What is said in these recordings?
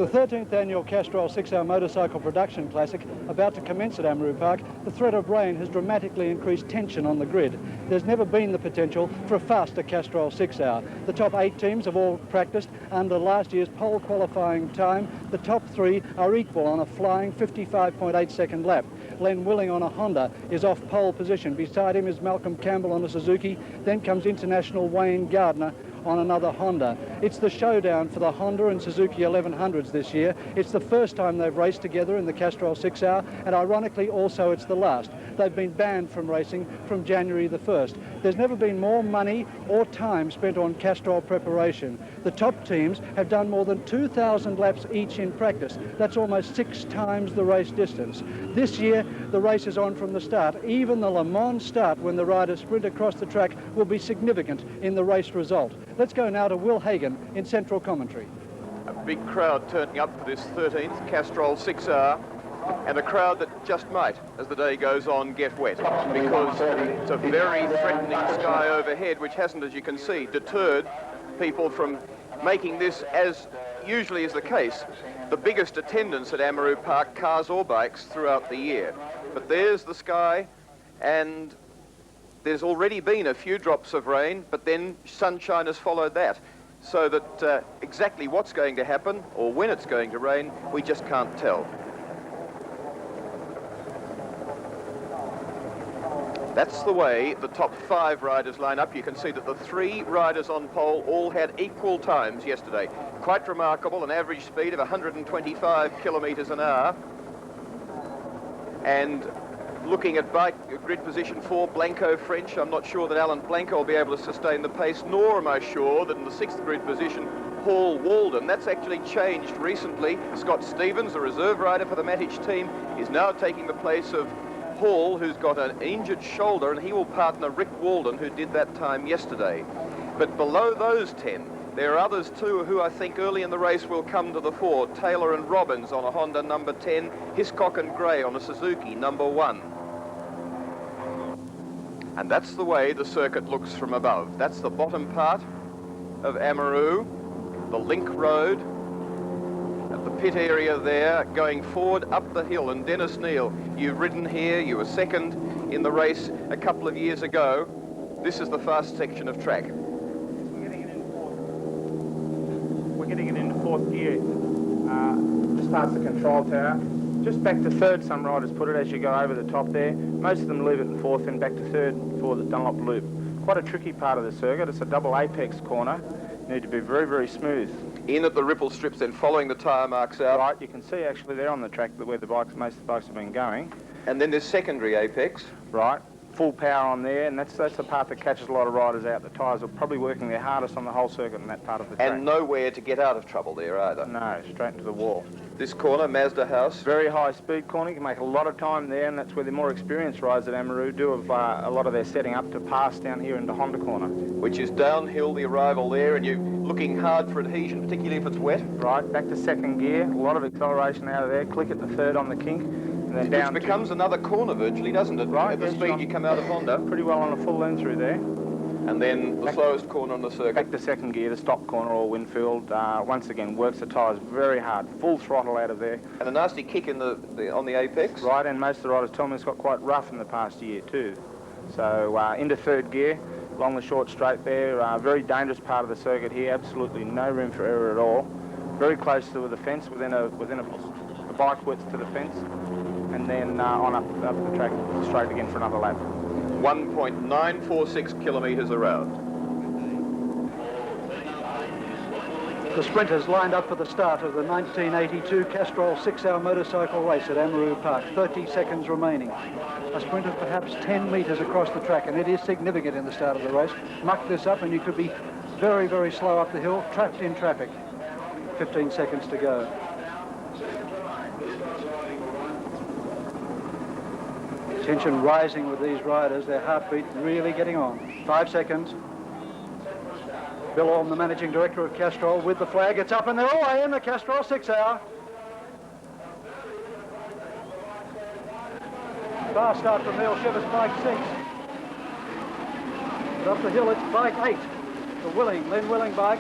The 13th annual Castrol 6-hour motorcycle production classic, about to commence at Amaroo Park, the threat of rain has dramatically increased tension on the grid. There's never been the potential for a faster Castrol 6-hour. The top 8 teams have all practiced under last year's pole qualifying time. The top 3 are equal on a flying 55.8-second lap. Len Willing on a Honda is off pole position. Beside him is Malcolm Campbell on a Suzuki. Then comes international Wayne Gardner on another Honda. It's the showdown for the Honda and Suzuki 1100s this year. It's the first time they've raced together in the Castrol 6-hour, and ironically also it's the last. They've been banned from racing from January the 1st. There's never been more money or time spent on Castrol preparation. The top teams have done more than 2,000 laps each in practice. That's almost 6 times the race distance. This year, the race is on from the start. Even the Le Mans start, when the riders sprint across the track, will be significant in the race result. Let's go now to Will Hagan in central commentary. A big crowd turning up for this 13th Castrol 6-hour, and a crowd that just might, as the day goes on, get wet, because it's a very threatening sky overhead, which hasn't, as you can see, deterred people from making this, as usually is the case, the biggest attendance at Amaroo Park, cars or bikes, throughout the year. But there's the sky, and there's already been a few drops of rain, but then sunshine has followed that. So that exactly what's going to happen, or when it's going to rain, we just can't tell. That's the way the top 5 riders line up. You can see that the 3 riders on pole all had equal times yesterday. Quite remarkable, an average speed of 125 kilometres an hour. And looking at bike grid position 4, Blanco French, I'm not sure that Alan Blanco will be able to sustain the pace, nor am I sure that in the 6th grid position, Paul Walden. That's actually changed recently. Scott Stevens, the reserve rider for the Matic team, is now taking the place of Paul, who's got an injured shoulder, and he will partner Rick Walden, who did that time yesterday. But below those 10, there are others too who I think early in the race will come to the fore. Taylor and Robbins on a Honda number 10, Hiscock and Gray on a Suzuki number 1. And that's the way the circuit looks from above. That's the bottom part of Amaroo, the link road, at the pit area there, going forward up the hill. And Dennis Neal, you've ridden here, you were second in the race a couple of years ago. This is the fast section of track. We're getting it into fourth gear. Just past the control tower. Just back to third, some riders put it as you go over the top there. Most of them leave it in fourth, then back to third for the Dunlop loop. Quite a tricky part of the circuit. It's a double apex corner. You need to be very, very smooth. In at the ripple strips, then following the tyre marks out. Right, you can see actually there on the track where the bikes, most of the bikes have been going. And then there's secondary apex. Right, full power on there, and that's the part that catches a lot of riders out. The tyres are probably working their hardest on the whole circuit in that part of the track. And nowhere to get out of trouble there either. No, straight into the wall. This corner, Mazda House. Very high speed corner. You can make a lot of time there, and that's where the more experienced riders at Amaroo do a lot of their setting up to pass down here into Honda corner. Which is downhill, the arrival there, and you're looking hard for adhesion, particularly if it's wet. Right, back to second gear. A lot of acceleration out of there. Click at the third on the kink. And then down. Which becomes another corner virtually, doesn't it? Right. At the speed you come out of Honda. Pretty well on a full length through there. And then the slowest corner on the circuit. Back to second gear, the stop corner or Winfield. Once again, works the tyres very hard. Full throttle out of there. And a nasty kick in on the apex. Right, and most of the riders tell me it's got quite rough in the past year too. So into third gear, along the short straight there. Very dangerous part of the circuit here. Absolutely no room for error at all. Very close to the fence, within a bike width to the fence. And then on up the track straight again for another lap. 1.946 kilometres around. The sprinters lined up for the start of the 1982 Castrol 6-hour motorcycle race at Amaroo Park. 30 seconds remaining. A sprint of perhaps 10 metres across the track, and it is significant in the start of the race. Muck this up and you could be very, very slow up the hill, trapped in traffic. 15 seconds to go. Tension rising with these riders, their heartbeat really getting on. 5 seconds. Bill Orme, the managing director of Castrol, with the flag. It's up and they're away in the Castrol 6-hour. Fast start from Neil Shivers, bike 6. But up the hill it's bike 8. The Len Willing bike.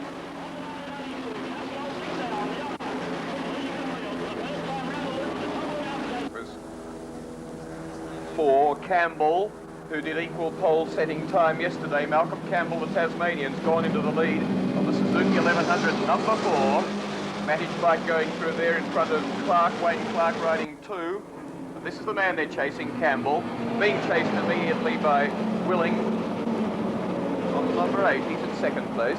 4, Campbell, who did equal pole setting time yesterday. Malcolm Campbell, the Tasmanian's gone into the lead of the Suzuki 1100, number 4. Mattage bike going through there in front of Clarke, Wayne Clarke riding 2. But this is the man they're chasing, Campbell, being chased immediately by Willing on number 8. He's in second place.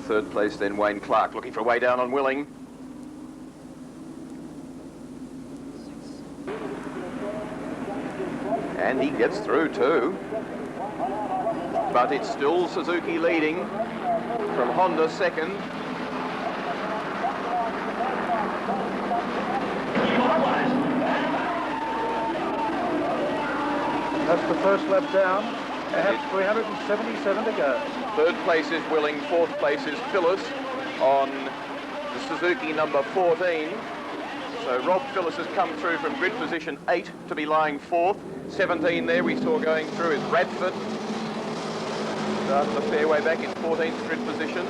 Third place then Wayne Clarke, looking for a way down on Willing. And he gets through too. But it's still Suzuki leading from Honda second. That's the first lap down. They have 377 to go. Third place is Willing, fourth place is Phyllis on the Suzuki number 14. So Rob Phyllis has come through from grid position 8 to be lying 4th. 17 there we saw going through is Radford. Starting the fairway back in 14th grid position.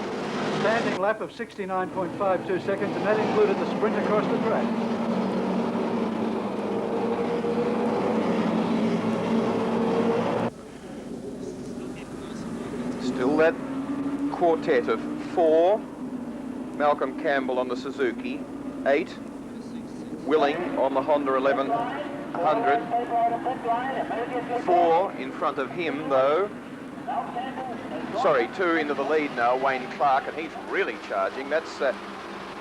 Standing lap of 69.52 seconds, and that included the sprint across the track. Still that quartet of 4. Malcolm Campbell on the Suzuki, 8. Willing on the Honda 1100. 4 in front of him though. Sorry, 2 into the lead now, Wayne Clarke, and he's really charging. That's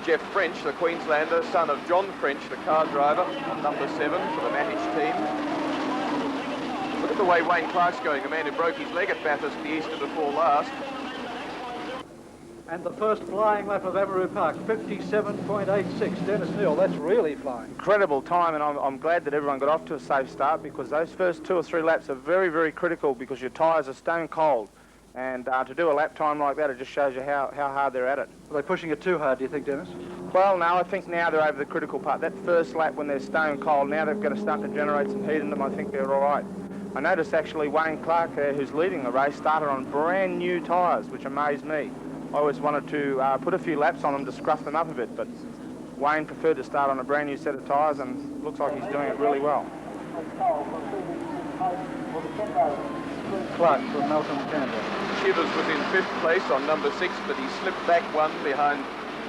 Jeff French, the Queenslander, son of John French, the car driver, on number 7 for the Mattage team. Look at the way Wayne Clarke's going, the man who broke his leg at Bathurst the Easter before last. And the first flying lap of Amaroo Park, 57.86. Dennis Neal, that's really flying. Incredible time, and I'm glad that everyone got off to a safe start, because those first 2 or 3 laps are very, very critical, because your tyres are stone cold. And to do a lap time like that, it just shows you how hard they're at it. Are they pushing it too hard, do you think, Dennis? Well, no, I think now they're over the critical part. That first lap when they're stone cold, now they've got to start to generate some heat in them. I think they're all right. I noticed actually Wayne Clarke, who's leading the race, started on brand new tyres, which amazed me. I always wanted to put a few laps on them to scruff them up a bit, but Wayne preferred to start on a brand new set of tyres, and looks like he's doing it really well. Clarke from Malcolm Campbell. Shivers was in 5th place on number 6, but he slipped back 1 behind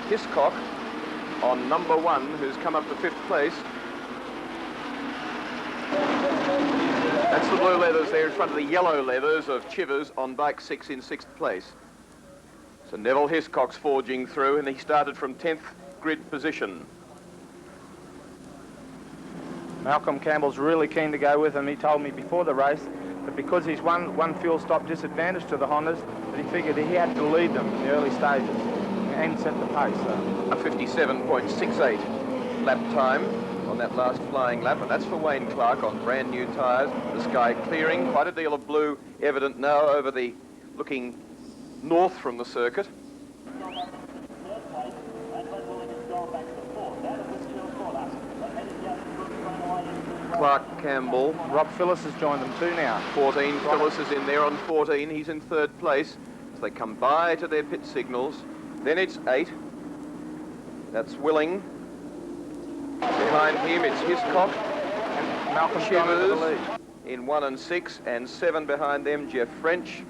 Hiscock on number 1, who's come up to 5th place. That's the blue leathers there in front of the yellow leathers of Chivers on bike 6 in 6th place. So Neville Hiscock's forging through, and he started from 10th grid position. Malcolm Campbell's really keen to go with him. He told me before the race that because he's one fuel stop disadvantage to the Hondas, that he figured he had to lead them in the early stages and set the pace. So. A 57.68 lap time on that last flying lap, and that's for Wayne Clarke on brand new tyres. The sky clearing, quite a deal of blue evident now over the looking north from the circuit. Clarke, Campbell. Rob Phyllis has joined them too now. 14, Phyllis is in there on 14. He's in 3rd place as they come by to their pit signals. Then it's 8. That's Willing. Behind him it's Hiscock. And Malcolm Shivers in 1 and 6, and 7 behind them, Jeff French.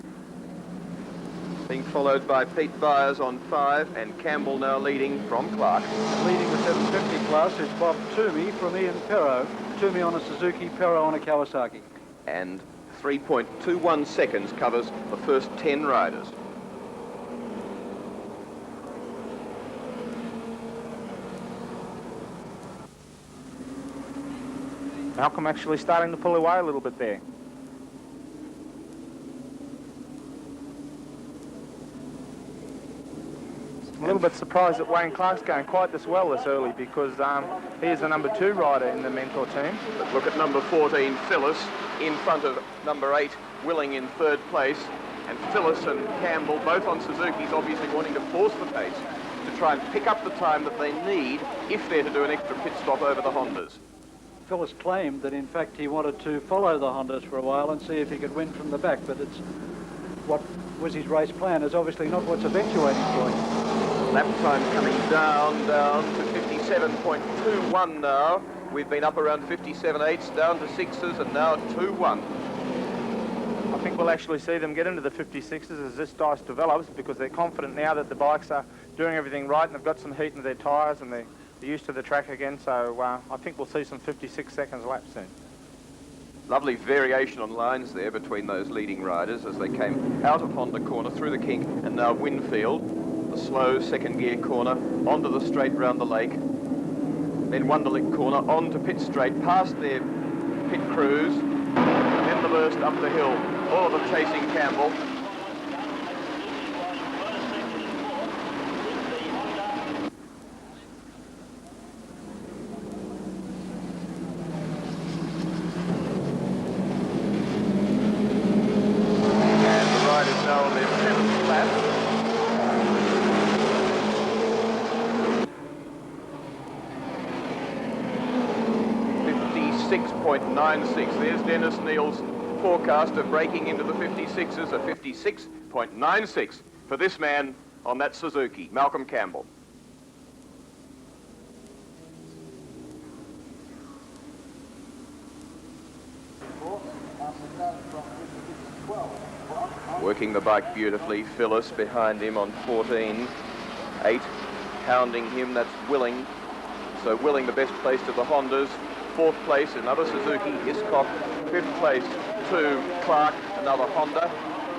Being followed by Pete Byers on 5, and Campbell now leading from Clarke. Leading the 750 class is Bob Toomey from Ian Perro. Toomey on a Suzuki, Perro on a Kawasaki. And 3.21 seconds covers the first 10 riders. Malcolm actually starting to pull away a little bit there. I'm a little bit surprised that Wayne Clarke's going quite this well this early, because he is the number 2 rider in the mentor team. But look at number 14, Phyllis, in front of number 8, Willing in 3rd place. And Phyllis and Campbell, both on Suzuki's, obviously wanting to force the pace to try and pick up the time that they need if they're to do an extra pit stop over the Hondas. Phyllis claimed that in fact he wanted to follow the Hondas for a while and see if he could win from the back, but it's what was his race plan is obviously not what's eventuating for him. Lap time coming down to 57.21 now. We've been up around 57.8s, down to 6s, and now 2-1. I think we'll actually see them get into the 56s as this dice develops, because they're confident now that the bikes are doing everything right and they've got some heat in their tyres and they're used to the track again. So I think we'll see some 56 seconds lap soon. Lovely variation on lines there between those leading riders as they came out of Honda corner, through the kink, and now Winfield, the slow second gear corner, onto the straight round the lake, then Wunderlich corner, onto pit straight, past their pit crews, and then the burst up the hill, all of them chasing Campbell. There's Dennis Neal's forecast of breaking into the 56s, a 56.96 for this man on that Suzuki, Malcolm Campbell. Working the bike beautifully, Phyllis behind him on 14, 8, hounding him, that's Willing. So Willing the best place to the Hondas. 4th place, another Suzuki, Hiscock. 5th place to Clarke, another Honda.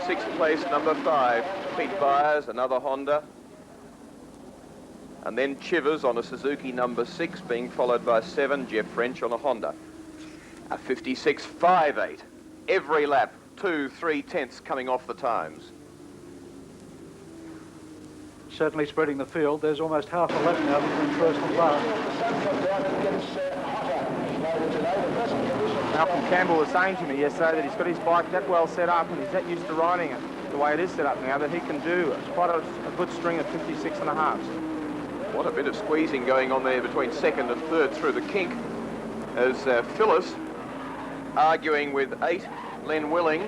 6th place, number 5, Pete Byers, another Honda. And then Chivers on a Suzuki number 6, being followed by 7, Jeff French on a Honda. A 56.58. Every lap, 2-3 tenths coming off the times. Certainly spreading the field. There's almost half a lap now between first and last. Malcolm Campbell was saying to me yesterday that he's got his bike that well set up and he's that used to riding it the way it is set up now that he can do quite a good string of 56.5s. What a bit of squeezing going on there between second and third through the kink as Phyllis arguing with 8, Len Willing,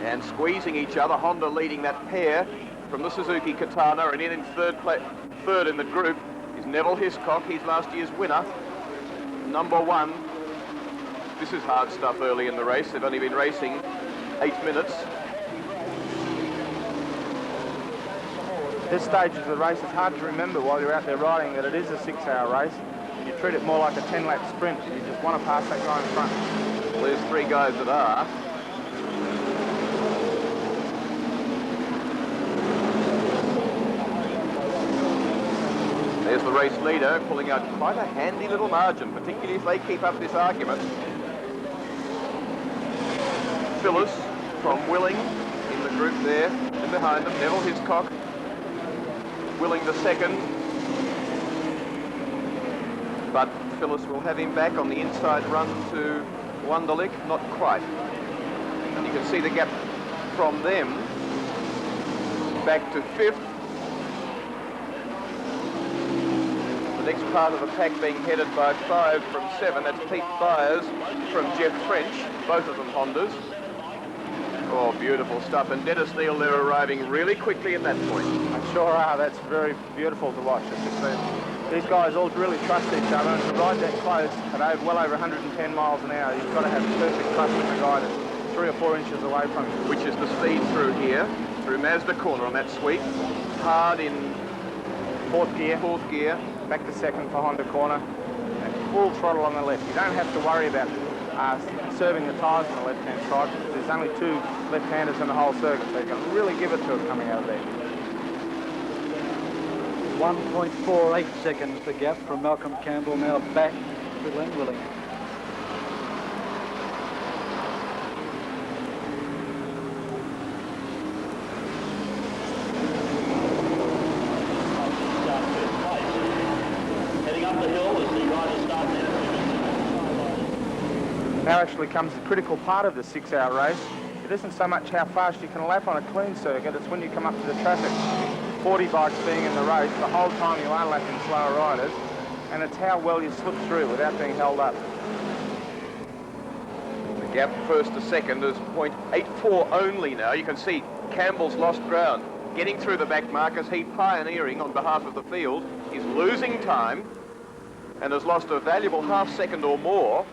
and squeezing each other. Honda leading that pair from the Suzuki Katana, and in third in the group is Neville Hiscock. He's last year's winner. Number 1. This is hard stuff early in the race. They've only been racing 8 minutes. This stage of the race, it's hard to remember while you're out there riding that it is a 6-hour race. You treat it more like a 10-lap sprint. You just want to pass that guy in front. Well, there's 3 guys that are. There's the race leader pulling out quite a handy little margin, particularly if they keep up this argument. Phyllis from Willing in the group there, and behind them Neville Hiscock. Willing the second, but Phyllis will have him back on the inside run to Wunderlich, not quite. And you can see the gap from them back to 5th. The next part of the pack being headed by 5 from 7. That's Pete Byers from Jeff French, both of them Hondas. Oh, beautiful stuff. And Dennis Neal, they're arriving really quickly at that point. They sure are. That's very beautiful to watch. These guys all really trust each other, and to ride that close at well over 110 miles an hour, you've got to have perfect trust in the guy that's 3 or 4 inches away from you. Which is the speed through here, through Mazda corner on that sweep. Hard in 4th gear. 4th gear. Back to 2nd for Honda corner. And full throttle on the left. You don't have to worry about serving the tyres on the left-hand side. There's only 2 left-handers in the whole circuit, so you can really give it to it coming out of there. 1.48 seconds the gap from Malcolm Campbell now back to Len Willing. Now actually comes the critical part of the 6-hour race. It isn't so much how fast you can lap on a clean circuit, it's when you come up to the traffic. 40 bikes being in the race, the whole time you are lapping slower riders, and it's how well you slip through without being held up. The gap first to second is 0.84 only now. You can see Campbell's lost ground. Getting through the back markers, he pioneering on behalf of the field. He's losing time. and has lost a valuable half second or more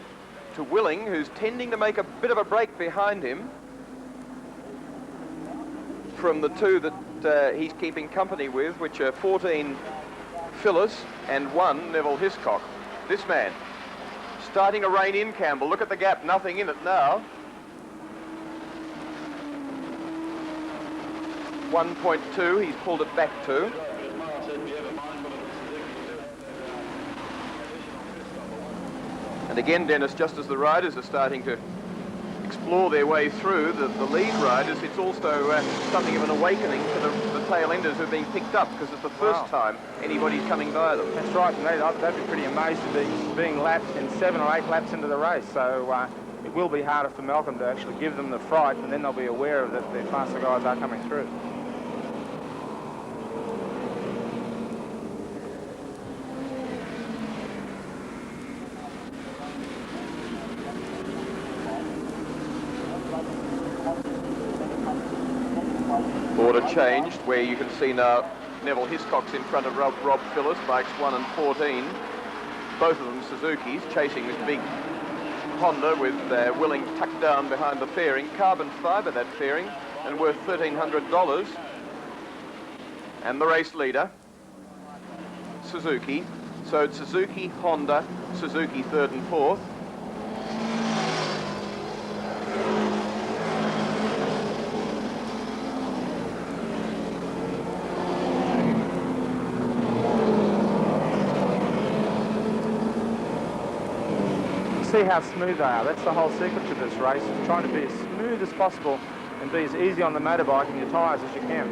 to Willing, who's tending to make a bit of a break behind him from the two that he's keeping company with, which are 14 Phyllis and 1 Neville Hiscock. This man starting to rein in Campbell. Look at the gap, nothing in it now. 1.2, he's pulled it back to. And again, Dennis, just as the riders are starting to explore their way through, the lead riders, it's also something of an awakening for the tail enders who are being picked up, because it's the first time anybody's coming by them. That's right, and they'd be pretty amazed to be being lapped in 7 or 8 laps into the race. So it will be harder for Malcolm to actually give them the fright, and then they'll be aware of that the faster guys are coming through. Order changed, where you can see now Neville Hiscock's in front of Rob Phillis, bikes 1 and 14. Both of them Suzuki's, chasing this big Honda with Willing tucked down behind the fairing. Carbon fibre, that fairing, and worth $1,300. And the race leader, Suzuki. So it's Suzuki, Honda, Suzuki 3rd and 4th. See how smooth they are. That's the whole secret to this race, is trying to be as smooth as possible and be as easy on the motorbike and your tyres as you can.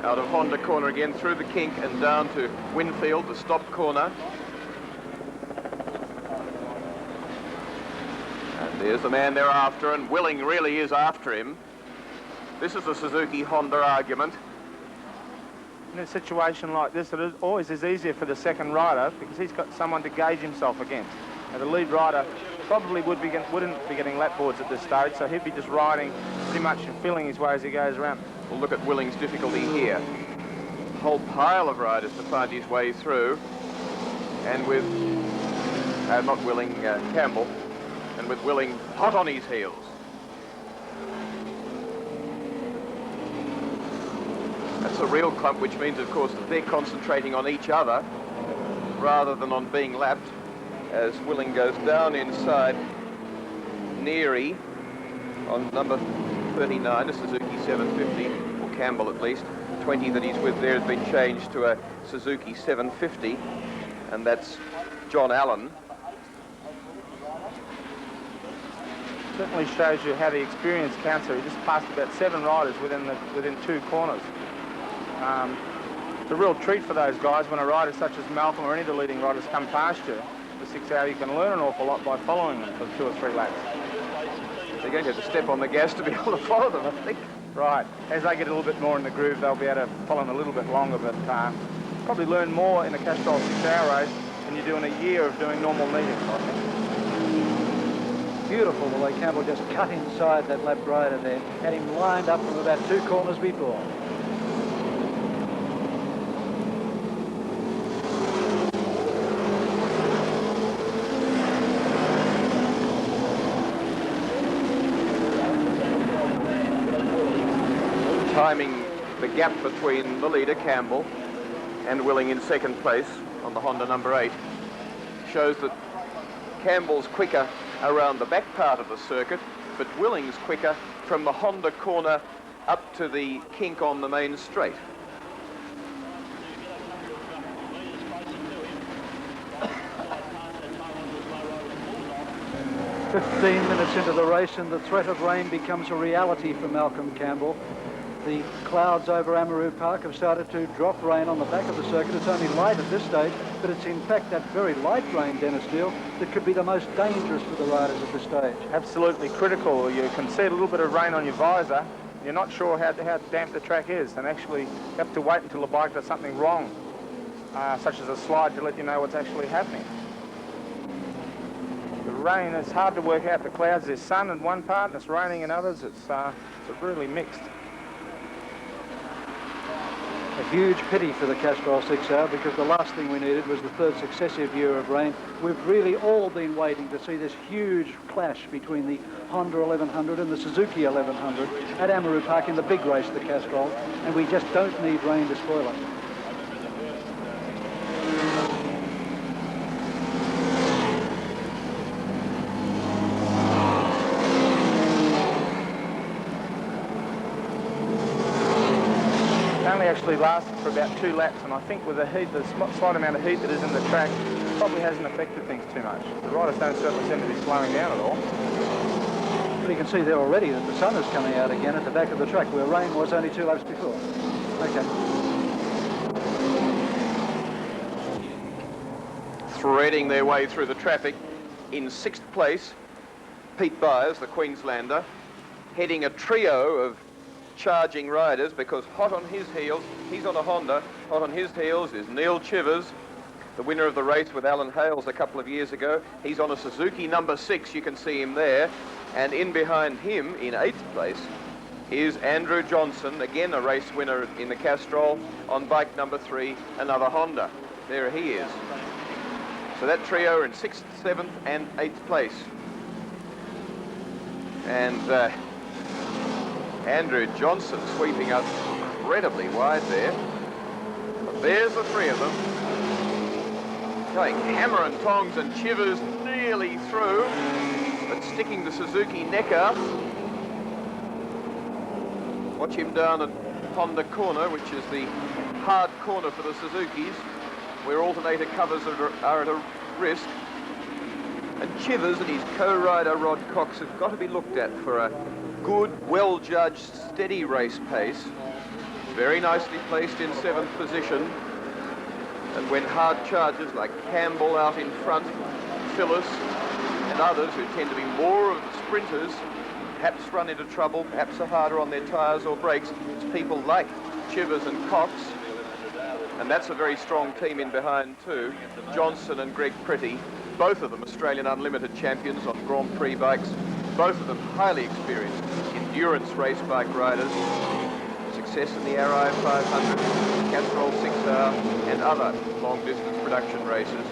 Out of Honda corner again, through the kink and down to Winfield, the stop corner. And there's the man they're after, and Willing really is after him. This is the Suzuki-Honda argument. In a situation like this, it always is easier for the second rider because he's got someone to gauge himself against. Now, the lead rider probably wouldn't be getting lap boards at this stage, so he'd be just riding pretty much and feeling his way as he goes around. Well, look at Willing's difficulty here. A whole pile of riders to find his way through, and with, not Willing, Campbell, and with Willing hot on his heels. That's a real clump, which means, of course, that they're concentrating on each other rather than on being lapped, as Willing goes down inside Neary on number 39, a Suzuki 750, or Campbell at least. 20 that he's with there has been changed to a Suzuki 750, and that's John Allen. Certainly shows you how the experience counts here. He just passed about 7 riders within 2 corners. It's a real treat for those guys when a rider such as Malcolm or any of the leading riders come past you. The 6 hour, you can learn an awful lot by following them for 2 or 3 laps. They're going to have to step on the gas to be able to follow them, I think. Right. As they get a little bit more in the groove, they'll be able to follow them a little bit longer, but probably learn more in a Castrol 6 hour race than you do in a year of doing normal meetings, I think. Beautiful the way Campbell just cut inside that lap rider there, had him lined up from about 2 corners before. Timing the gap between the leader, Campbell, and Willing in 2nd place on the Honda number 8 shows that Campbell's quicker around the back part of the circuit, but Willing's quicker from the Honda corner up to the kink on the main straight. "15 minutes into the race and the threat of rain becomes a reality for Malcolm Campbell. The clouds over Amaroo Park have started to drop rain on the back of the circuit. It's only light at this stage, but it's in fact that very light rain, Dennis Steele, that could be the most dangerous for the riders at this stage." Absolutely critical. You can see a little bit of rain on your visor. You're not sure how damp the track is, and actually you have to wait until the bike does something wrong, such as a slide, to let you know what's actually happening. The rain, it's hard to work out the clouds. There's sun in one part and it's raining in others. It's really mixed. huge pity for the Castrol 6R, because the last thing we needed was the third successive year of rain. We've really all been waiting to see this huge clash between the Honda 1100 and the Suzuki 1100 at Amaroo Park in the big race, the Castrol, and we just don't need rain to spoil it. Actually lasted for about 2 laps, and I think with the heat, the slight amount of heat that is in the track, probably hasn't affected things too much. The riders don't certainly seem to be slowing down at all. But you can see there already that the sun is coming out again at the back of the track, where rain was only 2 laps before. Okay. Threading their way through the traffic in 6th place, Pete Byers, the Queenslander, heading a trio of charging riders, because hot on his heels, he's on a Honda, hot on his heels is Neil Chivers, the winner of the race with Alan Hales a couple of years ago. He's on a Suzuki number 6, you can see him there, and in behind him in 8th place is Andrew Johnson, again a race winner in the Castrol, on bike number 3, another Honda. There he is. So that trio are in 6th, 7th and 8th place. And Andrew Johnson sweeping up incredibly wide there. But there's the 3 of them. Going hammer and tongs, and Chivers nearly through, but sticking the Suzuki neck out. Watch him down at Honda corner, which is the hard corner for the Suzukis, where alternator covers are at a risk. And Chivers and his co-rider Rod Cox have got to be looked at for a good, well-judged, steady race pace. Very nicely placed in 7th position. And when hard chargers like Campbell out in front, Phyllis and others who tend to be more of the sprinters, perhaps run into trouble, perhaps are harder on their tyres or brakes, it's people like Chivers and Cox. And that's a very strong team in behind too. Johnson and Greg Pretty, both of them Australian Unlimited champions on Grand Prix bikes. Both of them highly experienced endurance race bike riders. Success in the RI 500, Castrol 6R and other long distance production races.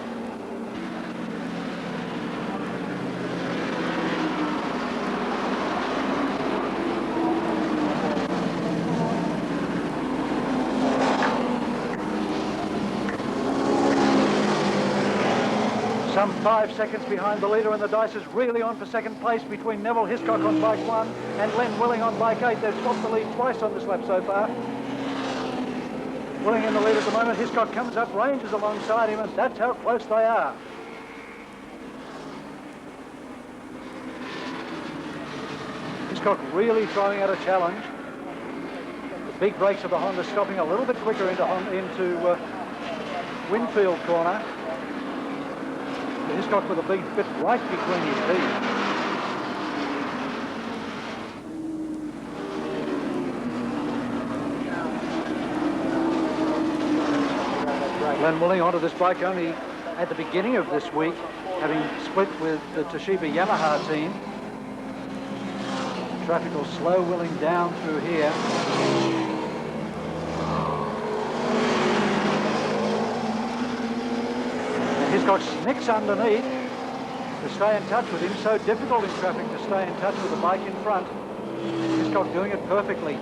Some 5 seconds behind the leader, and the dice is really on for 2nd place between Neville Hiscock on bike 1 and Len Willing on bike 8. They've swapped the lead twice on this lap so far. Willing in the lead at the moment. Hiscock comes up, ranges alongside him, and that's how close they are. Hiscock really throwing out a challenge. The big brakes of the Honda stopping a little bit quicker into Winfield corner. Hiscock with a big bit right between his teeth. Glenn Willing onto this bike only at the beginning of this week, having split with the Toshiba Yamaha team. Traffic will slow Willing down through here. Hiscock snicks underneath to stay in touch with him. So difficult in traffic to stay in touch with the bike in front. Hiscock doing it perfectly.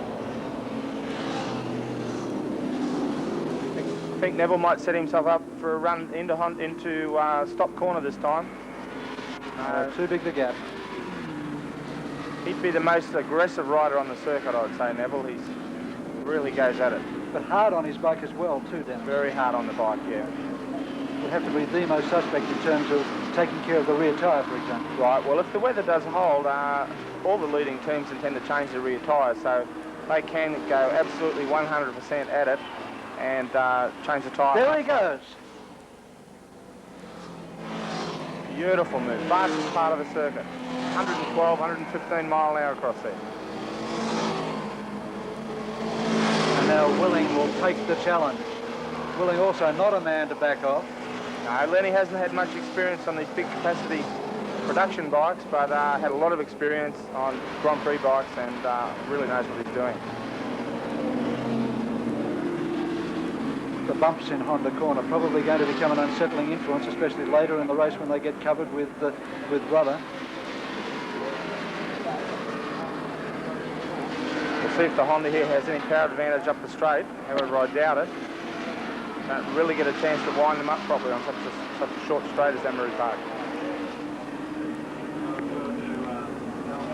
I think Neville might set himself up for a run into stop corner this time. Too big the gap. He'd be the most aggressive rider on the circuit, I would say, Neville. He really goes at it. But hard on his bike as well, too, Dennis. Very hard on the bike, yeah. Would have to be the most suspect in terms of taking care of the rear tyre, for example. Right, well, if the weather does hold, all the leading teams intend to change the rear tyres, so they can go absolutely 100% at it and change the tyre. There he goes. Beautiful move, fastest part of the circuit. 112, 115 mile an hour across there. And now Willing will take the challenge. Willing also not a man to back off. No, Lenny hasn't had much experience on these big capacity production bikes, but had a lot of experience on Grand Prix bikes and really knows what he's doing. the bumps in Honda Corner probably going to become an unsettling influence, especially later in the race when they get covered with rubber. We'll see if the Honda here has any power advantage up the straight. However, I doubt it. Don't really get a chance to wind them up properly on such a short straight as Amaroo Park.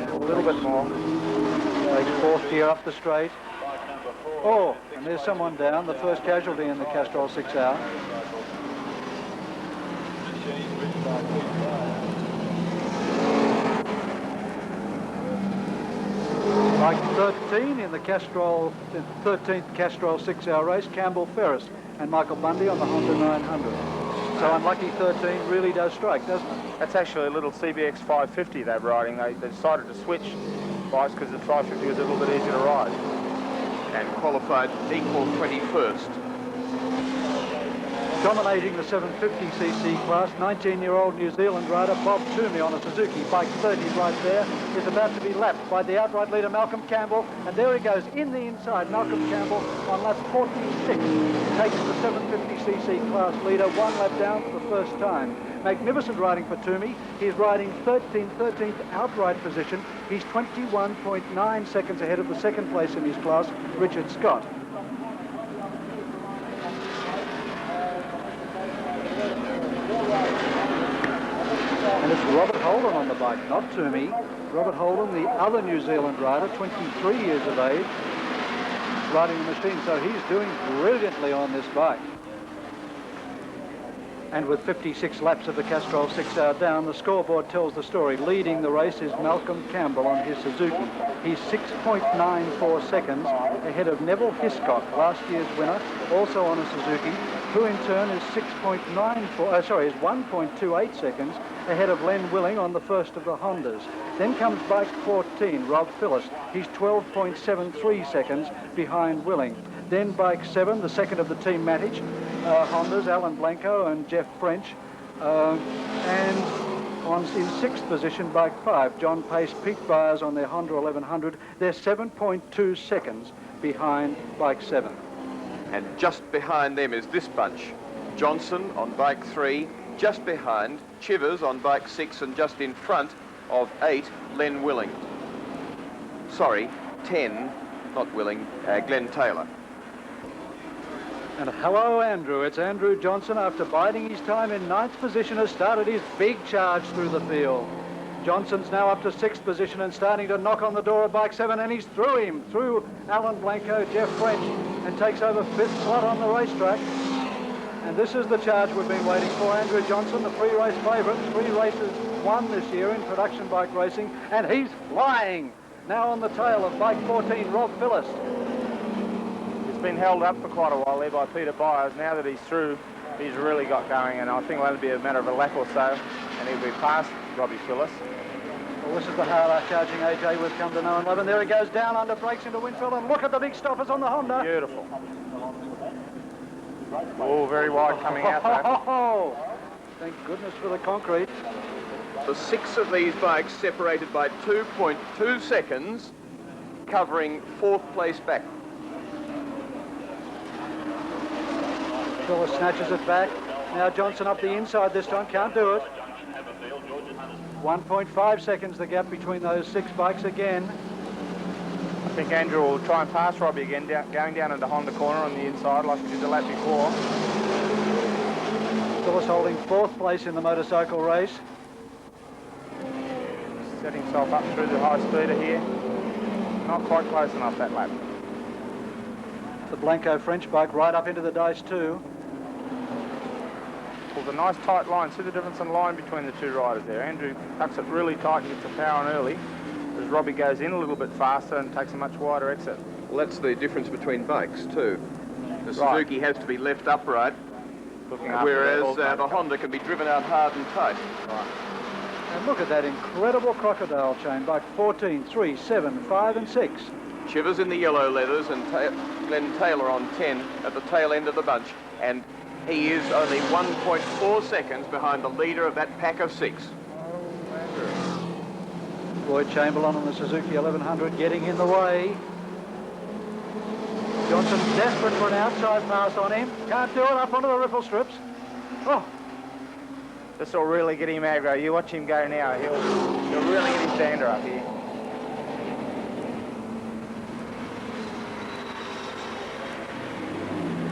A little bit more. Takes fourth gear up the straight. Oh, and there's someone down, the first casualty in the Castrol 6-hour. Like 13 in the Castrol, 13th Castrol 6-hour race, Campbell, Ferris and Michael Bundy on the Honda 900. So unlucky 13 really does strike, doesn't it? That's actually a little CBX 550 they're riding. They decided to switch bikes because the 550 was a little bit easier to ride. And qualified equal 21st. Dominating the 750cc class, 19-year-old New Zealand rider Bob Toomey on a Suzuki bike 30 right there is about to be lapped by the outright leader Malcolm Campbell, and there he goes in the inside. Malcolm Campbell on lap 46 takes the 750cc class leader one lap down for the first time. Magnificent riding for Toomey. He's riding 13th outright position. He's 21.9 seconds ahead of the second place in his class, Richard Scott. And it's Robert Holden on the bike, not Toomey. Robert Holden, the other New Zealand rider, 23 years of age, riding the machine, so he's doing brilliantly on this bike. And with 56 laps of the Castrol 6-hour down, the scoreboard tells the story. Leading the race is Malcolm Campbell on his Suzuki. He's 6.94 seconds ahead of Neville Hiscock, last year's winner, also on a Suzuki, who in turn is 1.28 seconds ahead of Len Willing on the first of the Hondas. Then comes bike 14, Rob Phillis. He's 12.73 seconds behind Willing. Then bike 7, the second of the Team Matic Hondas, Alan Blanco and Jeff French. And in sixth position, bike 5, John Pace, Pete Byers on their Honda 1100. They're 7.2 seconds behind bike 7. And just behind them is this bunch. Johnson on bike 3, just behind Chivers on bike 6, and just in front of 8, Len Willing. Sorry, 10, not Willing, Glenn Taylor. And hello, Andrew. It's Andrew Johnson, after biding his time in 9th position, has started his big charge through the field. Johnson's now up to 6th position and starting to knock on the door of bike 7, and he's through Alan Blanco, Jeff French, and takes over 5th slot on the racetrack. And this is the charge we've been waiting for. Andrew Johnson, the pre-race favourite, 3 races won this year in production bike racing, and he's flying. Now on the tail of bike 14, Rob Phillis. He's been held up for quite a while there by Peter Byers. Now that he's through, he's really got going, and I think it'll only be a matter of a lap or so, and he'll be past Robbie Phillis. Well, this is the hard charging AJ we've come to know and love, and there he goes down under brakes into Winfield, and look at the big stoppers on the Honda. Beautiful. Oh, very wide coming out there. Oh, thank goodness for the concrete. The 6 of these bikes separated by 2.2 seconds, covering 4th place back. Phillis snatches it back. Now Johnson up the inside this time, can't do it. 1.5 seconds the gap between those 6 bikes again. I think Andrew will try and pass Robbie again, going down into Honda Corner on the inside like he did the lap before. Phillis holding 4th place in the motorcycle race. Set himself up through the high speeder here. Not quite close enough that lap. The Blanco French bike right up into the dice too. Well, a nice tight line. See the difference in line between the 2 riders there. Andrew tucks it really tight and gets the power on early, as Robbie goes in a little bit faster and takes a much wider exit. Well, that's the difference between bikes too. The Suzuki has to be left upright, whereas the Honda can be driven out hard and tight. Right. And look at that incredible crocodile chain. Bike 14, 3, 7, 5 and 6. Chivers in the yellow leathers and Glenn Taylor on 10 at the tail end of the bunch. And he is only 1.4 seconds behind the leader of that pack of 6. Lloyd Chamberlain on the Suzuki 1100 getting in the way. Johnson desperate for an outside pass on him. Can't do it, up onto the ripple strips. Oh. This will really get him aggro. You watch him go now. He'll really get his dander up here.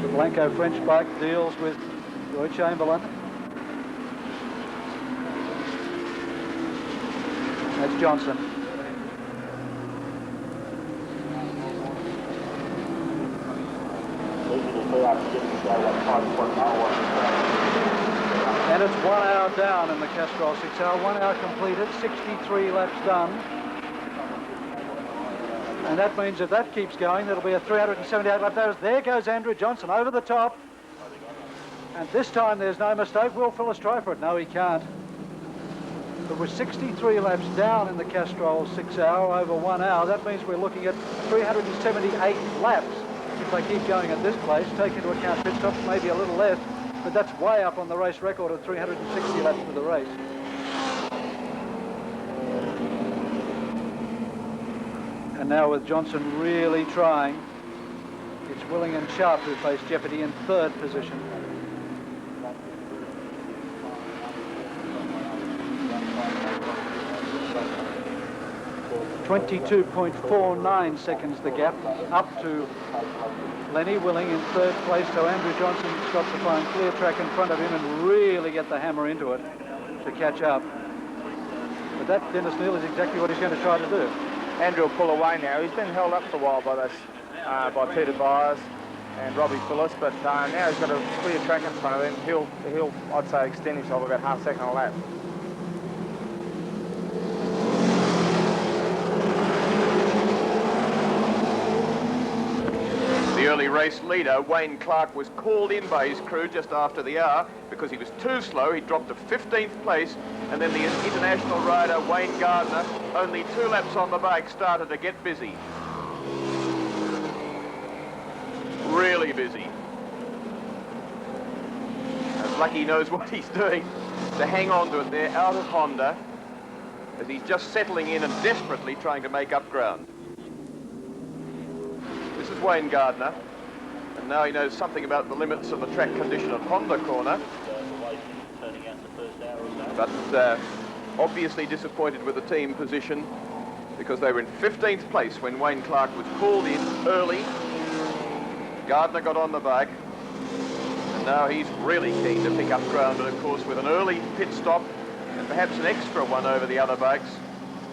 The Blanco French bike deals with Roy Chamberlain. That's Johnson. And it's 1 hour down in the Castrol 6R, 1 hour completed, 63 laps done. And that means if that keeps going, there'll be a 378 lap there. There goes Andrew Johnson over the top. And this time there's no mistake. Will Phillips try for it? No, he can't. But with 63 laps down in the Castrol 6R over 1 hour, that means we're looking at 378 laps if they keep going at this place. Take into account pit stops, maybe a little less, but that's way up on the race record of 360 laps for the race. And now with Johnson really trying, it's Willing and Sharp who face jeopardy in third position. 22.49 seconds the gap up to Lenny Willing in third place, so Andrew Johnson's got to find clear track in front of him and really get the hammer into it to catch up. But that, Dennis Neal, is exactly what he's going to try to do. Andrew will pull away now. He's been held up for a while by those, by Peter Byers and Robbie Phillips, but now he's got a clear track in front of him. He'll, I'd say, extend himself about half a second a lap. The early race leader, Wayne Clarke, was called in by his crew just after the hour because he was too slow. He dropped to 15th place, and then the international rider, Wayne Gardner, only 2 laps on the bike, started to get busy. Really busy. And Lucky knows what he's doing to hang on to it there out of Honda as he's just settling in and desperately trying to make up ground. This is Wayne Gardner, and now he knows something about the limits of the track condition at Honda Corner, but obviously disappointed with the team position because they were in 15th place when Wayne Clarke was called in early. Gardner got on the bike, and now he's really keen to pick up ground, and of course with an early pit stop and perhaps an extra one over the other bikes,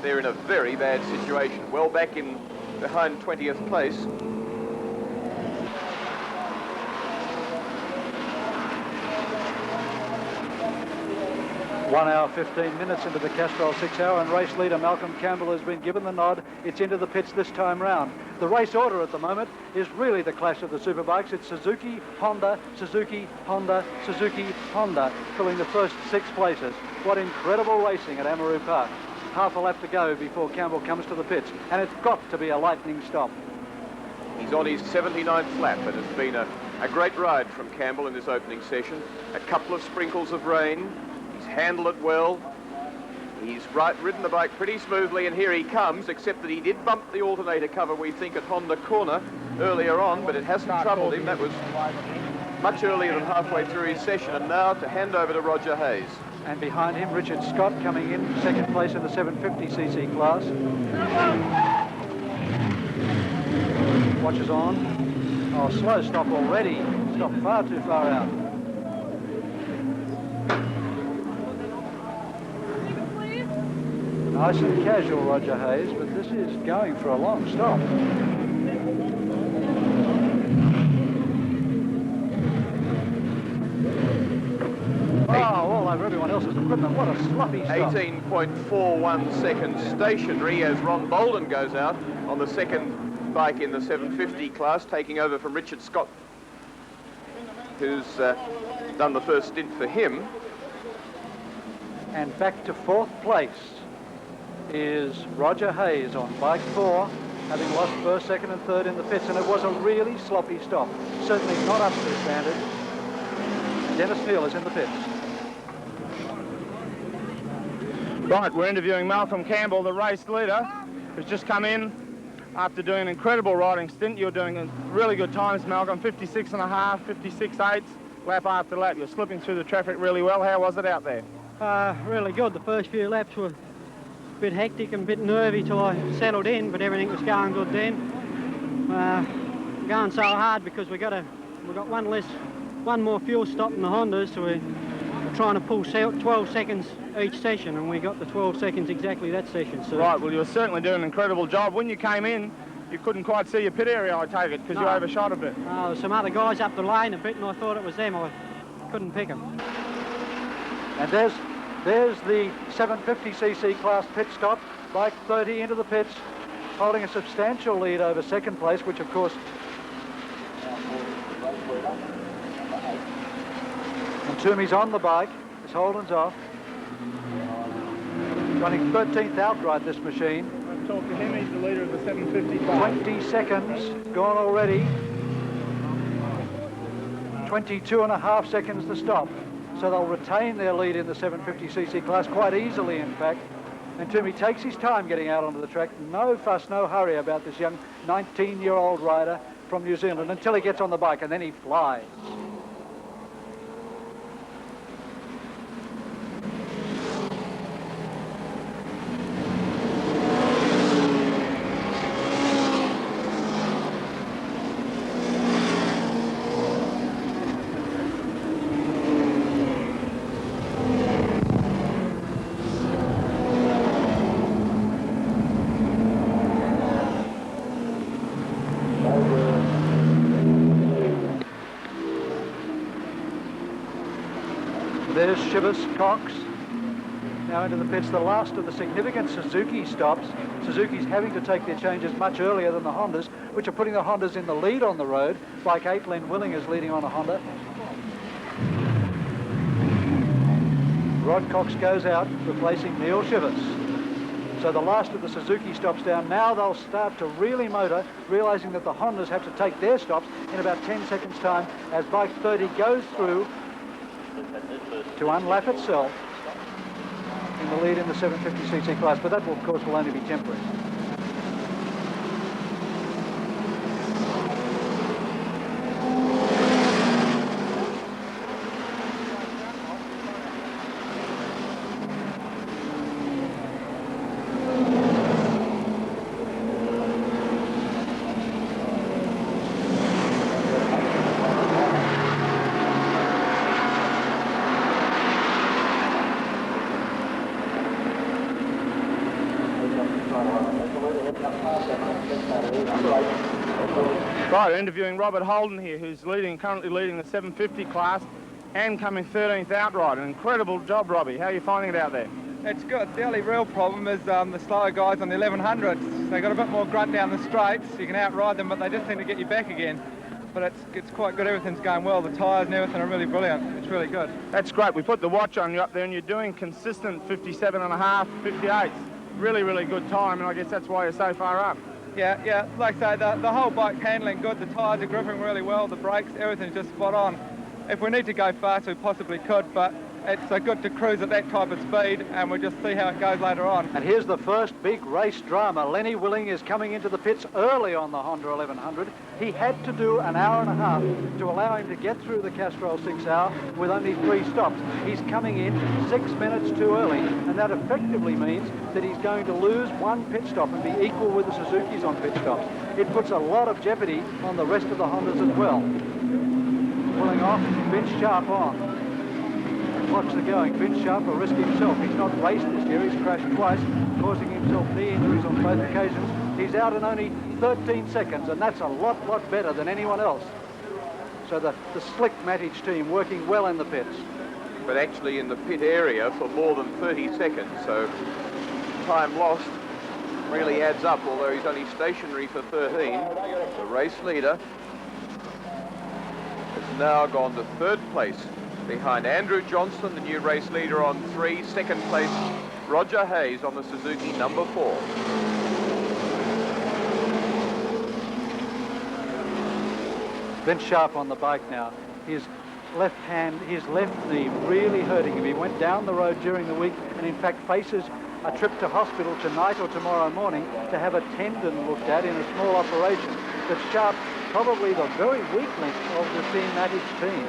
they're in a very bad situation. Well back in behind 20th place. 1 hour 15 minutes into the Castrol 6R, and race leader Malcolm Campbell has been given the nod. It's into the pits this time round. The race order at the moment is really the clash of the superbikes. It's Suzuki, Honda, Suzuki, Honda, Suzuki, Honda, filling the first 6 places. What incredible racing at Amaroo Park. Half a lap to go before Campbell comes to the pits, and it's got to be a lightning stop. He's on his 79th lap. It has been a great ride from Campbell in this opening session. A couple of sprinkles of rain. He's handled it well. He's ridden the bike pretty smoothly, and here he comes, except that he did bump the alternator cover, we think, at Honda Corner earlier on, but it hasn't troubled him. That was much earlier than halfway through his session, and now to hand over to Roger Hayes. And behind him, Richard Scott coming in second place in the 750cc class. Watches on. Oh, slow stop already. Stopped far too far out. Nice and casual, Roger Hayes, but this is going for a long stop. Oh, all over everyone else's equipment. What a sloppy stop. 18.41 seconds stationary as Ron Bolden goes out on the second bike in the 750 class, taking over from Richard Scott, who's done the first stint for him. And back to 4th place is Roger Hayes on bike 4, having lost 1st, 2nd and 3rd in the pits, and it was a really sloppy stop. Certainly not up to standard. Dennis Neal is in the pits. Right, we're interviewing Malcolm Campbell, the race leader, who's just come in. after doing an incredible riding stint. You're doing really good times, Malcolm, 56.5, 56.8, lap after lap. You're slipping through the traffic really well. How was it out there? Really good. The first few laps were a bit hectic and a bit nervy till I settled in, but everything was going good then. Going so hard because we've got one more fuel stop in the Hondas, so we're trying to pull 12 seconds each session, and we got the 12 seconds exactly that session. So. Right, well, you're certainly doing an incredible job. When you came in, you couldn't quite see your pit area, I take it, because you overshot a bit. There were some other guys up the lane a bit, and I thought it was them. I couldn't pick them. And there's the 750cc class pit stop. Bike 30 into the pits, holding a substantial lead over second place, which of course... And Toomey's on the bike, as Holden's off. Running 13th outright, this machine. I've talked to him, he's the leader of the 755. 20 seconds gone already. 22.5 seconds to stop. So they'll retain their lead in the 750cc class quite easily, in fact. And Toomey takes his time getting out onto the track. No fuss, no hurry about this young 19-year-old rider from New Zealand until he gets on the bike, and then he flies. There's Shivers Cox now into the pits, the last of the significant Suzuki stops. Suzuki's having to take their changes much earlier than the Hondas, which are putting the Hondas in the lead on the road. Bike 8, Len Willing, is leading on a Honda. Rod Cox goes out, replacing Neil Shivers. So the last of the Suzuki stops down. Now they'll start to really motor, realizing that the Hondas have to take their stops in about 10 seconds time as bike 30 goes through to unlap itself in the lead in the 750cc class, but that will, of course, will only be temporary. Right, interviewing Robert Holden here, who's currently leading the 750 class and coming 13th outright. An incredible job, Robbie. How are you finding it out there? It's good. The only real problem is the slower guys on the 1100s. They got a bit more grunt down the straights. You can outride them, but they just seem to get you back again. But it's quite good. Everything's going well. The tyres and everything are really brilliant. It's really good. That's great. We put the watch on you up there, and you're doing consistent 57.5, 58. Really, really good time, and I guess that's why you're so far up. Yeah. Like I say, the whole bike handling good. The tyres are gripping really well. The brakes, everything's just spot on. If we need to go fast, we possibly could, but it's good to cruise at that type of speed, and we'll just see how it goes later on. And here's the first big race drama. Lenny Willing is coming into the pits early on the Honda 1100. He had to do an hour and a half to allow him to get through the Castrol 6 hour with only 3 stops. He's coming in 6 minutes too early, and that effectively means that he's going to lose 1 pit stop and be equal with the Suzukis on pit stops. It puts a lot of jeopardy on the rest of the Hondas as well. Willing off, Vince Sharp on. Clocks are going. Vince Sharp will risk himself. He's not raced this year. He's crashed twice, causing himself knee injuries on both occasions. He's out in only 13 seconds, and that's a lot better than anyone else. So the slick Matic team working well in the pits. But actually in the pit area for more than 30 seconds, so time lost really adds up, although he's only stationary for 13. The race leader has now gone to 3rd place, behind Andrew Johnston, the new race leader, on 3. 2nd place, Roger Hayes on the Suzuki number 4. Vince Sharp on the bike now. His left knee really hurting him. He went down the road during the week and in fact faces a trip to hospital tonight or tomorrow morning to have a tendon looked at in a small operation. But Sharp, probably the very weak link of the Team Matic team.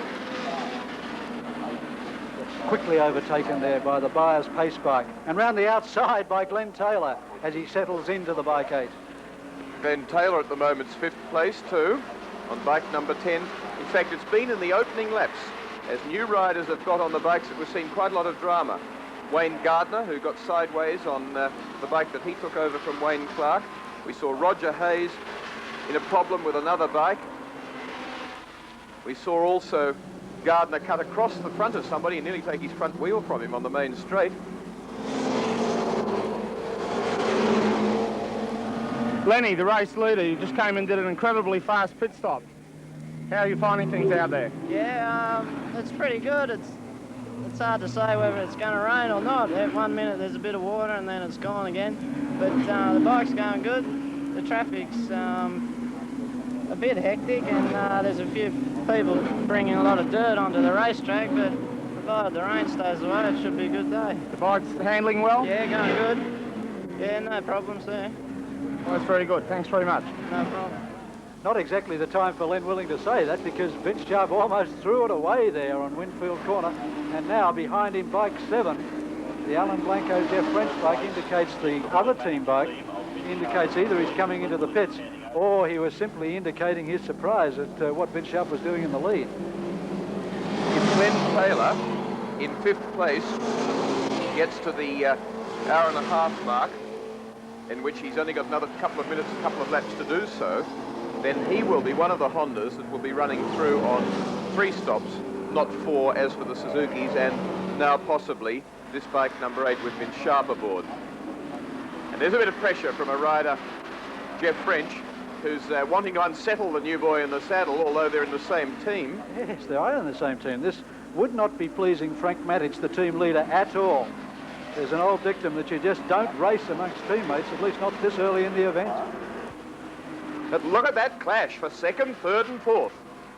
Quickly overtaken there by the Byers pace bike, and round the outside by Glenn Taylor as he settles into the bike 8. Glenn Taylor at the moment's 5th place too, on bike number 10. In fact, it's been in the opening laps. As new riders have got on the bikes, that we've seen quite a lot of drama. Wayne Gardner, who got sideways on the bike that he took over from Wayne Clarke. We saw Roger Hayes in a problem with another bike. We saw also Gardner cut across the front of somebody and nearly take his front wheel from him on the main straight. Lenny, the race leader, you just came and did an incredibly fast pit stop. How are you finding things out there? Yeah, it's pretty good. It's hard to say whether it's going to rain or not. At 1 minute there's a bit of water and then it's gone again. But the bike's going good. The traffic's a bit hectic, and there's a few people bringing a lot of dirt onto the racetrack, but provided the rain stays away, it should be a good day. The bike's handling well? Yeah, going good. Yeah, no problems there. Well, that's very good. Thanks very much. No problem. Not exactly the time for Len Willing to say that, because Vince Sharp almost threw it away there on Winfield Corner, and now behind him bike 7, the Alan Blanco Jeff French bike indicates the other team bike, indicates either he's coming into the pits or he was simply indicating his surprise at what Vince Sharp was doing in the lead. If Glenn Taylor in 5th place gets to the hour and a half mark, in which he's only got another couple of minutes, a couple of laps to do so, then he will be one of the Hondas that will be running through on 3 stops, not 4 as for the Suzukis, and now possibly this bike number 8 with Vince Sharp aboard. And there's a bit of pressure from a rider, Jeff French, who's wanting to unsettle the new boy in the saddle, although they're in the same team. Yes, they are in the same team. This would not be pleasing Frank Matic, the team leader, at all. There's an old dictum that you just don't race amongst teammates, at least not this early in the event. But look at that clash for 2nd, 3rd and 4th.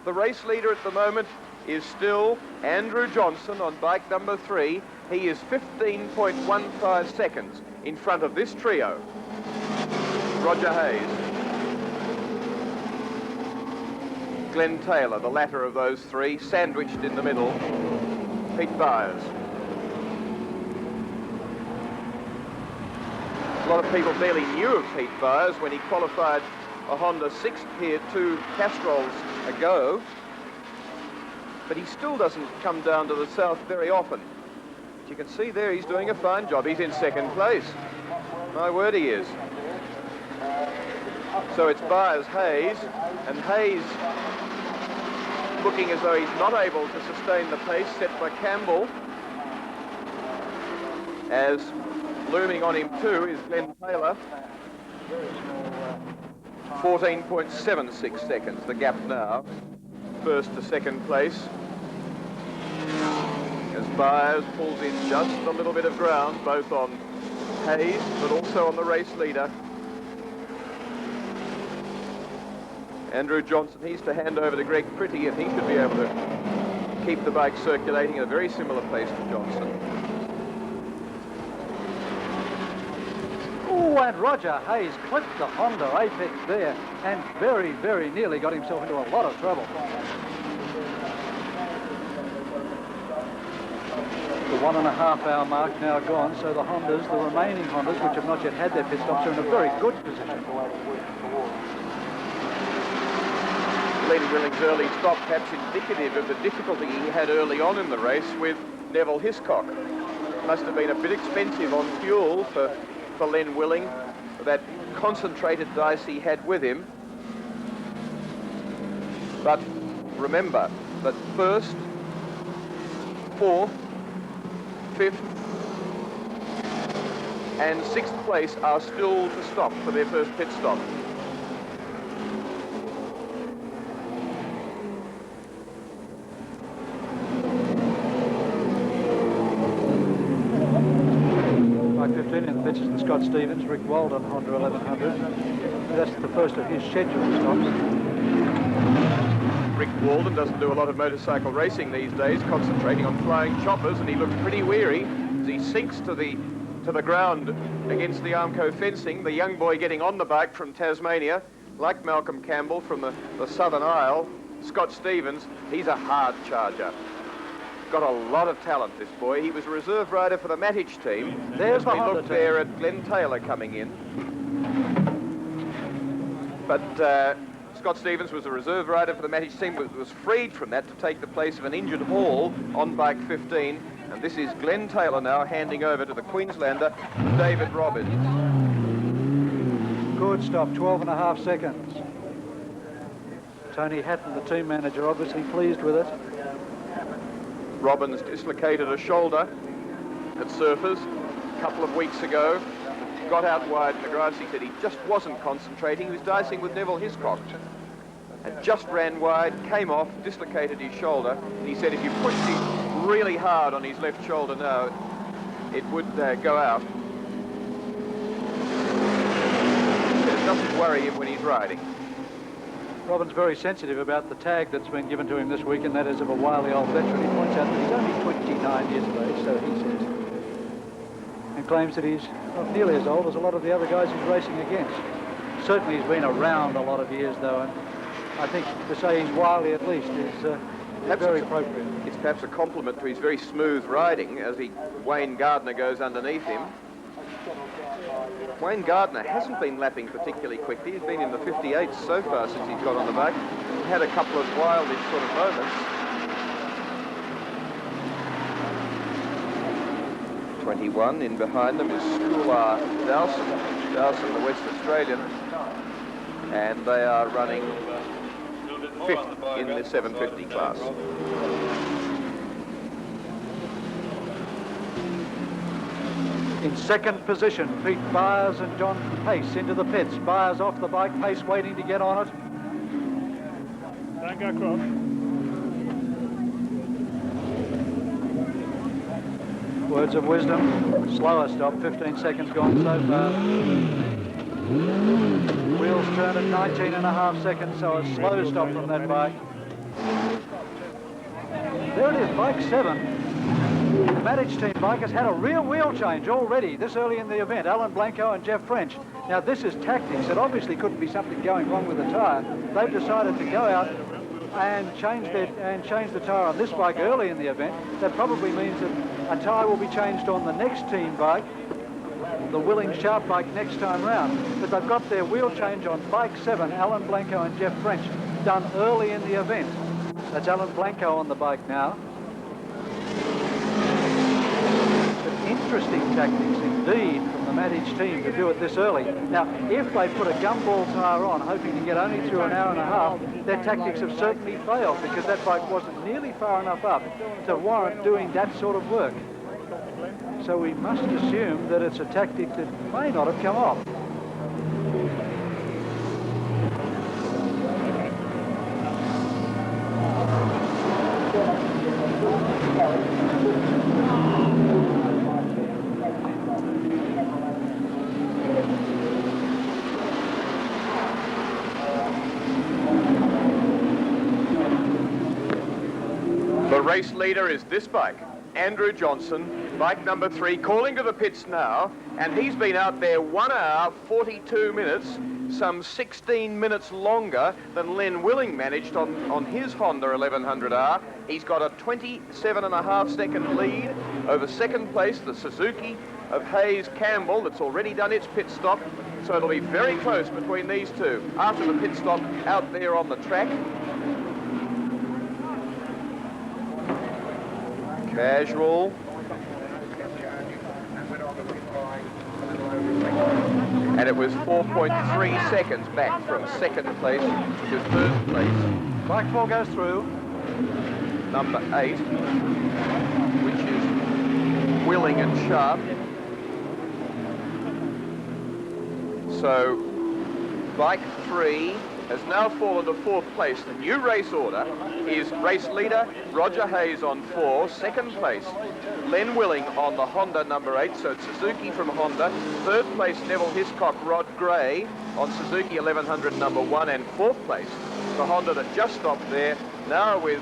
The race leader at the moment is still Andrew Johnson on bike number 3. He is 15.15 seconds in front of this trio. Roger Hayes, Glenn Taylor, the latter of those 3, sandwiched in the middle, Pete Byers. A lot of people barely knew of Pete Byers when he qualified a Honda 6th here 2 Castrols ago, but he still doesn't come down to the south very often. As you can see there, he's doing a fine job. He's in 2nd place. My word, he is. So it's Byers Hayes, and Hayes looking as though he's not able to sustain the pace set by Campbell, as looming on him too is Glenn Taylor. 14.76 seconds, the gap now. 1st to 2nd place. As Byers pulls in just a little bit of ground, both on Hayes, but also on the race leader. Andrew Johnson, he's to hand over to Greg Pretty, and he should be able to keep the bike circulating at a very similar pace to Johnson. Oh, and Roger Hayes clipped the Honda apex there and very, very nearly got himself into a lot of trouble. The 1.5 hour mark now gone, so the Hondas, the remaining Hondas, which have not yet had their pit stops, are in a very good position. Glenn Willing's early stop perhaps indicative of the difficulty he had early on in the race with Neville Hiscock. Must have been a bit expensive on fuel for Len Willing, that concentrated dice he had with him. But remember that 1st, 4th, 5th and 6th place are still to stop for their first pit stop. In the pits and Scott Stevens, Rick Walden, Honda 1100. That's the first of his scheduled stops. Rick Walden doesn't do a lot of motorcycle racing these days, concentrating on flying choppers, and he looks pretty weary as he sinks to the to the ground against the Armco fencing. The young boy getting on the bike from Tasmania, like Malcolm Campbell from the Southern Isle, Scott Stevens. He's a hard charger. Got a lot of talent, this boy. He was a reserve rider for the Matic team. There's we the Honda look there at Glenn Taylor coming in. But Scott Stevens was a reserve rider for the Matic team, but was freed from that to take the place of an injured Hall on bike 15. And this is Glenn Taylor now handing over to the Queenslander, David Robbins. Good stop, 12.5 seconds. Tony Hatton, the team manager, obviously pleased with it. Robbins dislocated a shoulder at Surfers a couple of weeks ago. Got out wide in the grass. He said he just wasn't concentrating. He was dicing with Neville Hiscock and just ran wide, came off, dislocated his shoulder. And he said if you pushed him really hard on his left shoulder now, it would go out. It doesn't worry him when he's riding. Robin's very sensitive about the tag that's been given to him this week, and that is of a wily old veteran. He points out that he's only 29 years of age, so he says, and claims that he's not nearly as old as a lot of the other guys he's racing against. Certainly he's been around a lot of years, though, and I think to say he's wily at least is very appropriate. It's perhaps a compliment to his very smooth riding as Wayne Gardner goes underneath him. Wayne Gardner hasn't been lapping particularly quickly. He's been in the 58s so far since he's got on the bike. He had a couple of wildish sort of moments. 21 in behind them is Schoolar Dowson, the West Australian, and they are running 5th in the 750 class. In second position, Pete Byers and John Pace into the pits. Byers off the bike, Pace waiting to get on it. Don't go cross. Words of wisdom, slower stop, 15 seconds gone so far. Wheels turn at 19.5 seconds, so a slow stop from that bike. There it is, bike 7. The Matic team bike has had a real wheel change already this early in the event. Alan Blanco and Jeff French. Now this is tactics. It obviously couldn't be something going wrong with the tyre. They've decided to go out and change the tyre on this bike early in the event. That probably means that a tyre will be changed on the next team bike, the Willing Sharp bike, next time round. But they've got their wheel change on bike 7, Alan Blanco and Jeff French, done early in the event. That's Alan Blanco on the bike now. Interesting tactics indeed from the Matic team to do it this early. Now, if they put a gumball tyre on, hoping to get only through an hour and a half, their tactics have certainly failed because that bike wasn't nearly far enough up to warrant doing that sort of work. So we must assume that it's a tactic that may not have come off. The race leader is this bike, Andrew Johnson, bike number 3, calling to the pits now, and he's been out there 1 hour, 42 minutes, some 16 minutes longer than Len Willing managed on his Honda 1100R. He's got a 27.5 second lead over second place, the Suzuki of Hayes Campbell, that's already done its pit stop, so it'll be very close between these two after the pit stop out there on the track. Casual. And it was 4.3 seconds back from second place to third place. Bike 4 goes through. Number 8, which is Willing and Sharp. So bike 3 has now fallen to 4th place. The new race order is race leader Roger Hayes on 4, second place Len Willing on the Honda number 8, so it's Suzuki from Honda, third place Neville Hiscock, Rod Gray on Suzuki 1100 number 1, and 4th place the Honda that just stopped there, now with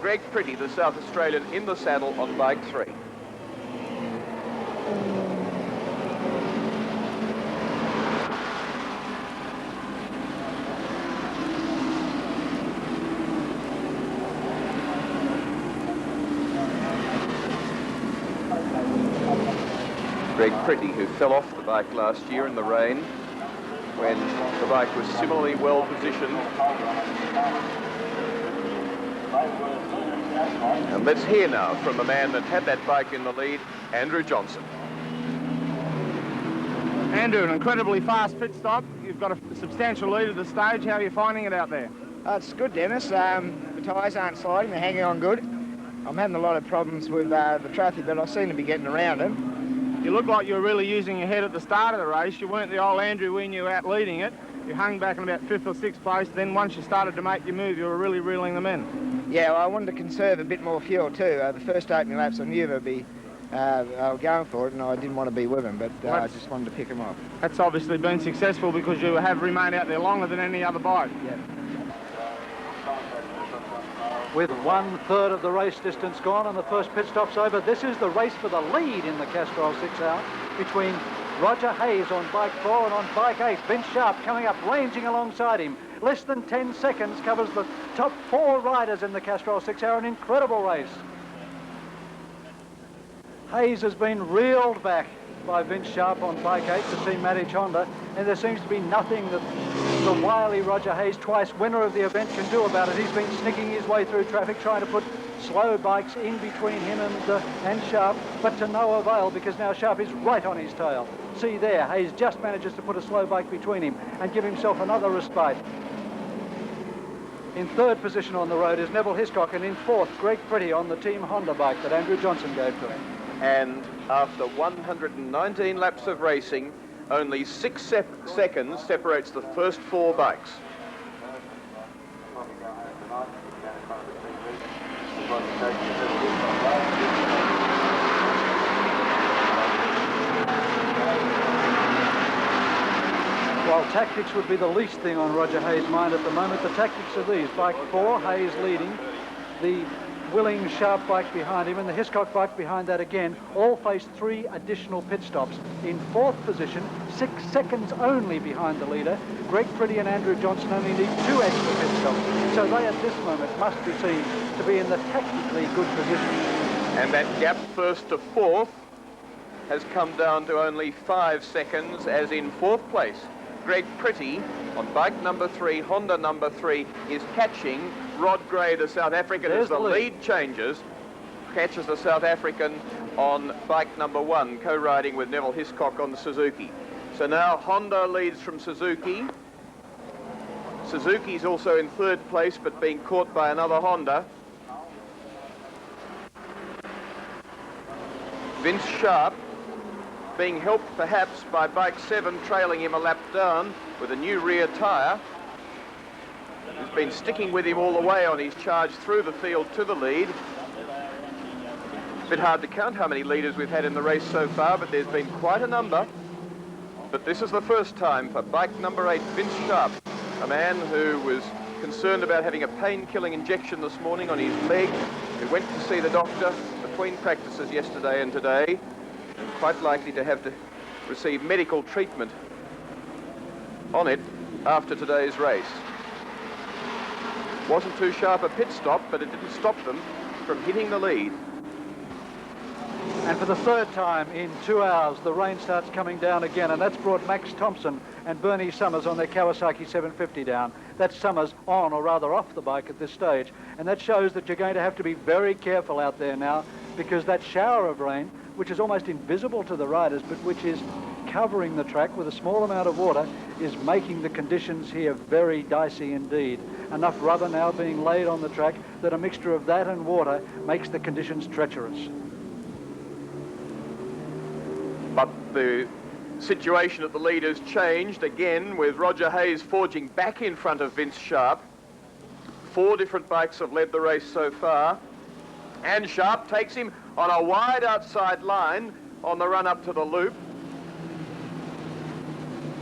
Greg Pretty, the South Australian, in the saddle on bike 3. Pretty, who fell off the bike last year in the rain when the bike was similarly well positioned. And let's hear now from the man that had that bike in the lead, Andrew Johnson. Andrew, an incredibly fast pit stop. You've got a substantial lead at the stage. How are you finding it out there? It's good, Dennis. The tyres aren't sliding, they're hanging on good. I'm having a lot of problems with the traffic, but I seem to be getting around them. You look like you were really using your head at the start of the race. You weren't the old Andrew when you were out leading it. You hung back in about 5th or 6th place. Then once you started to make your move, you were really reeling them in. Yeah, well, I wanted to conserve a bit more fuel too. The first opening laps I knew they'd be going for it, and I didn't want to be with them, but I just wanted to pick them off. That's obviously been successful because you have remained out there longer than any other bike. Yeah. With 1/3 of the race distance gone and the first pit stop's over, this is the race for the lead in the Castrol 6 Hour between Roger Hayes on bike 4 and on bike 8. Vince Sharp coming up, ranging alongside him. Less than 10 seconds covers the top 4 riders in the Castrol 6 Hour. An incredible race. Hayes has been reeled back by Vince Sharp on bike 8 to see Matic Honda, and there seems to be nothing that the wily Roger Hayes, twice winner of the event, can do about it. He's been snicking his way through traffic, trying to put slow bikes in between him and Sharp, but to no avail, because now Sharp is right on his tail. See there, Hayes just manages to put a slow bike between him and give himself another respite. In 3rd position on the road is Neville Hiscock, and in 4th, Greg Pretty on the Team Honda bike that Andrew Johnson gave to him. And after 119 laps of racing, only 6 seconds separates the first 4 bikes. While tactics would be the least thing on Roger Hayes' mind at the moment, the tactics are these. Bike 4, Hayes leading, the Willing Sharp bike behind him, and the Hiscock bike behind that again, all face 3 additional pit stops. In 4th position, 6 seconds only behind the leader, Greg Pretty and Andrew Johnson only need 2 extra pit stops. So they at this moment must be seen to be in the tactically good position. And that gap 1st to 4th has come down to only 5 seconds, as in 4th place, Greg Pretty on bike number 3, Honda number 3, is catching Rod Gray, the South African, as the lead changes, catches the South African on bike number 1, co-riding with Neville Hiscock on the Suzuki. So now Honda leads from Suzuki. Suzuki's also in 3rd place, but being caught by another Honda. Vince Sharp being helped perhaps by bike 7 trailing him a lap down with a new rear tyre. He's been sticking with him all the way on his charge through the field to the lead. A bit hard to count how many leaders we've had in the race so far, but there's been quite a number. But this is the first time for bike number 8, Vince Sharp, a man who was concerned about having a pain-killing injection this morning on his leg, who went to see the doctor between practices yesterday and today, quite likely to have to receive medical treatment on it after today's race. Wasn't too sharp a pit stop, but it didn't stop them from hitting the lead. And for the 3rd time in 2 hours, the rain starts coming down again, and that's brought Max Thompson and Bernie Summers on their Kawasaki 750 down. That's Summers on, or rather off the bike at this stage. And that shows that you're going to have to be very careful out there now, because that shower of rain, which is almost invisible to the riders, but which is covering the track with a small amount of water, is making the conditions here very dicey indeed. Enough rubber now being laid on the track that a mixture of that and water makes the conditions treacherous. But the situation at the lead has changed again, with Roger Hayes forging back in front of Vince Sharp. 4 different bikes have led the race so far, and Sharp takes him on a wide outside line on the run up to the loop.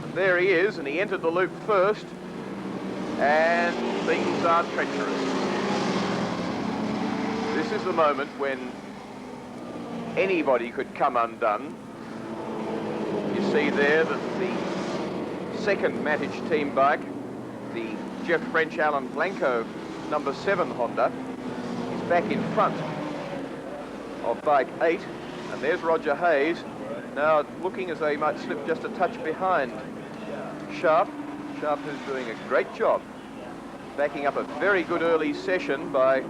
And there he is, and he entered the loop first, and things are treacherous. This is the moment when anybody could come undone. You see there that the second Matic team bike, the Jeff French Alan Blanco number 7 Honda, is back in front of bike 8, and there's Roger Hayes Now looking as though he might slip just a touch behind Sharp. Sharp who's doing a great job backing up a very good early session by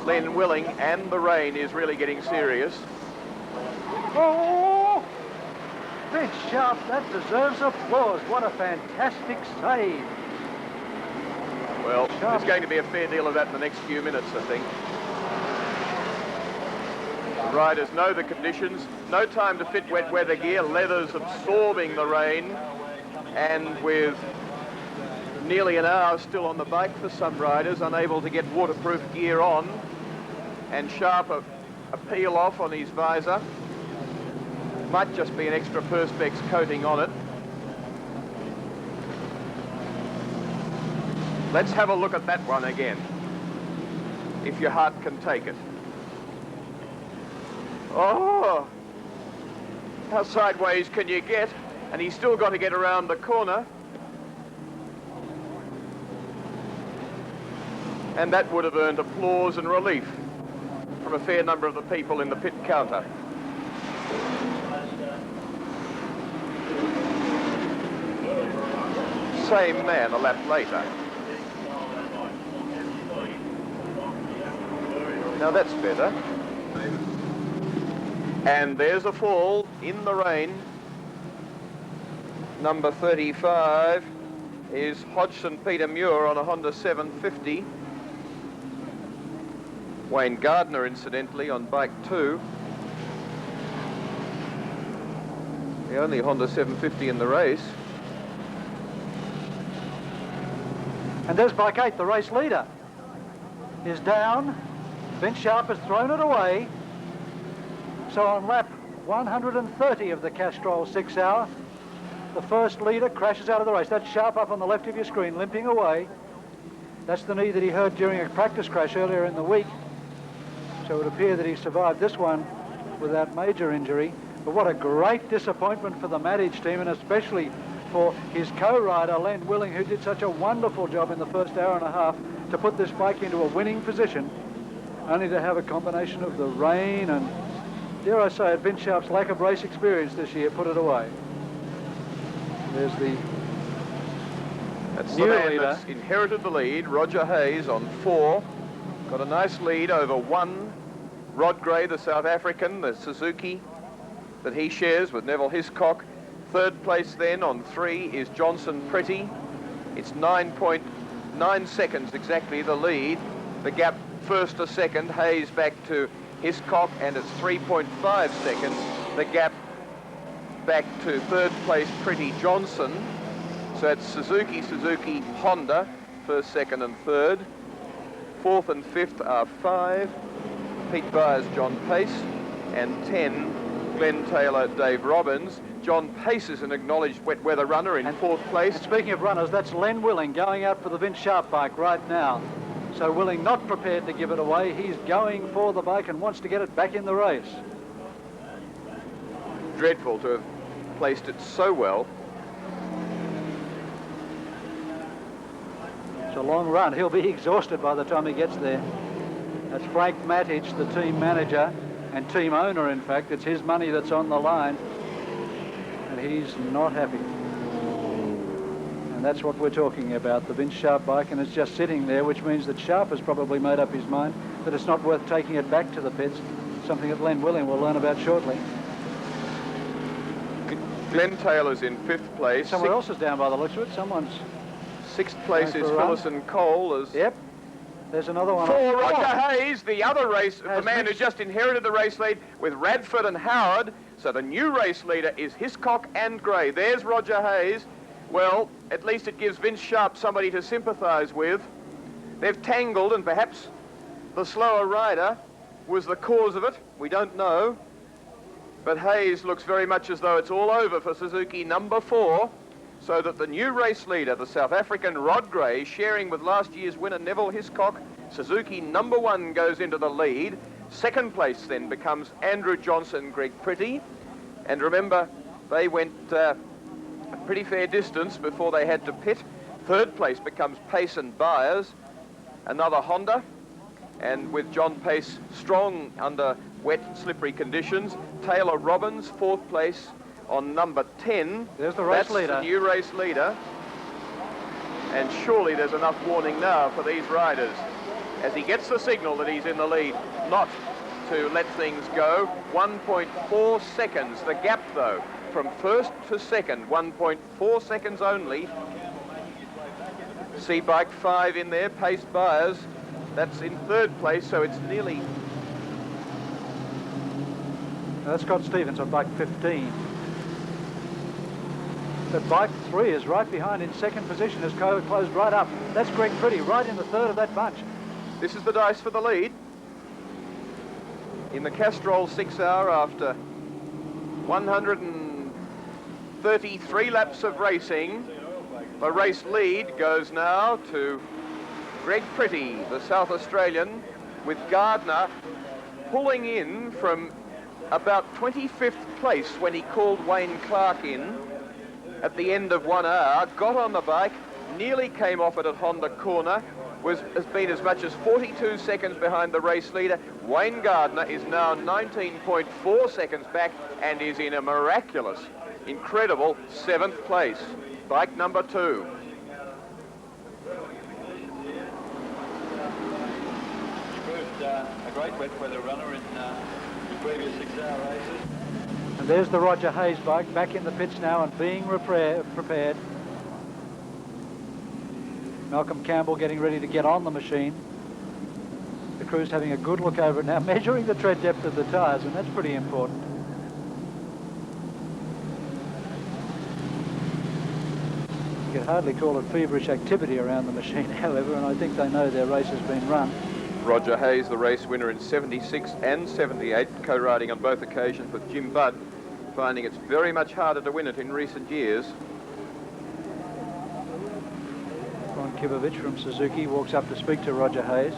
Len Willing, and the rain is really getting serious. Oh! Vince Sharp, that deserves applause. What a fantastic save. Well, there's going to be a fair deal of that in the next few minutes, I think. The riders know the conditions. No time to fit wet weather gear. Leather's absorbing the rain. And with nearly an hour still on the bike for some riders, unable to get waterproof gear on. And Sharp a peel off on his visor. Might just be an extra Perspex coating on it. Let's have a look at that one again, if your heart can take it. Oh, how sideways can you get? And he's still got to get around the corner. And that would have earned applause and relief from a fair number of the people in the pit counter. Same man a lap later. Now that's better. And there's a fall in the rain. Number 35 is Hodgson Peter Muir on a Honda 750. Wayne Gardner, incidentally, on bike 2. The only Honda 750 in the race. And there's bike 8, the race leader, is down. Vince Sharp has thrown it away. So on lap 130 of the Castrol 6 hour, the first leader crashes out of the race. That's Sharp up on the left of your screen, limping away. That's the knee that he hurt during a practice crash earlier in the week. So it would appear that he survived this one without major injury. But what a great disappointment for the Maddage team, and especially for his co-rider, Len Willing, who did such a wonderful job in the first hour and a half to put this bike into a winning position, only to have a combination of the rain and, dare I say it, Vince Sharp's lack of race experience this year put it away. There's that's new the man leader that's inherited the lead, Roger Hayes on 4. Got a nice lead over 1. Rod Gray, the South African, the Suzuki that he shares with Neville Hiscock. Third place then on 3 is Johnson Pretty. It's 9.9 seconds exactly the lead. The gap first to second, Hayes back to Hiscock, and it's 3.5 seconds. The gap back to third place Pretty Johnson. So it's Suzuki, Suzuki, Honda, first, second and third. Fourth and fifth are 5. Pete Byers, John Pace, and 10, Glenn Taylor, Dave Robbins. John Pace is an acknowledged wet weather runner in 4th place. And speaking of runners, that's Len Willing going out for the Vince Sharp bike right now. So Willing not prepared to give it away. He's going for the bike and wants to get it back in the race. Dreadful to have placed it so well. It's a long run. He'll be exhausted by the time he gets there. That's Frank Mattich, the team manager and team owner, in fact. It's his money that's on the line. And he's not happy. And that's what we're talking about, the Vince Sharp bike, and it's just sitting there, which means that Sharp has probably made up his mind that it's not worth taking it back to the pits, something that Len Willing will learn about shortly. Glenn Taylor's in 5th place. Someone else is down by the looks of it. Someone's... 6th place is Phillison Cole. Yep. There's another one. For Roger Hayes, the other race, the man who just inherited the race lead with Radford and Howard. So the new race leader is Hiscock and Gray. There's Roger Hayes. Well, at least it gives Vince Sharp somebody to sympathise with. They've tangled, and perhaps the slower rider was the cause of it. We don't know. But Hayes looks very much as though it's all over for Suzuki number 4. So that the new race leader, the South African Rod Gray, sharing with last year's winner Neville Hiscock, Suzuki number 1 goes into the lead. 2nd place then becomes Andrew Johnson, Greg Pretty. And remember, they went a pretty fair distance before they had to pit. 3rd place becomes Pace and Byers, another Honda. and with John Pace strong under wet, slippery conditions. Taylor Robbins, 4th place on number 10. There's the race leader. That's the new race leader. And surely there's enough warning now for these riders as he gets the signal that he's in the lead, not to let things go. 1.4 seconds, the gap though, from first to second, 1.4 seconds only. C-Bike 5 in there, Pace Byers, that's in 3rd place, so it's nearly... That's Scott Stevens on bike 15. But bike 3 is right behind in 2nd position, has closed right up. That's Greg Pretty, right in the 3rd of that bunch. This is the dice for the lead. In the Castrol 6 hour after 133 laps of racing, the race lead goes now to Greg Pretty, the South Australian, with Gardner pulling in from about 25th place when he called Wayne Clarke in at the end of 1 hour, got on the bike, nearly came off it at Honda Corner, has been as much as 42 seconds behind the race leader. Wayne Gardner is now 19.4 seconds back and is in a miraculous, incredible 7th place. Bike number 2. A great wet weather runner in the previous 6-hour races. And there's the Roger Hayes bike back in the pits now and being prepared. Malcolm Campbell getting ready to get on the machine. The crew's having a good look over it now, measuring the tread depth of the tyres, and that's pretty important. You could hardly call it feverish activity around the machine, however, and I think they know their race has been run. Roger Hayes, the race winner in 76 and 78, co-riding on both occasions with Jim Budd, finding it's very much harder to win it in recent years. Ron Kibovich from Suzuki walks up to speak to Roger Hayes.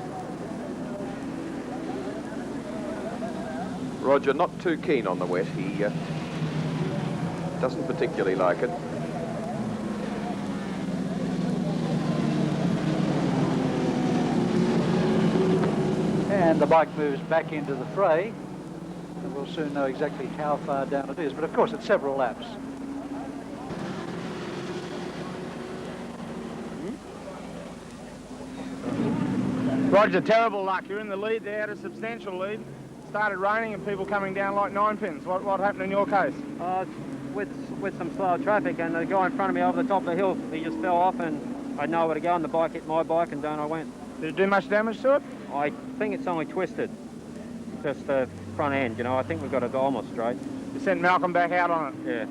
Roger not too keen on the wet. He doesn't particularly like it. And the bike moves back into the fray, and we'll soon know exactly how far down it is, but of course it's several laps. Roger, terrible luck. You're in the lead there, had a substantial lead. Started raining and people coming down like 9 pins. What happened in your case? With some slow traffic, and the guy in front of me over the top of the hill, he just fell off, and I had nowhere to go, and the bike hit my bike, and down I went. Did it do much damage to it? I think it's only twisted, just the front end, you know. I think we've got it almost straight. You sent Malcolm back out on it? Yeah.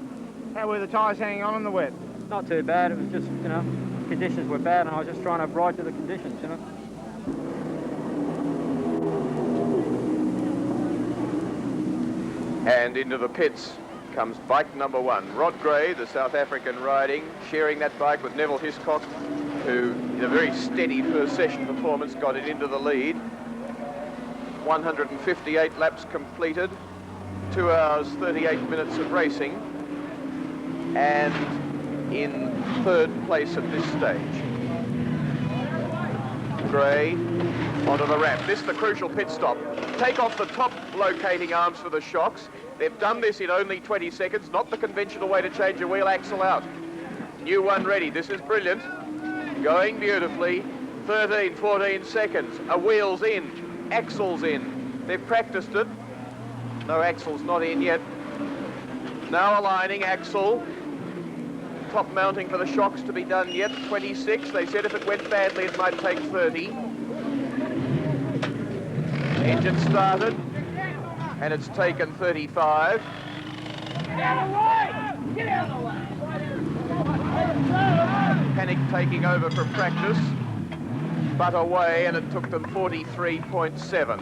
How were the tyres hanging on in the wet? Not too bad. It was just, you know, conditions were bad, and I was just trying to ride to the conditions, you know. And into the pits comes bike number 1. Rod Gray, the South African riding, sharing that bike with Neville Hiscock, who, in a very steady first session performance, got it into the lead. 158 laps completed, 2 hours, 38 minutes of racing, and in 3rd place at this stage. Gray onto the ramp. This is the crucial pit stop. Take off the top locating arms for the shocks. They've done this in only 20 seconds, not the conventional way to change a wheel axle out. New one ready. This is brilliant. Going beautifully. 13, 14 seconds. A wheel's in. Axle's in. They've practiced it. No, axle's not in yet. Now aligning axle. Top mounting for the shocks to be done yet. 26. They said if it went badly, it might take 30. Engine started, and it's taken 35. Get out of the way! Get out of the way! Panic taking over from practice, but away, and it took them 43.7.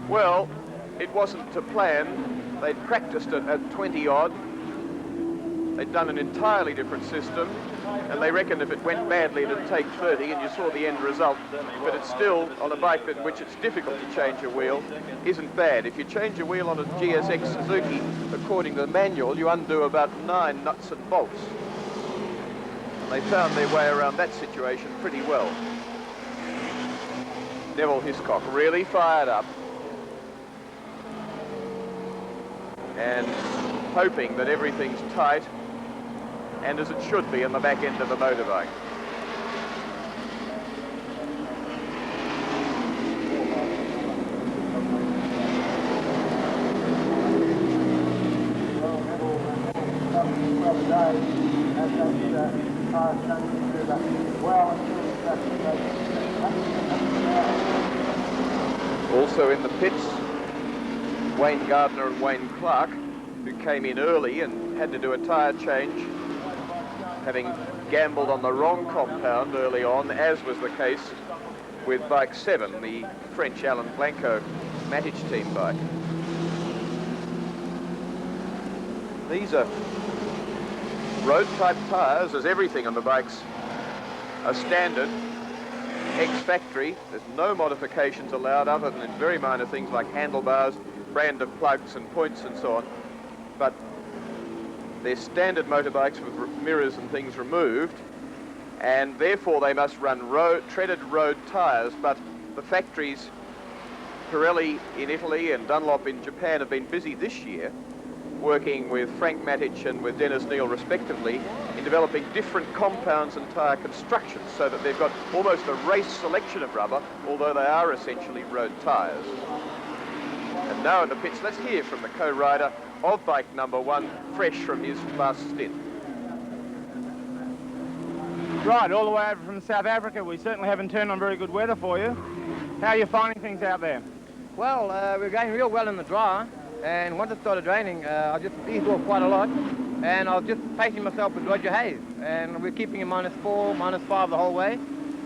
Well, it wasn't to plan. They'd practiced it at 20-odd. They'd done an entirely different system, and they reckoned if it went badly, it'd take 30, and you saw the end result. But it's still, on a bike in which it's difficult to change a wheel, isn't bad. If you change a wheel on a GSX Suzuki, according to the manual, you undo about 9 nuts and bolts. And they found their way around that situation pretty well. Neville Hiscock really fired up and hoping that everything's tight and as it should be in the back end of the motorbike. Also in the pits, Wayne Gardner and Wayne Clarke, who came in early and had to do a tyre change, having gambled on the wrong compound early on, as was the case with bike 7, the French Alain Blanco Matic team bike. These are road-type tyres, as everything on the bikes are standard, ex-factory. There's no modifications allowed other than in very minor things like handlebars, brand of plugs and points and so on. But they're standard motorbikes with mirrors and things removed, and therefore they must run treaded road tyres. But the factories, Pirelli in Italy and Dunlop in Japan, have been busy this year working with Frank Matic and with Dennis Neal respectively in developing different compounds and tyre constructions so that they've got almost a race selection of rubber, although they are essentially road tyres. And now in the pits, let's hear from the co-rider of bike number 1, fresh from his last stint. Right, all the way over from South Africa. We certainly haven't turned on very good weather for you. How are you finding things out there? Well, we're going real well in the dry, and once it started raining, I just eased off quite a lot, and I was just pacing myself with Roger Hayes, and we're keeping him -4, -5 the whole way,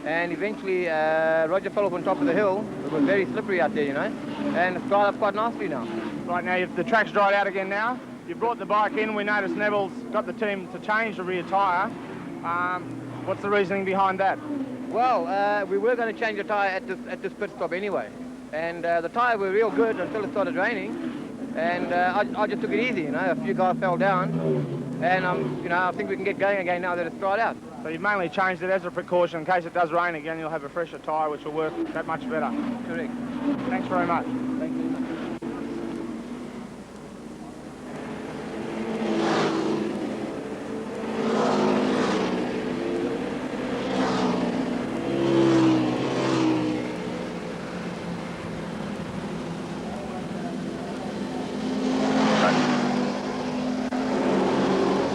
and eventually Roger fell off on top of the hill. It was very slippery out there, you know, and it's dried up quite nicely now. Right, now the track's dried out again now. You brought the bike in. We noticed Neville's got the team to change the rear tyre. What's the reasoning behind that? Well, we were going to change the tyre at this pit stop anyway, and the tyre were real good until it started raining, and I just took it easy, you know. A few guys fell down, and you know, I think we can get going again now that it's dried out. So you've mainly changed it as a precaution. In case it does rain again, you'll have a fresher tyre which will work that much better. Correct. Thanks very much. Thank you.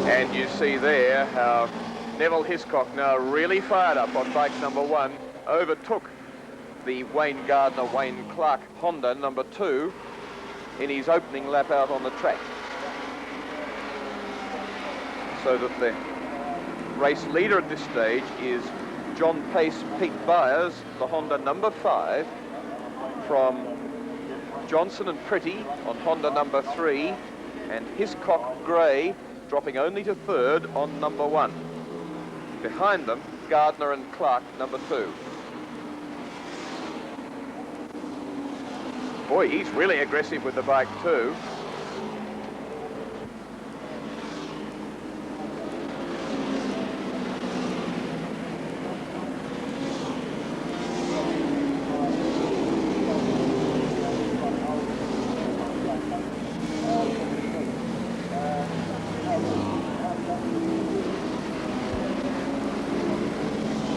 And you see there how Neville Hiscock, now really fired up on bike number 1, overtook the Wayne Gardner, Wayne Clarke Honda number 2 in his opening lap out on the track. So that the race leader at this stage is John Pace, Pete Byers, the Honda number 5, from Johnson and Pretty on Honda number 3, and Hiscock Gray dropping only to 3rd on number 1. Behind them, Gardner and Clarke, number 2. Boy, he's really aggressive with the bike too.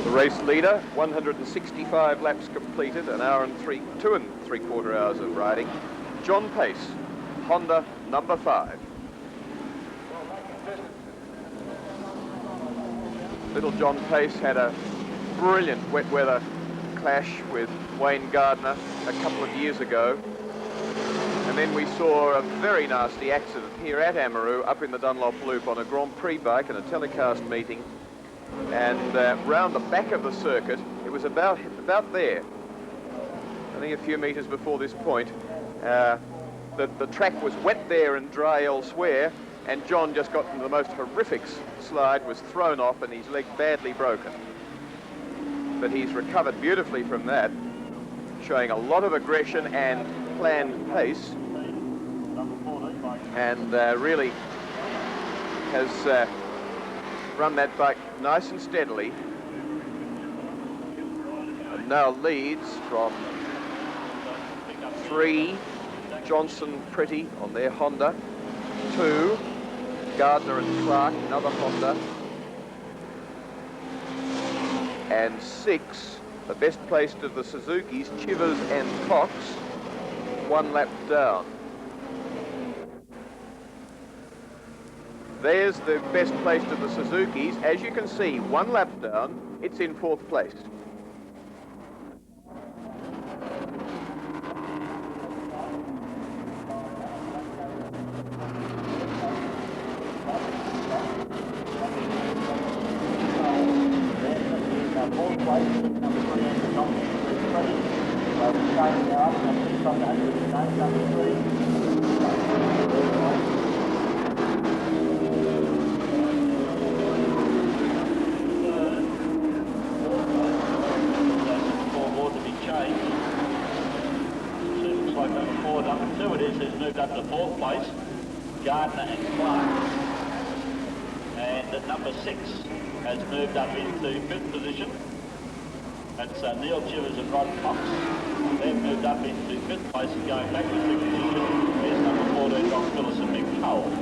Race leader, 165 laps completed, 2 and 3/4 hours of riding. John Pace, Honda number 5. Little John Pace had a brilliant wet weather clash with Wayne Gardner a couple of years ago. And then we saw a very nasty accident here at Amaroo up in the Dunlop Loop on a Grand Prix bike in a telecast meeting. And round the back of the circuit, it was about there, I think a few metres before this point, the track was wet there and dry elsewhere, and John just got into the most horrific slide, was thrown off, and his leg badly broken. But he's recovered beautifully from that, showing a lot of aggression and planned pace, and really has run that bike nice and steadily. and now leads from 3, Johnson Pretty on their Honda, 2, Gardner and Clarke, another Honda, and 6, the best placed of the Suzukis, Chivers and Cox, 1 lap down. There's the best placed of the Suzukis. As you can see, 1 lap down, it's in 4th place. Gardner and Clarke. And at number 6 has moved up into 5th position. That's Neil Chivers and Rod Cox. They've moved up into 5th place and going back to 6th position. There's number 14, Don Phillips and Mick Cole.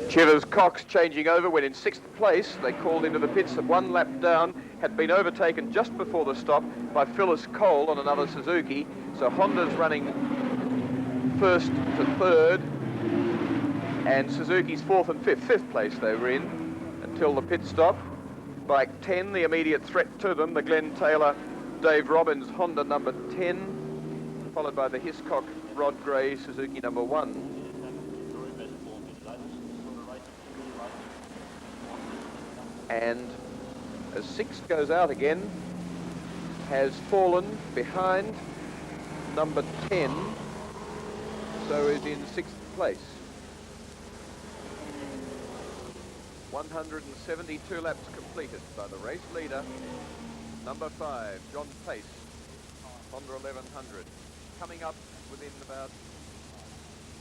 Chivers Cox changing over when in 6th place. They called into the pits at 1 lap down, had been overtaken just before the stop by Phyllis Cole on another Suzuki. So Honda's running 1st to 3rd, and Suzuki's 4th and 5th. 5th place they were in until the pit stop. Bike 10, the immediate threat to them, the Glenn Taylor, Dave Robbins Honda number 10, followed by the Hiscock Rod Gray Suzuki number 1. And as 6 goes out again, has fallen behind number 10, so is in 6th place. 172 laps completed by the race leader, number 5, John Pace, Honda 1100. Coming up within about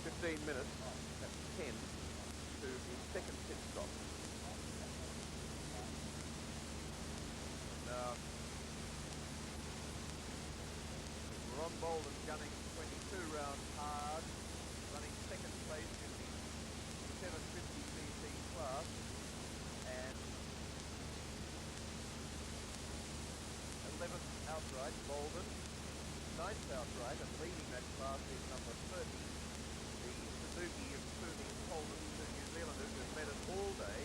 15 minutes at 10 to his 2nd pit stop. Now, Ron Bolden gunning 22 rounds hard, running 2nd place in the 750cc class, and 11th outright, Bolden, 9th outright, and leading that class is number 30, the Suzuki of Cooney and Coleman, two New Zealanders who've led it all day.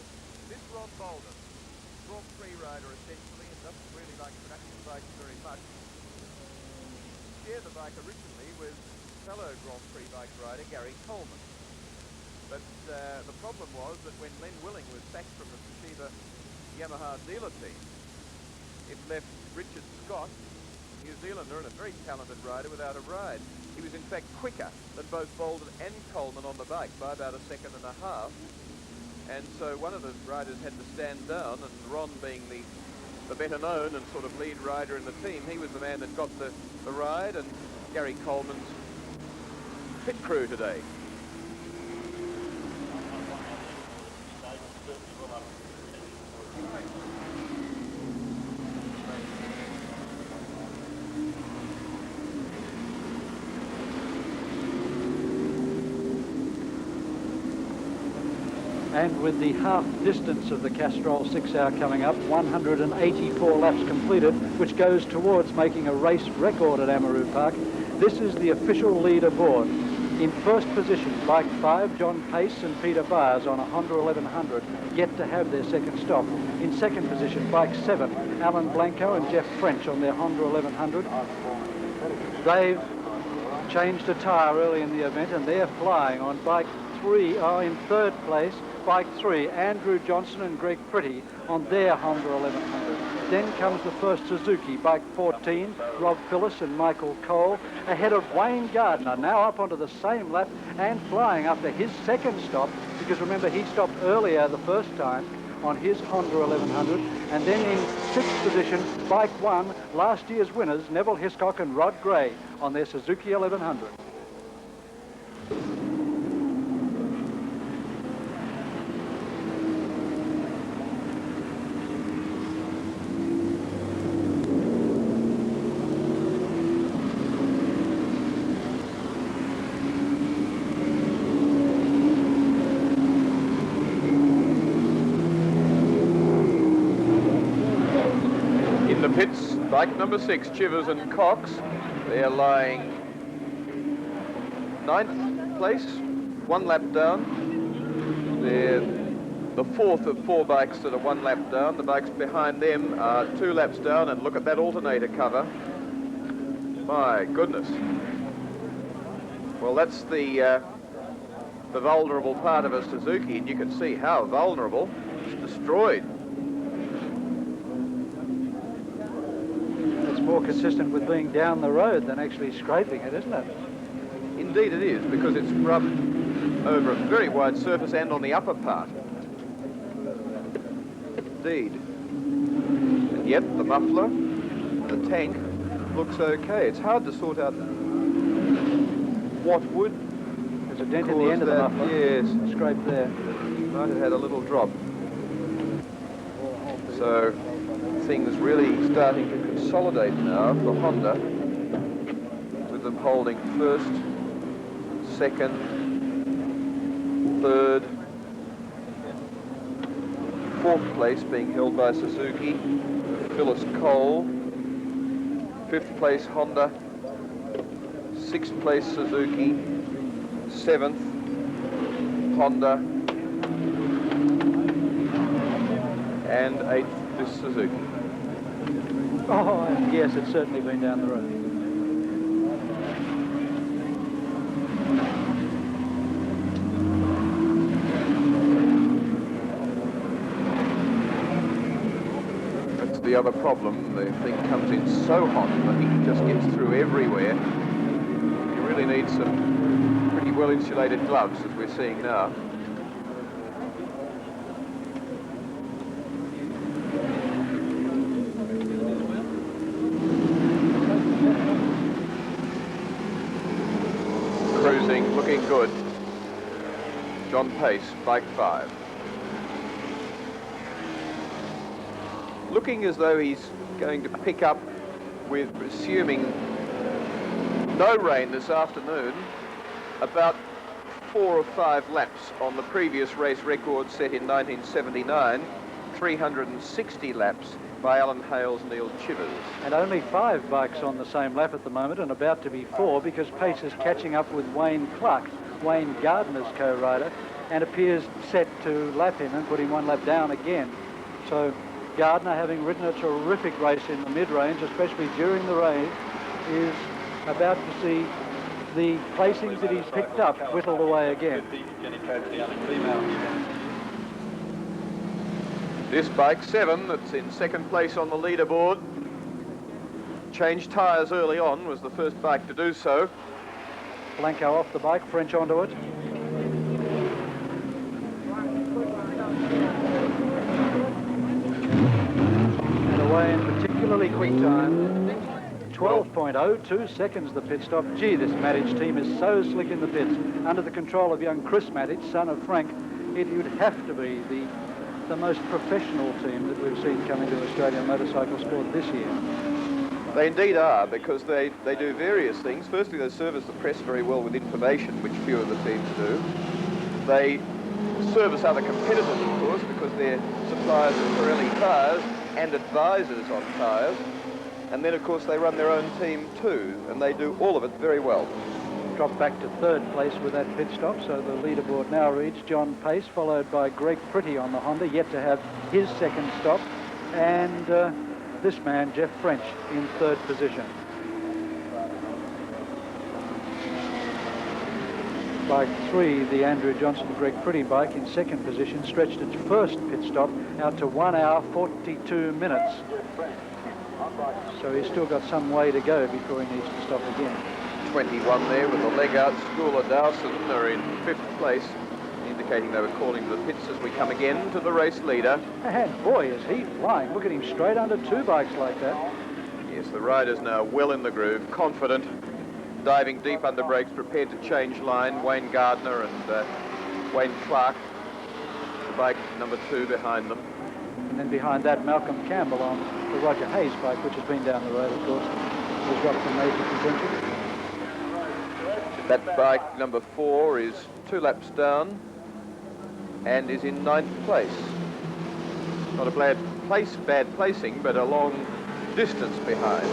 This Ron Bolden, Grand Prix rider essentially, and doesn't really like production bikes very much. Shared the bike originally with fellow Grand Prix bike rider Gary Coleman. But the problem was that when Len Willing was sacked from the Toshiba Yamaha dealer team, it left Richard Scott, New Zealander and a very talented rider, without a ride. He was in fact quicker than both Bolden and Coleman on the bike by about a second and a half. And so one of the riders had to stand down, and Ron, being the better known and sort of lead rider in the team, he was the man that got the ride, and Gary Coleman's pit crew today. And with the half distance of the Castrol 6 Hour coming up, 184 laps completed, which goes towards making a race record at Amaroo Park. This is the official leaderboard. In 1st position, Bike 5, John Pace and Peter Byers on a Honda 1100, yet to have their 2nd stop. In 2nd position, Bike 7, Alan Blanco and Jeff French on their Honda 1100. Dave changed a tyre early in the event, and they're flying on bike 3, in third place, bike 3, Andrew Johnson and Greg Pretty on their Honda 1100. Then comes the first Suzuki, bike 14, Rob Phillis and Michael Cole, ahead of Wayne Gardner, now up onto the same lap and flying after his second stop, because remember he stopped earlier the first time on his Honda 1100. And then in 6th position, bike 1, last year's winners, Neville Hiscock and Rod Gray on their Suzuki 1100. Bike number 6, Chivers and Cox. They're lying 9th place, 1 lap down. They're the 4th of 4 bikes that are 1 lap down. The bikes behind them are 2 laps down, and look at that alternator cover. My goodness. Well, that's the vulnerable part of a Suzuki, and you can see how vulnerable. It's destroyed. More consistent with being down the road than actually scraping it, isn't it? Indeed it is, because it's rubbed over a very wide surface and on the upper part. Indeed. And yet the muffler, the tank, looks okay. It's hard to sort out what would... There's a dent in the end of the muffler. Yes. Scrape there. Might have had a little drop. So things really starting to consolidate now for Honda, with them holding first, second, third, fourth place being held by Suzuki, Phyllis Cole, 5th place Honda, 6th place Suzuki, 7th Honda, and 8th this Suzuki. Oh, yes, it's certainly been down the road. That's the other problem. The thing comes in so hot, the heat just gets through everywhere. You really need some pretty well-insulated gloves, as we're seeing now. Looking good. John Pace, bike 5. Looking as though he's going to pick up with, assuming no rain this afternoon, about 4 or 5 laps on the previous race record set in 1979, 360 laps by Alan Hale's Neil Chivers. And only 5 bikes on the same lap at the moment, and about to be 4, because Pace is catching up with Wayne Clarke, Wayne Gardner's co-rider, and appears set to lap him and put him 1 lap down again. So Gardner, having ridden a terrific race in the mid-range, especially during the rain, is about to see the placings that he's picked up whittled away again. This bike 7, that's in 2nd place on the leaderboard, changed tyres early on, was the first bike to do so. Blanco off the bike, French onto it. And away in particularly quick time. 12.02 seconds the pit stop. Gee, this Matic team is so slick in the pits. Under the control of young Chris Matic, son of Frank, it would have to be the most professional team that we've seen coming to Australian motorcycle sport this year. They indeed are, because they do various things. Firstly, they service the press very well with information, which few of the teams do. They service other competitors, of course, because they're suppliers of Pirelli tyres and advisors on tyres. And then, of course, they run their own team too, and they do all of it very well. Dropped back to 3rd place with that pit stop, so the leaderboard now reads John Pace, followed by Greg Pretty on the Honda, yet to have his 2nd stop, and this man, Jeff French, in 3rd position. Bike 3, the Andrew Johnson Greg Pretty bike, in second position, stretched its first pit stop out to 1 hour 42 minutes. So he's still got some way to go before he needs to stop again. 21 there with the leg out. Schooler Dawson are in 5th place, indicating they were calling to the pits as we come again to the race leader. And boy, is he flying. Look at him straight under 2 bikes like that. Yes, the rider's now well in the groove, confident, diving deep under brakes, prepared to change line. Wayne Gardner and Wayne Clarke, the bike number 2 behind them. And then behind that, Malcolm Campbell on the Roger Hayes bike, which has been down the road, of course. He's got some major contention. That bike number 4 is 2 laps down and is in 9th place. Not a bad placing, but a long distance behind.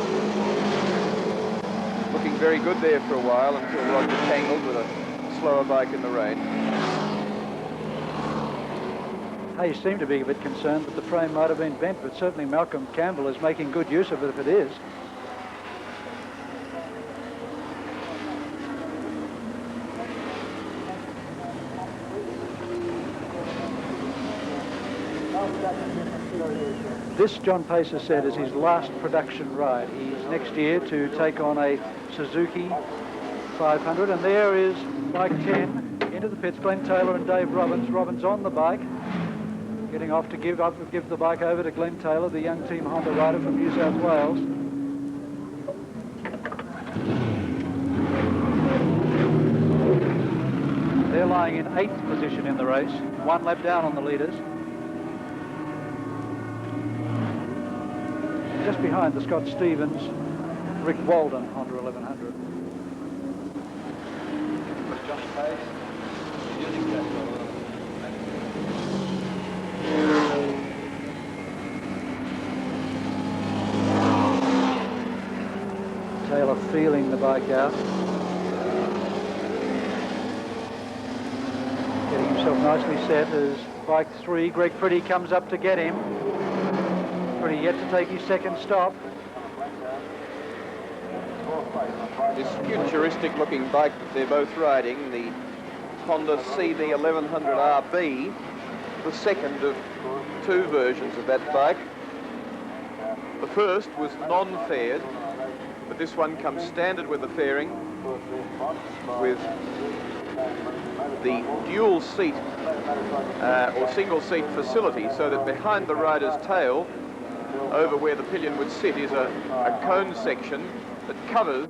Looking very good there for a while until Roger tangled with a slower bike in the rain. Hayes seemed to be a bit concerned that the frame might have been bent, but certainly Malcolm Campbell is making good use of it if it is. This, John Pacer said, is his last production ride. He's next year to take on a Suzuki 500, and there is bike 10 into the pits. Glenn Taylor and Dave Robbins. Robbins on the bike, getting off to give the bike over to Glenn Taylor, the young Team Honda rider from New South Wales. They're lying in 8th position in the race, 1 lap down on the leaders. Just behind the Scott Stevens, Rick Walden Honda 1100. Taylor feeling the bike out. Getting himself nicely set as bike 3, Greg Pretty, comes up to get him. Pretty yet to take his second stop. This futuristic looking bike that they're both riding, the Honda CB1100RC, the second of 2 versions of that bike. The first was non-faired, but this one comes standard with the fairing, with the dual seat or single seat facility, so that behind the rider's tail, over where the pillion would sit, is a cone section that covers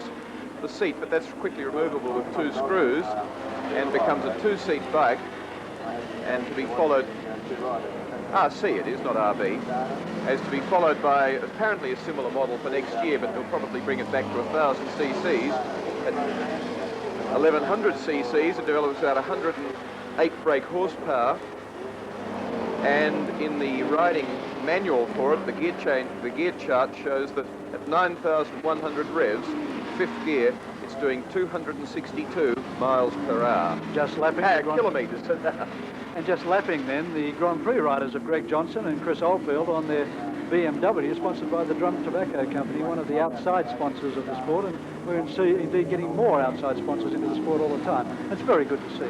the seat, but that's quickly removable with 2 screws and becomes a 2-seat bike, and to be followed, RC it is, not RB, as to be followed by apparently a similar model for next year, but they'll probably bring it back to 1,000 cc's. At 1,100 cc's, it develops about 108 brake horsepower, and in the riding manual for it, the gear chart shows that at 9,100 revs, 5th gear, it's doing 262 miles per hour. Just lapping kilometres. And just lapping then the Grand Prix riders of Greg Johnson and Chris Oldfield on their BMW, sponsored by the Drum Tobacco Company, one of the outside sponsors of the sport, and we're indeed getting more outside sponsors into the sport all the time. It's very good to see.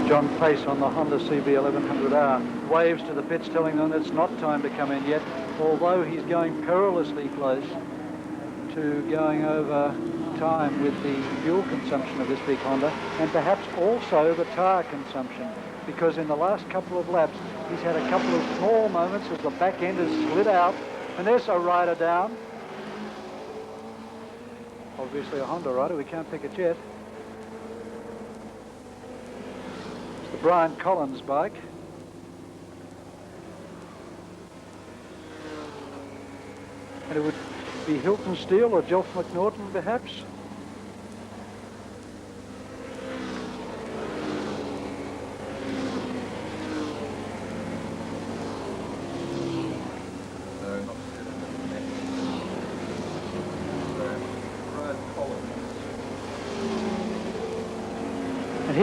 John Pace on the Honda CB1100R waves to the pits, telling them it's not time to come in yet, although he's going perilously close to going over time with the fuel consumption of this big Honda, and perhaps also the tyre consumption, because in the last couple of laps he's had a couple of small moments as the back end has slid out, and there's a rider down. Obviously a Honda rider, we can't pick it yet. It's the Brian Collins bike. And it would be Hilton Steele or Jelf McNaughton perhaps.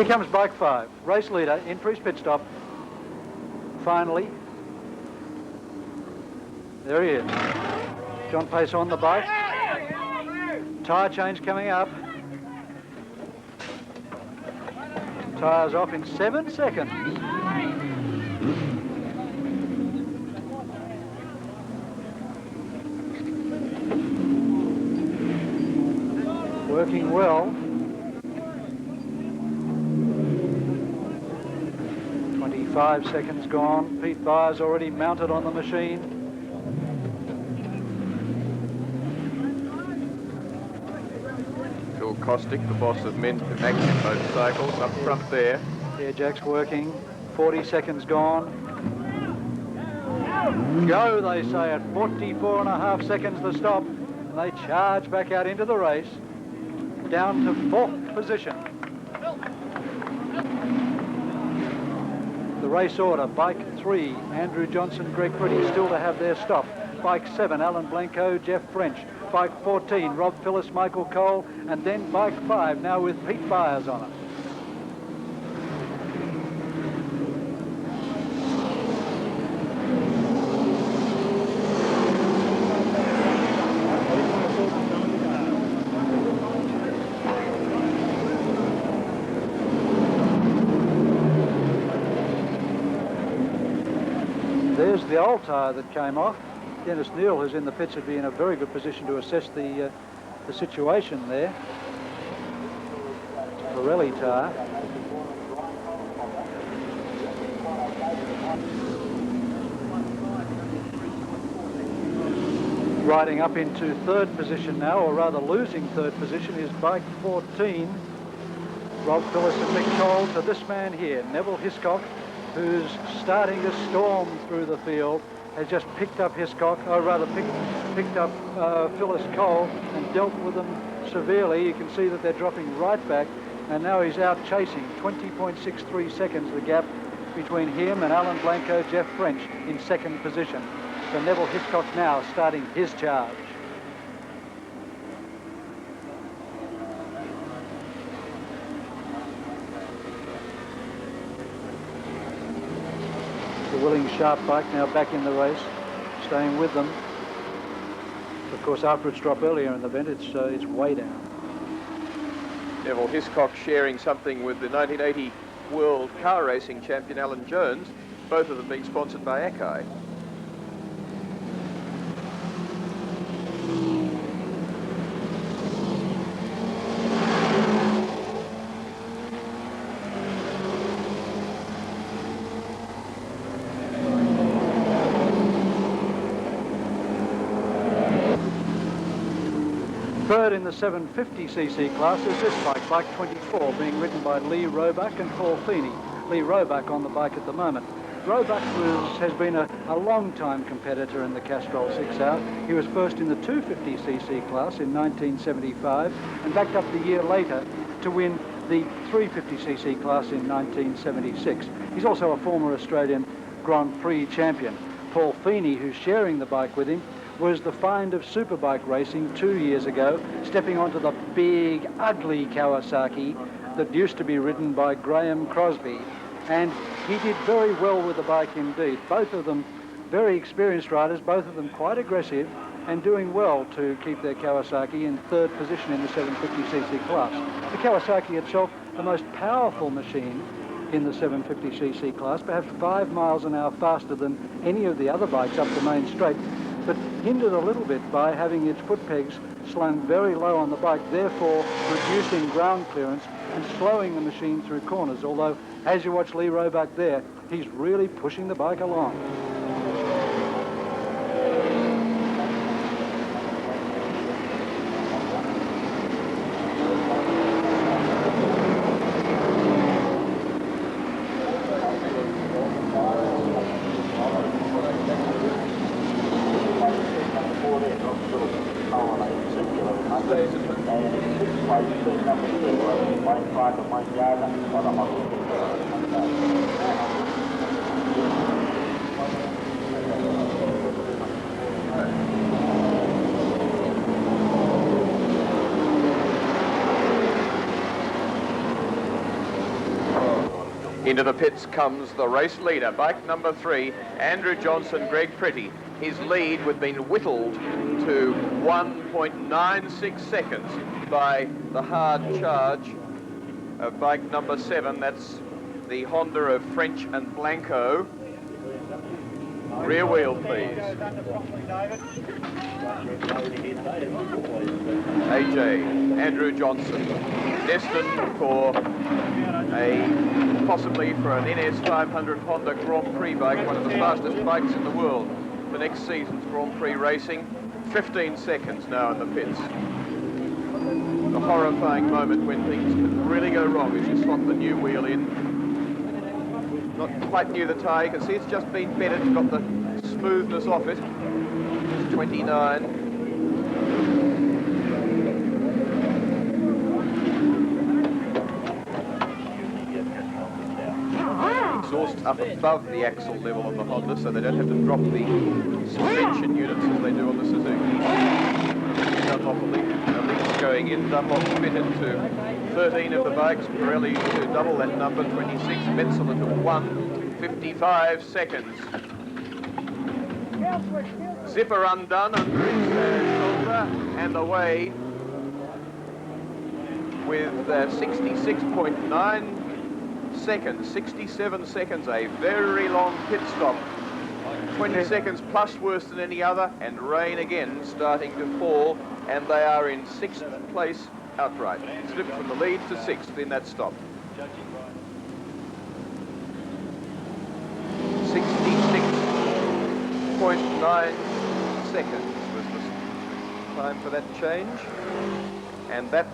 Here comes bike 5, race leader in for his pit stop. Finally. There he is. John Pace on the bike. Tyre change coming up. Tyres off in 7 seconds. Working well. 25 seconds gone. Pete Byers already mounted on the machine. Phil Costick, the boss of men's action motorcycles, up front there. Here Jack's working. 40 seconds gone. Go, they say, at 44.5 seconds the stop. And they charge back out into the race, down to 4th position. The race order: bike 3, Andrew Johnson, Greg Pretty, still to have their stop. Bike 7, Alan Blanco, Jeff French. Bike 14, Rob Phillis, Michael Cole, and then bike 5, now with Pete Byers on it. There's the old tyre that came off. Dennis Neal, who's in the pits, would be in a very good position to assess the situation there. Pirelli tyre. Riding up into 3rd position now, or rather losing 3rd position, is bike 14. Rob Phillis and Mick Cole to this man here, Neville Hiscock, who's starting to storm through the field, has just picked up Hiscock, or rather picked up Phyllis Cole and dealt with them severely. You can see that they're dropping right back, and now he's out chasing. 20.63 seconds the gap between him and Alan Blanco, Jeff French in 2nd position. So Neville Hiscock now starting his charge. The Willing Sharp bike now back in the race, staying with them. Of course, after its drop earlier in the event, it's way down. Neville Hiscock sharing something with the 1980 World Car Racing champion Alan Jones, both of them being sponsored by Akai. Third in the 750cc class is this bike, bike 24, being ridden by Lee Roebuck and Paul Feeney. Lee Roebuck on the bike at the moment. Roebuck has been a long-time competitor in the Castrol 6R. He was first in the 250cc class in 1975 and backed up the year later to win the 350cc class in 1976. He's also a former Australian Grand Prix champion. Paul Feeney, who's sharing the bike with him, was the find of superbike racing 2 years ago, stepping onto the big, ugly Kawasaki that used to be ridden by Graham Crosby. And he did very well with the bike indeed. Both of them very experienced riders, both of them quite aggressive and doing well to keep their Kawasaki in 3rd position in the 750cc class. The Kawasaki itself, the most powerful machine in the 750cc class, perhaps 5 miles an hour faster than any of the other bikes up the main straight, but hindered a little bit by having its foot pegs slung very low on the bike, therefore reducing ground clearance and slowing the machine through corners. Although, as you watch Lee Roebuck there, he's really pushing the bike along. Into the pits comes the race leader, bike number 3, Andrew Johnson, Greg Pretty. His lead would have been whittled to 1.96 seconds by the hard charge of bike number 7. That's the Honda of French and Blanco. Rear wheel, please. AJ, Andrew Johnson, destined for possibly for an NS 500 Honda Grand Prix bike, one of the fastest bikes in the world for next season's Grand Prix racing. 15 seconds now in the pits. The horrifying moment when things can really go wrong as you slot the new wheel in. Not quite new the tyre, you can see it's just been bedded, it's got the smoothness off it. It's 29. Exhaust up above the axle level on the Honda, so they don't have to drop the suspension units as they do on the Suzuki. Dunlop Elite going in, Dunlop fitted to 13 of the bikes, Pirelli to double that number, 26, Metzeler to 1:55 seconds. Zipper undone under his shoulder and away with 66.9 seconds, 67 seconds, a very long pit stop. 20 seconds plus worse than any other, and rain again starting to fall, and they are in 6th place outright. Slipped from the lead to 6th in that stop. 66.9 seconds was the time for that change, and that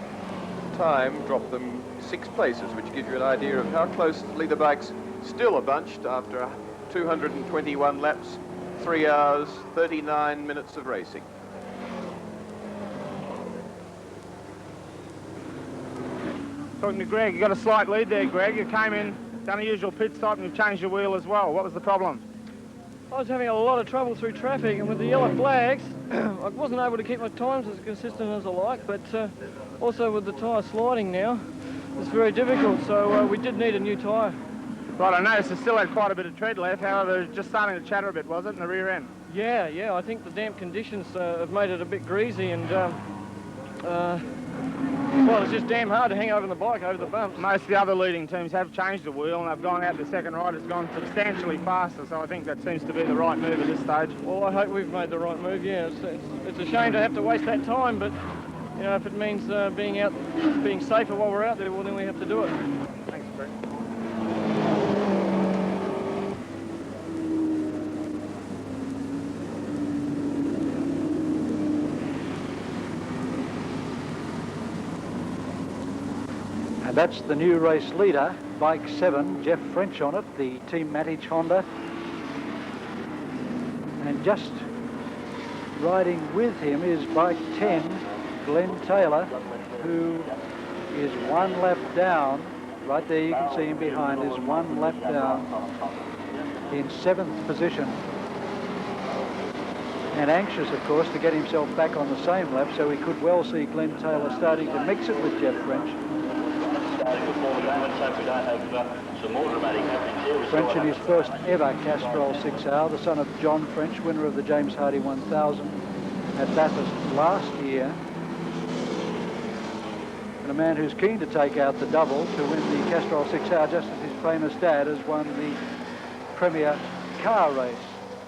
time dropped them 6 places, which gives you an idea of how closely the bikes still are bunched after 221 laps, 3 hours, 39 minutes of racing. Talking to Greg, you got a slight lead there, Greg. You came in, done a usual pit stop, and you've changed your wheel as well. What was the problem? I was having a lot of trouble through traffic, and with the yellow flags, I wasn't able to keep my times as consistent as I like, but also with the tyre sliding now, it's very difficult, so we did need a new tyre. Right, I noticed it still had quite a bit of tread left, however, it was just starting to chatter a bit, was it, in the rear end? Yeah, I think the damp conditions have made it a bit greasy, and well, it's just damn hard to hang over the bike over the bumps. Most of the other leading teams have changed the wheel, and they've gone out the second ride. It's gone substantially faster, so I think that seems to be the right move at this stage. Well, I hope we've made the right move, yeah. It's a shame to have to waste that time, but, you know, if it means being safer while we're out there, well, then we have to do it. Thanks, Brett. That's the new race leader, bike 7, Jeff French on it, the Team Matic Honda. And just riding with him is bike 10, Glenn Taylor, who is 1 lap down. Right there you can see him behind, is 1 lap down in 7th position. And anxious, of course, to get himself back on the same lap, so we could well see Glenn Taylor starting to mix it with Jeff French. French in his first ever Castrol 6R, the son of John French, winner of the James Hardy 1000 at Bathurst last year. And a man who's keen to take out the double to win the Castrol 6R, just as his famous dad has won the premier car race,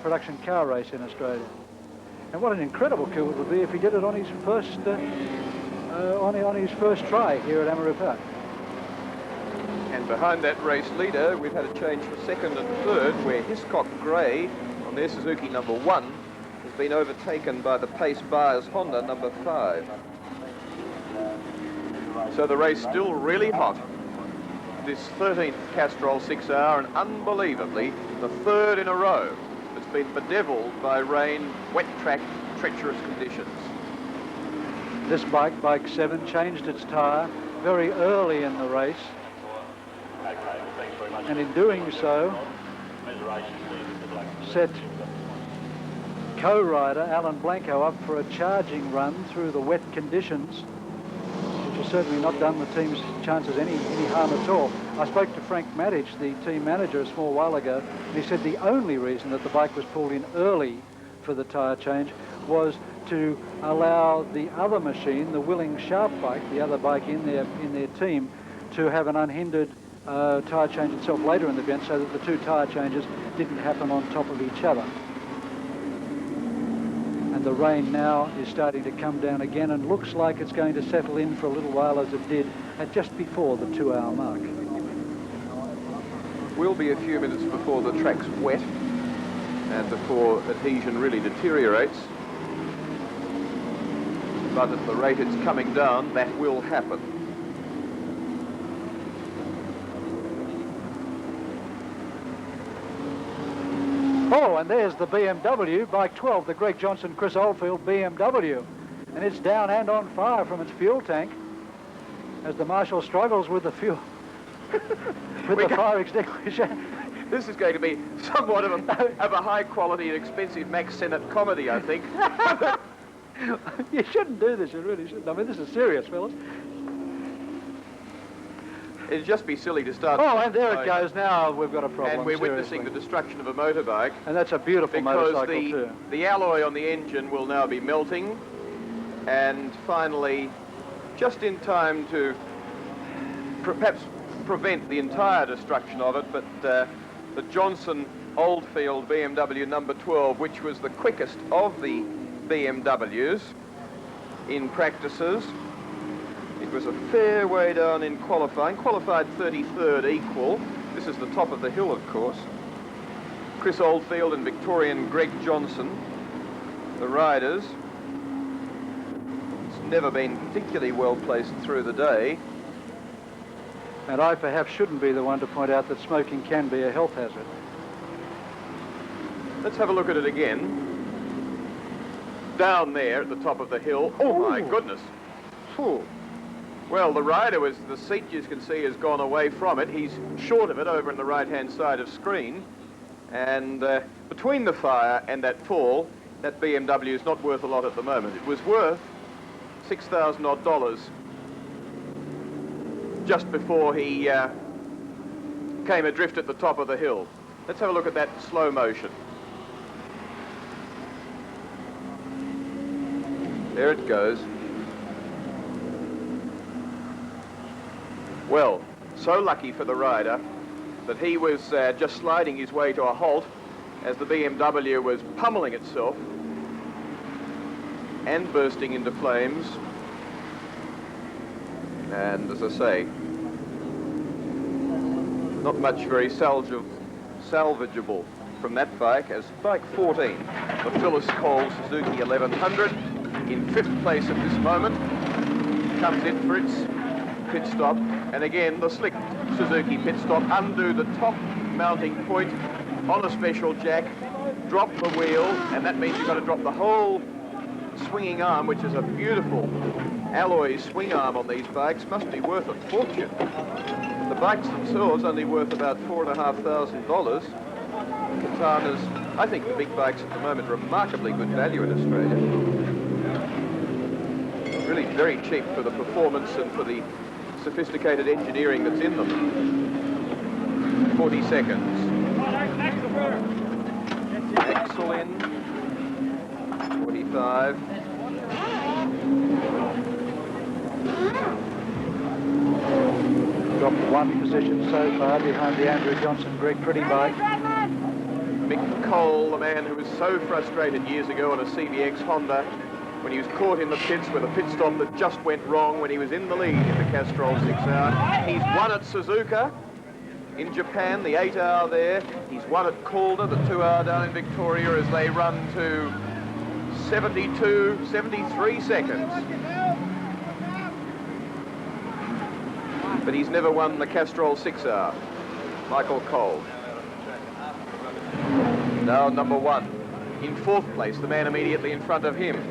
production car race in Australia. And what an incredible coup it would be if he did it on his first on his first try here at Amaroo Park. And behind that race leader, we've had a change for 2nd and 3rd, where Hiscock Gray on their Suzuki number 1 has been overtaken by the Pace Byers Honda number 5. So the race still really hot. This 13th Castrol 6R, and unbelievably the 3rd in a row that's been bedeviled by rain, wet track, treacherous conditions. This bike, bike 7, changed its tyre very early in the race. And in doing so, set co-rider Alan Blanco up for a charging run through the wet conditions, which has certainly not done the team's chances any harm at all. I spoke to Frank Matic, the team manager, a small while ago, and he said the only reason that the bike was pulled in early for the tyre change was to allow the other machine, the Willing Sharp bike, the other bike in their team, to have an unhindered tyre change itself later in the event, so that the two tyre changes didn't happen on top of each other. And the rain now is starting to come down again and looks like it's going to settle in for a little while, as it did at just before the 2-hour mark. We'll be a few minutes before the track's wet and before adhesion really deteriorates. But at the rate it's coming down, that will happen. Oh, and there's the BMW, bike 12, the Greg Johnson, Chris Oldfield BMW. And it's down and on fire from its fuel tank as the Marshal struggles with the fuel, with the fire extinguisher. This is going to be somewhat of a high quality and expensive Max Sennett comedy, I think. You shouldn't do this, you really shouldn't. I mean, this is serious, fellas. It'd just be silly to start... Oh, and there it goes. Now we've got a problem. And we're seriously witnessing the destruction of a motorbike. And that's a beautiful motorcycle too. The alloy on the engine will now be melting. And finally, just in time to perhaps prevent the entire destruction of it, but the Johnson Oldfield BMW number 12, which was the quickest of the BMWs in practices. It was a fair way down in qualifying. Qualified 33rd equal. This is the top of the hill, of course. Chris Oldfield and Victorian Greg Johnson, the riders. It's never been particularly well placed through the day. And I perhaps shouldn't be the one to point out that smoking can be a health hazard. Let's have a look at it again. Down there at the top of the hill. Oh, my goodness. Phew. Well, the rider the seat, you can see, has gone away from it. He's short of it over on the right-hand side of screen. And between the fire and that fall, that BMW is not worth a lot at the moment. It was worth $6,000 odd just before he came adrift at the top of the hill. Let's have a look at that slow motion. There it goes. Well, so lucky for the rider that he was just sliding his way to a halt as the BMW was pummeling itself and bursting into flames. And as I say, not much very salvageable from that bike, as bike 14, the Phyllis Cole Suzuki 1100, in 5th place at this moment, comes in for its pit stop. And again, the slick Suzuki pit stop, undo the top mounting point on a special jack, drop the wheel, and that means you've got to drop the whole swinging arm, which is a beautiful alloy swing arm on these bikes. Must be worth a fortune. The bikes themselves only worth about $4,500. Katana's, I think the big bikes at the moment, remarkably good value in Australia. Really very cheap for the performance and for the sophisticated engineering that's in them. 40 seconds. Axle in. 45. Dropped one position so far behind the Andrew Johnson Greg Pretty bike. Mick Cole, the man who was so frustrated years ago on a CBX Honda when he was caught in the pits with a pit stop that just went wrong when he was in the lead in the Castrol 6-hour. He's won at Suzuka in Japan, the 8-hour there. He's won at Calder, the 2-hour down in Victoria, as they run to 72, 73 seconds. But he's never won the Castrol 6-hour. Michael Cole. Now number 1. In 4th place, the man immediately in front of him.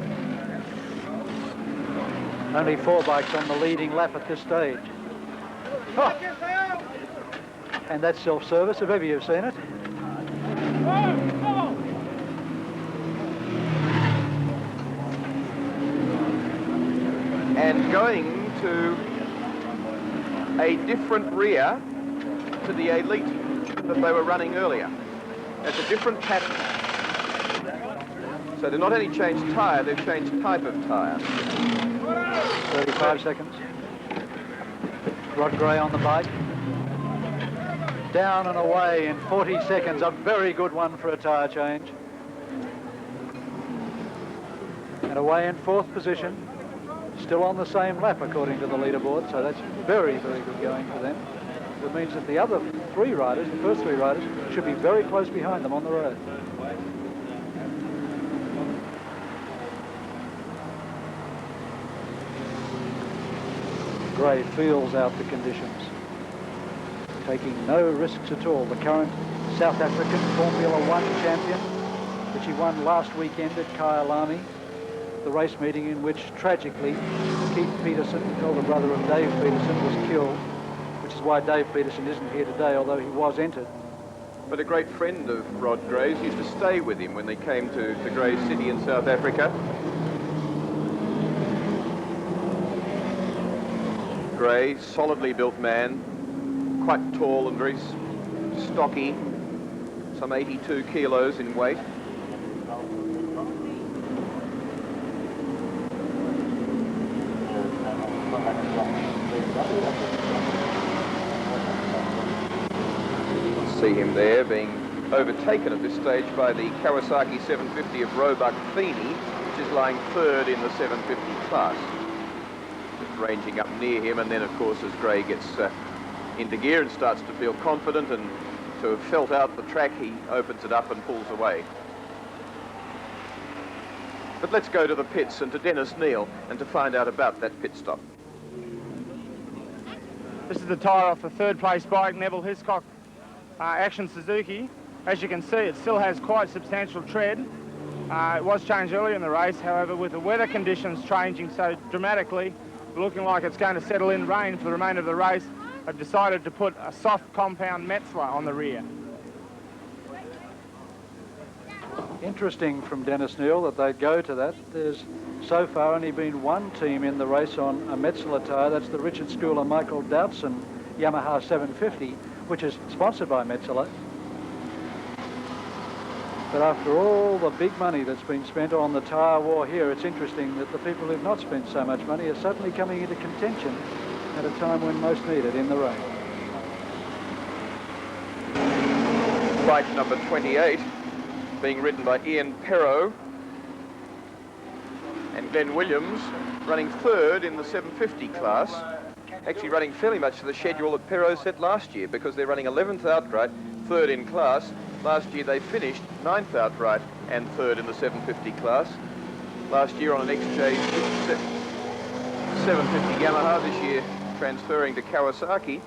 Only 4 bikes on the leading lap at this stage. Oh. And that's self-service, if ever you've seen it. And going to a different rear to the elite that they were running earlier. It's a different pattern. So they've not only changed tyre, they've changed type of tyre. 35 seconds. Rod Gray on the bike. Down and away in 40 seconds. A very good one for a tyre change. And away in fourth position. Still on the same lap according to the leaderboard, so that's very, very good going for them. It means that the other three riders, the first three riders, should be very close behind them on the road. Gray feels out the conditions, taking no risks at all. The current South African Formula One champion, which he won last weekend at Kyalami, the race meeting in which tragically Keith Peterson, elder brother of Dave Peterson, was killed, which is why Dave Peterson isn't here today, although he was entered. But a great friend of Rod Gray's used to stay with him when they came to Gray's City in South Africa. Gray, solidly built man, quite tall and very stocky, some 82 kilos in weight. See him there being overtaken at this stage by the Kawasaki 750 of Roebuck Feeney, which is lying third in the 750 class. Just ranging up near him, and then of course as Gray gets into gear and starts to feel confident and to have felt out the track, he opens it up and pulls away. But let's go to the pits and to Dennis Neal and to find out about that pit stop. This is the tyre off the third place bike, Neville Hiscock Action Suzuki. As you can see, it still has quite substantial tread. It was changed earlier in the race, however, with the weather conditions changing so dramatically, looking like it's going to settle in rain for the remainder of the race, I've decided to put a soft compound Metzler on the rear. Interesting from Dennis Neal that they'd go to that. There's so far only been one team in the race on a Metzler tyre. That's the Richard Schooler Michael Doubtson Yamaha 750, which is sponsored by Metzler. But after all the big money that's been spent on the tyre war here, it's interesting that the people who've not spent so much money are suddenly coming into contention at a time when most needed in the race. Bike number 28 being ridden by Ian Perrow and Glenn Williams, running third in the 750 class, actually running fairly much to the schedule that Perrow set last year, because they're running 11th outright, third in class. Last year they finished 9th outright and third in the 750 class. Last year on an XJ 750 Yamaha, this year transferring to Kawasaki.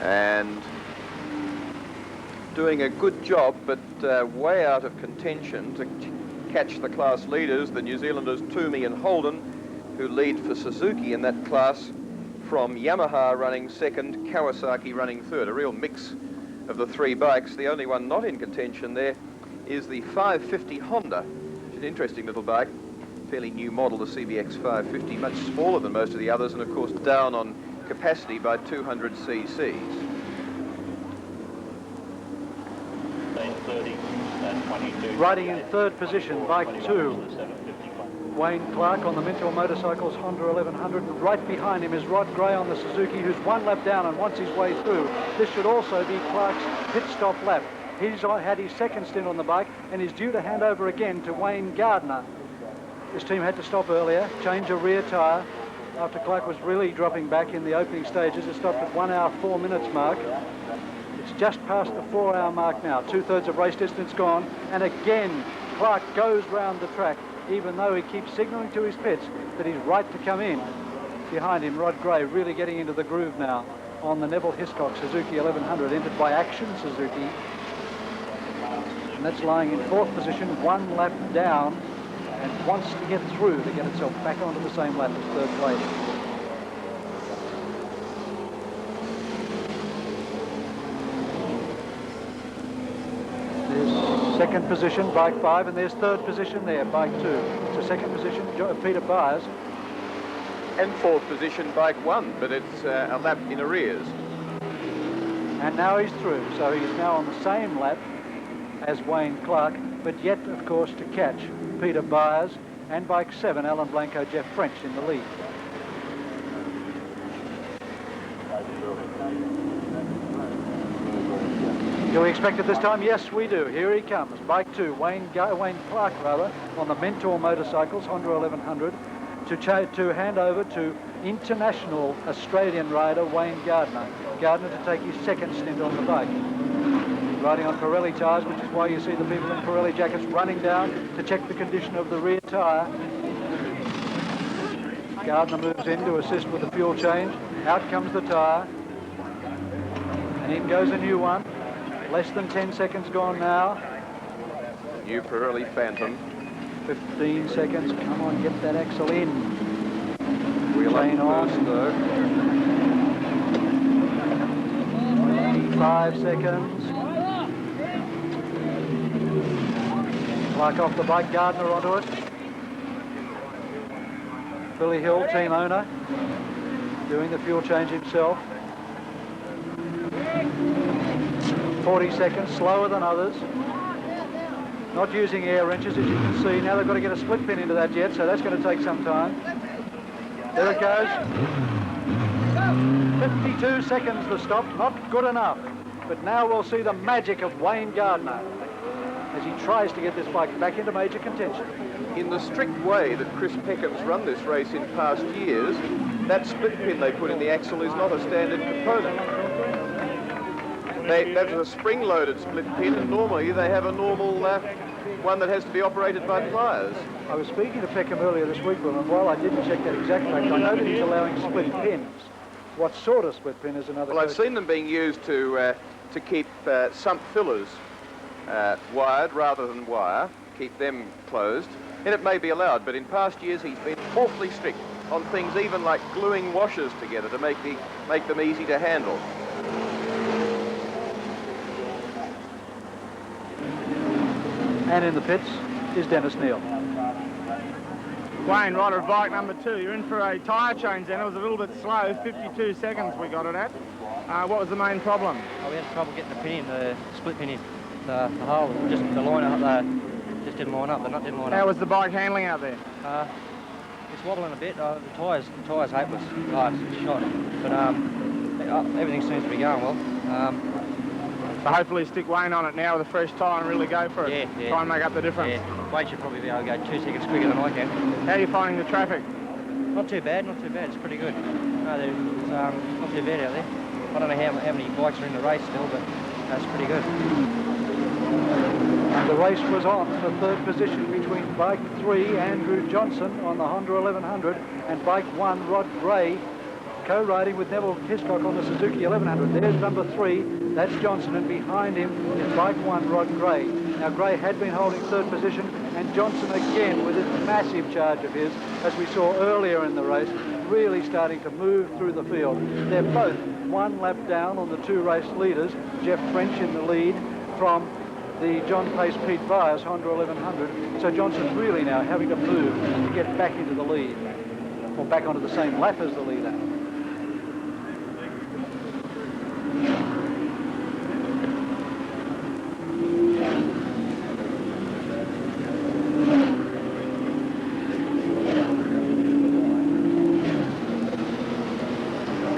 And doing a good job, but way out of contention to catch the class leaders, the New Zealanders Toomey and Holden, who lead for Suzuki in that class, from Yamaha running second, Kawasaki running third. A real mix of the three bikes. The only one not in contention there is the 550 Honda, which is an interesting little bike, fairly new model, the CBX 550, much smaller than most of the others, and of course down on capacity by 200 cc's. Riding in third position, bike 2, Wayne Clarke on the Minto Motorcycles Honda 1100, and right behind him is Rod Gray on the Suzuki, who's one lap down and wants his way through. This should also be Clarke's pit stop lap. He's had his second stint on the bike and is due to hand over again to Wayne Gardner. This team had to stop earlier, change a rear tyre after Clarke was really dropping back in the opening stages. It stopped at 1 hour 4 minutes mark. It's just past the 4 hour mark now, 2/3 of race distance gone, and again Clarke goes round the track, even though he keeps signalling to his pits that he's right to come in. Behind him, Rod Gray really getting into the groove now on the Neville Hiscock Suzuki 1100, entered by Action Suzuki. And that's lying in fourth position, one lap down, and wants to get through to get itself back onto the same lap as third place. There's Second position, bike 5, and there's third position there, bike 2. So second position, Peter Byers. And fourth position, bike 1, but it's a lap in arrears. And now he's through, so he's now on the same lap as Wayne Clarke, but yet, of course, to catch Peter Byers and bike 7, Alan Blanco, Jeff French in the lead. Do we expect it this time? Yes, we do. Here he comes. Bike 2, Wayne Clarke, on the Mentor motorcycles, Honda 1100, to hand over to international Australian rider Wayne Gardner. Gardner to take his second stint on the bike. Riding on Pirelli tyres, which is why you see the people in Pirelli jackets running down to check the condition of the rear tyre. Gardner moves in to assist with the fuel change. Out comes the tyre. And in goes a new one. Less than 10 seconds gone now. New Pirelli Phantom. 15 seconds. Come on, get that axle in. Wheel chain on on. though. 5 seconds. Clarke off the bike, Gardner onto it. Billy Hill, team owner, doing the fuel change himself. 40 seconds, slower than others. Not using air wrenches, as you can see. Now they've got to get a split pin into that jet, so that's going to take some time. There it goes. 52 seconds the stop, not good enough. But now we'll see the magic of Wayne Gardner as he tries to get this bike back into major contention. In the strict way that Chris Peckham's run this race in past years, that split pin they put in the axle is not a standard component. That's a spring-loaded split pin, and normally they have a normal one that has to be operated by pliers. I was speaking to Peckham earlier this week, Will, and while I didn't check that exact fact, I know that he's allowing split pins. What sort of split pin is another Well, I've question. seen them being used to keep sump fillers wired rather than wire, keep them closed, and it may be allowed, but in past years he's been awfully strict on things even like gluing washers together to make them easy to handle. And in the pits is Dennis Neal. Wayne, rider of bike number 2. You're in for a tyre change then. It was a little bit slow, 52 seconds we got it at. What was the main problem? We had trouble getting the pin in, the split pin in. The hole, just the line up there, just didn't line up, the nut didn't line up. How was the bike handling out there? It's wobbling a bit. The tyres hopeless. It's shot. But everything seems to be going well. So hopefully stick Wayne on it now with a fresh tyre and really go for it. Yeah. Try and make up the difference. Yeah. Wayne should probably be able to go 2 seconds quicker than I can. How are you finding the traffic? Not too bad. It's pretty good. No, it's not too bad out there. I don't know how many bikes are in the race still, but that's pretty good. And the race was on for third position between bike 3, Andrew Johnson on the Honda 1100, and bike 1, Rod Gray, co-riding with Neville Hiscock on the Suzuki 1100. There's number 3, that's Johnson, and behind him is bike 1, Rod Gray. Now Gray had been holding third position, and Johnson again with this massive charge of his, as we saw earlier in the race, really starting to move through the field. They're both one lap down on the 2 race leaders, Jeff French in the lead from the John Pace Pete Byers Honda 1100. So Johnson's really now having to move to get back into the lead, or back onto the same lap as the leader.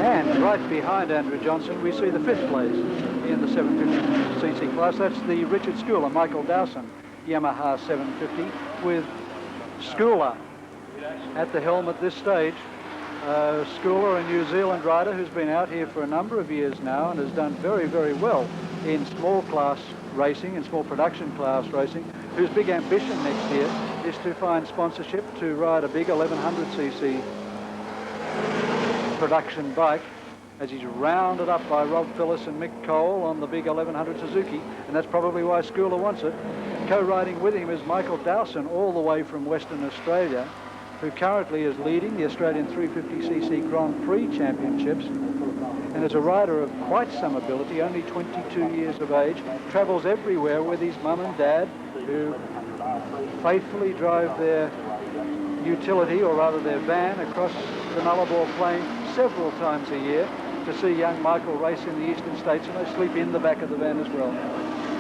And right behind Andrew Johnson, we see the 5th place in the 750cc class. That's the Richard Schooler, Michael Dowson Yamaha 750, with Schooler at the helm at this stage. Schooler, a New Zealand rider who's been out here for a number of years now and has done very, very well in small class racing and small production class racing, whose big ambition next year is to find sponsorship to ride a big 1100cc production bike, as he's rounded up by Rob Phillips and Mick Cole on the big 1100 Suzuki, and that's probably why Schooler wants it. Co-riding with him is Michael Dowson, all the way from Western Australia, who currently is leading the Australian 350cc Grand Prix Championships. And and is a rider of quite some ability, only 22 years of age, travels everywhere with his mum and dad, who faithfully drive their utility, or rather their van, across the Nullarbor Plain several times a year to see young Michael race in the eastern states, and they sleep in the back of the van as well.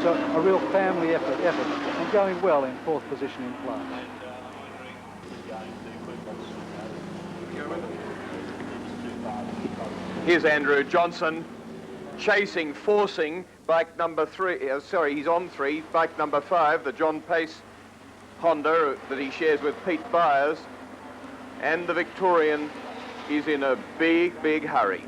So a real family effort, and going well in 4th position in Clarke. Here's Andrew Johnson chasing, forcing bike number 3, he's on 3, bike number 5, the John Pace Honda that he shares with Pete Byers, and the Victorian is in a big hurry.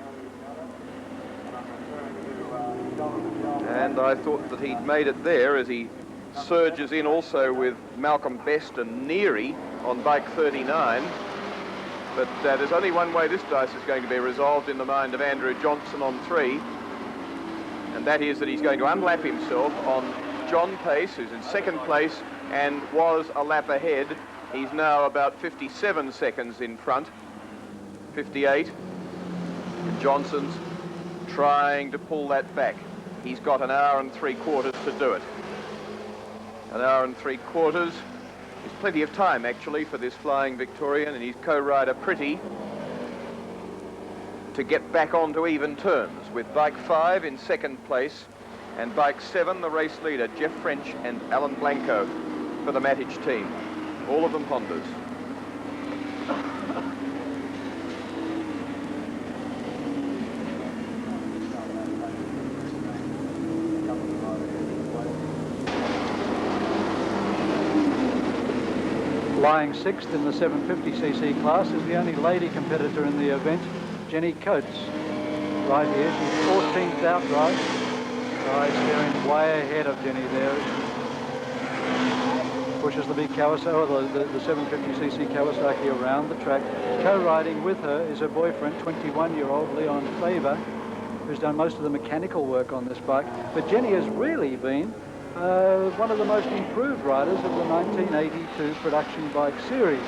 And I thought that he'd made it there as he surges in also with Malcolm Best and Neary on bike 39. But there's only one way this dice is going to be resolved in the mind of Andrew Johnson on 3, and that is that he's going to unlap himself on John Pace, who's in 2nd place and was a lap ahead. He's now about 57 seconds in front, 58. And Johnson's trying to pull that back. He's got 1 hour and 3/4 to do it. 1 hour and 3/4. There's plenty of time, actually, for this flying Victorian and his co-rider Pretty to get back onto even terms, with bike 5 in 2nd place and bike 7, the race leader, Jeff French and Alan Blanco for the Mattich team. All of them Hondas. Lying 6th in the 750cc class is the only lady competitor in the event, Jenny Coates. Right here, she's 14th outright. Guy steering way ahead of Jenny there. Pushes the big Kawasaki, the 750cc Kawasaki around the track. Co-riding with her is her boyfriend, 21-year-old Leon Faber, who's done most of the mechanical work on this bike. But Jenny has really been one of the most improved riders of the 1982 production bike series.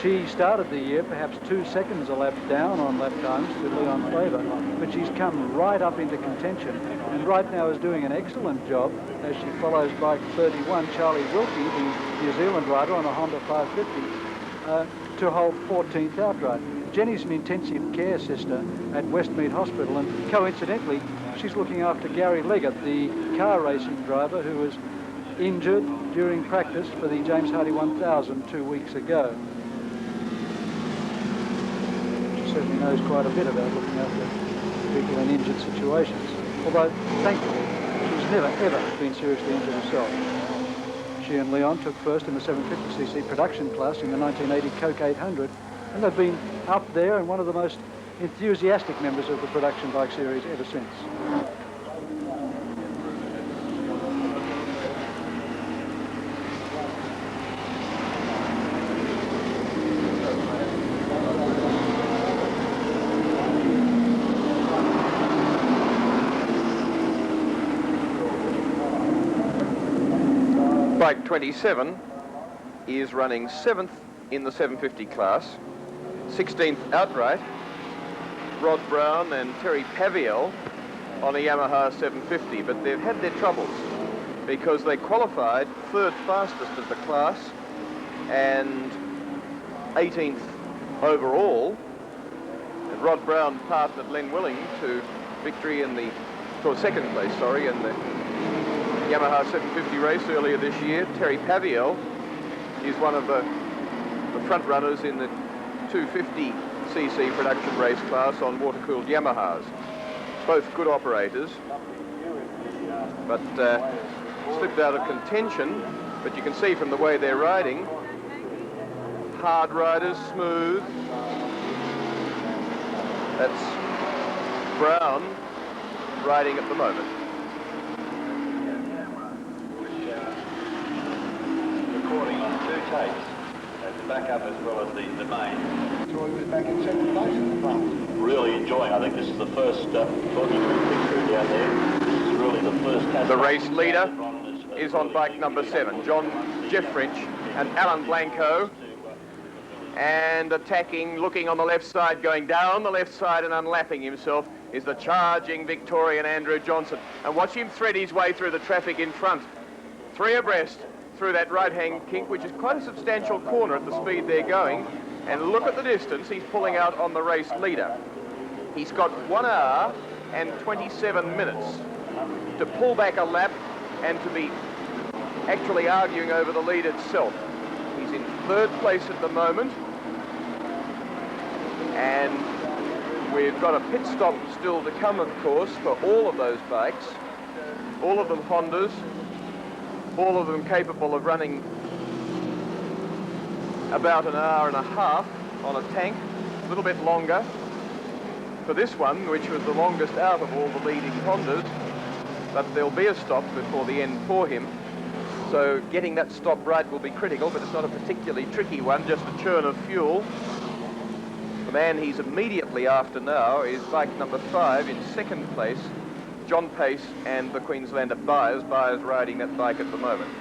She started the year perhaps 2 seconds a lap down on lap times to Leon Faber, but she's come right up into contention and right now is doing an excellent job as she follows bike 31, Charlie Wilkie, the New Zealand rider on a Honda 550, to hold 14th outright. Jenny's an intensive care sister at Westmead Hospital, and coincidentally, she's looking after Gary Leggett, the car racing driver who was injured during practice for the James Hardy 1000 2 weeks ago. She certainly knows quite a bit about looking after people in injured situations, although thankfully she's never ever been seriously injured herself. She and Leon took first in the 750cc production class in the 1980 Coke 800, and they've been up there and one of the most enthusiastic members of the production bike series ever since. Bike 27 is running 7th in the 750 class, 16th outright, Rod Brown and Terry Paviel on a Yamaha 750, but they've had their troubles because they qualified 3rd fastest of the class and 18th overall. And Rod Brown partnered Len Willing to victory in the, or 2nd place, sorry, in the Yamaha 750 race earlier this year. Terry Paviel is one of the front runners in the 250cc production race class on water-cooled Yamahas. Both good operators, but slipped out of contention. But you can see from the way they're riding, hard riders, smooth. That's Brown riding at the moment. Recording on 2 tapes, the backup as well as the main. Troy was back in 2nd place in the front. Really enjoying. I think this is the first, talking to a picture down there, this is really the first. The race leader is on bike number 7, Jeff French and Alan Blanco. And attacking, looking on the left side, going down the left side and unlapping himself is the charging Victorian Andrew Johnson. And watch him thread his way through the traffic in front. 3 abreast through that right-hand kink, which is quite a substantial corner at the speed they're going. And look at the distance he's pulling out on the race leader. He's got 1 hour and 27 minutes to pull back a lap and to be actually arguing over the lead itself. He's in 3rd place at the moment. And we've got a pit stop still to come, of course, for all of those bikes. All of them Hondas. All of them capable of running about 1.5 hours on a tank. A little bit longer for this one, which was the longest out of all the leading Hondas. But there'll be a stop before the end for him. So getting that stop right will be critical, but it's not a particularly tricky one, just a churn of fuel. The man he's immediately after now is bike number 5 in 2nd place, John Pace and the Queenslander Byers. Byers riding that bike at the moment.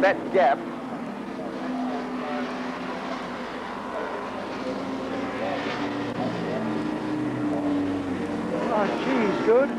That gap oh geez, good.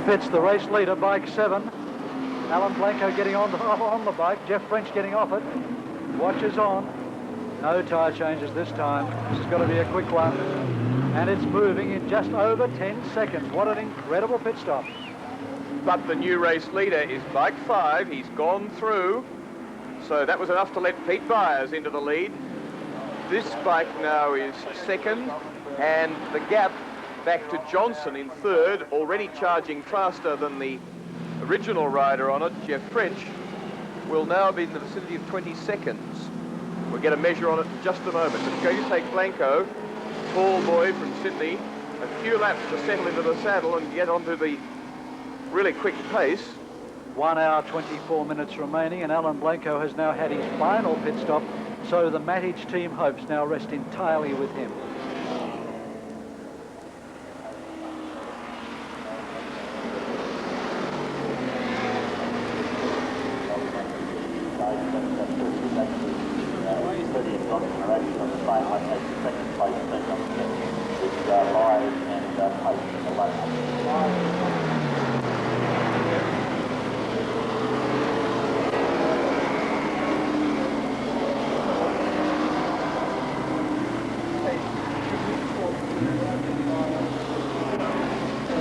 It's the race leader, bike 7. Alan Blanco getting on the bike. Jeff French getting off it. Watch is on. No tyre changes this time. This has got to be a quick one. And it's moving in just over 10 seconds. What an incredible pit stop. But the new race leader is bike 5. He's gone through. So that was enough to let Pete Byers into the lead. This bike now is 2nd. And the gap back to Johnson in 3rd, already charging faster than the original rider on it, Jeff French, will now be in the vicinity of 20 seconds. We'll get a measure on it in just a moment. It's going to take Blanco, tall boy from Sydney, a few laps to settle into the saddle and get onto the really quick pace. 1 hour, 24 minutes remaining, and Alan Blanco has now had his final pit stop, so the Mattich team hopes now rest entirely with him.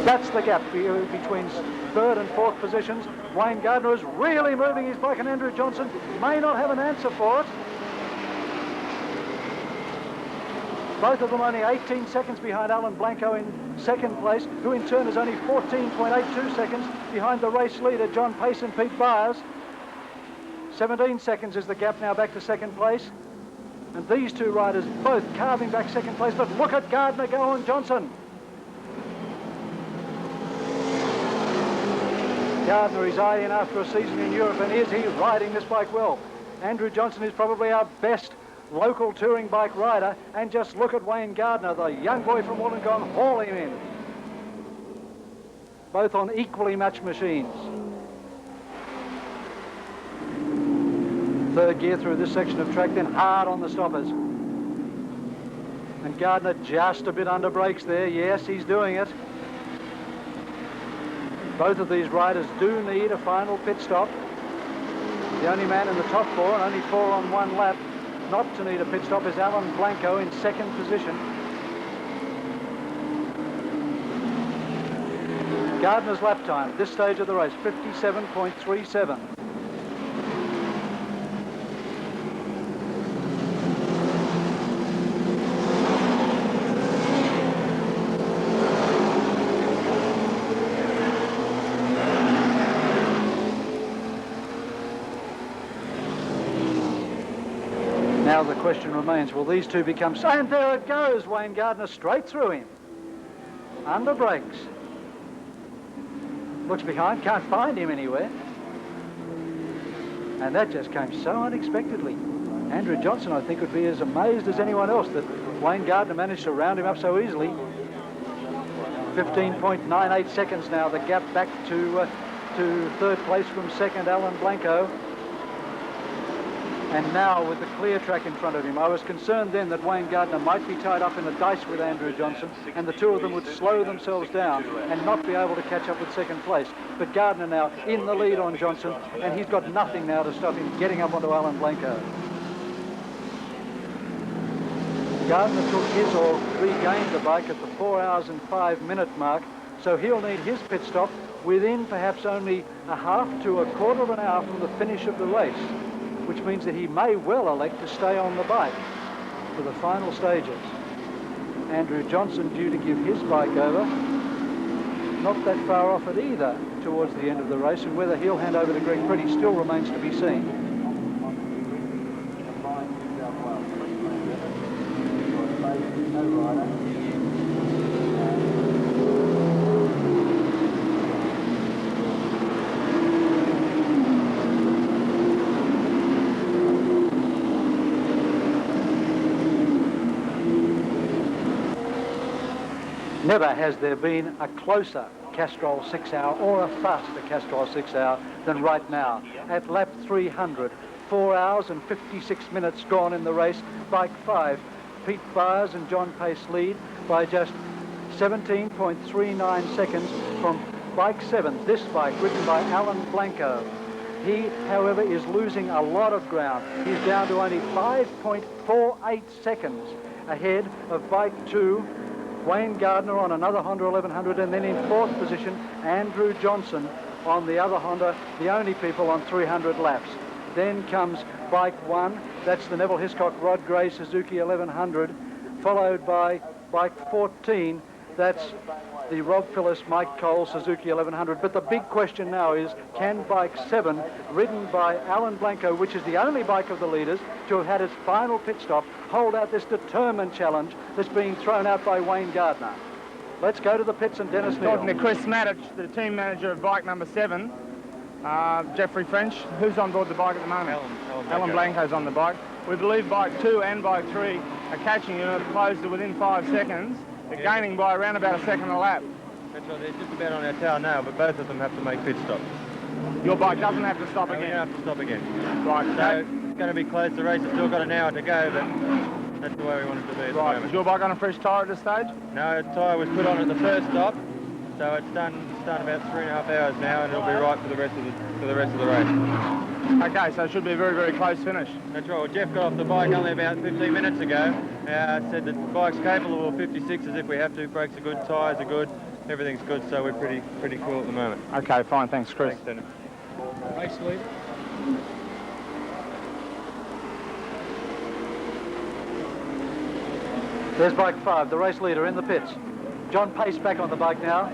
That's the gap between 3rd and 4th positions. Wayne Gardner is really moving his bike, and Andrew Johnson may not have an answer for it. Both of them only 18 seconds behind Alan Blanco in 2nd place, who in turn is only 14.82 seconds behind the race leader, John Pace and Pete Byers. 17 seconds is the gap now back to 2nd place. And these two riders both carving back 2nd place, but look at Gardner go and Johnson. Gardner is eyeing after a season in Europe, and is he riding this bike well? Andrew Johnson is probably our best local touring bike rider, and just look at Wayne Gardner, the young boy from Wollongong, haul him in. Both on equally matched machines. 3rd gear through this section of track, then hard on the stoppers. And Gardner just a bit under brakes there. Yes, he's doing it. Both of these riders do need a final pit stop. The only man in the top 4, and only 4 on 1 lap, not to need a pit stop is Alan Blanco in 2nd position. Gardner's lap time at this stage of the race, 57.37. Now the question remains, will these two become... And there it goes, Wayne Gardner straight through him. Under brakes. Looks behind, can't find him anywhere. And that just came so unexpectedly. Andrew Johnson, I think, would be as amazed as anyone else that Wayne Gardner managed to round him up so easily. 15.98 seconds now, the gap back to third place from second, Alan Blanco. And now with the clear track in front of him, I was concerned then that Wayne Gardner might be tied up in a dice with Andrew Johnson and the two of them would slow themselves down and not be able to catch up with second place. But Gardner now in the lead on Johnson, and he's got nothing now to stop him getting up onto Alan Blanco. Gardner took his or regained the bike at the 4 hours and 5 minute mark, so he'll need his pit stop within perhaps only a half to a quarter of an hour from the finish of the race, which means that he may well elect to stay on the bike for the final stages. Andrew Johnson due to give his bike over, not that far off it either towards the end of the race, and whether he'll hand over to Greg Pretty still remains to be seen. Never has there been a closer Castrol 6 hour or a faster Castrol 6 hour than right now. At lap 300, 4 hours and 56 minutes gone in the race. Bike 5, Pete Byers and John Pace lead by just 17.39 seconds from bike 7, this bike ridden by Alan Blanco. He, however, is losing a lot of ground. He's down to only 5.48 seconds ahead of bike 2, Wayne Gardner on another Honda 1100, and then in fourth position, Andrew Johnson on the other Honda, the only people on 300 laps. Then comes bike 1, that's the Neville Hiscock Rod Gray Suzuki 1100, followed by bike 14, that's the Rob Phillips Mike Cole Suzuki 1100. But the big question now is, can bike 7, ridden by Alan Blanco, which is the only bike of the leaders to have had its final pit stop, hold out this determined challenge that's being thrown out by Wayne Gardner? Let's go to the pits and Dennis Neal. Talking to Chris Mattich, the team manager of bike number 7, Jeffrey French. Who's on board the bike at the moment? Alan Blanco's on the bike. We believe bike 2 and bike 3 are catching you close to within 5 seconds. They're gaining by around about a second a lap. That's right, they're just about on our tail now, but both of them have to make pit stops. Your bike doesn't have to stop again? We don't have to stop again. Right, so it's going to be close. The race has still got an hour to go, but that's the way we want it to be at the moment. Is your bike on a fresh tyre at this stage? No, the tyre was put on at the first stop, so it's done about 3.5 hours now, and it'll be right for the rest of the race. Okay, so it should be a very, very close finish. That's right. Well, Jeff got off the bike only about 15 minutes ago. Said that the bike's capable of 56s if we have to. Brakes are good, tyres are good, everything's good, so we're pretty cool at the moment. Okay, fine. Thanks, Chris. Thanks, Dennis. Race lead. There's bike 5, the race leader in the pits. John Pace back on the bike now,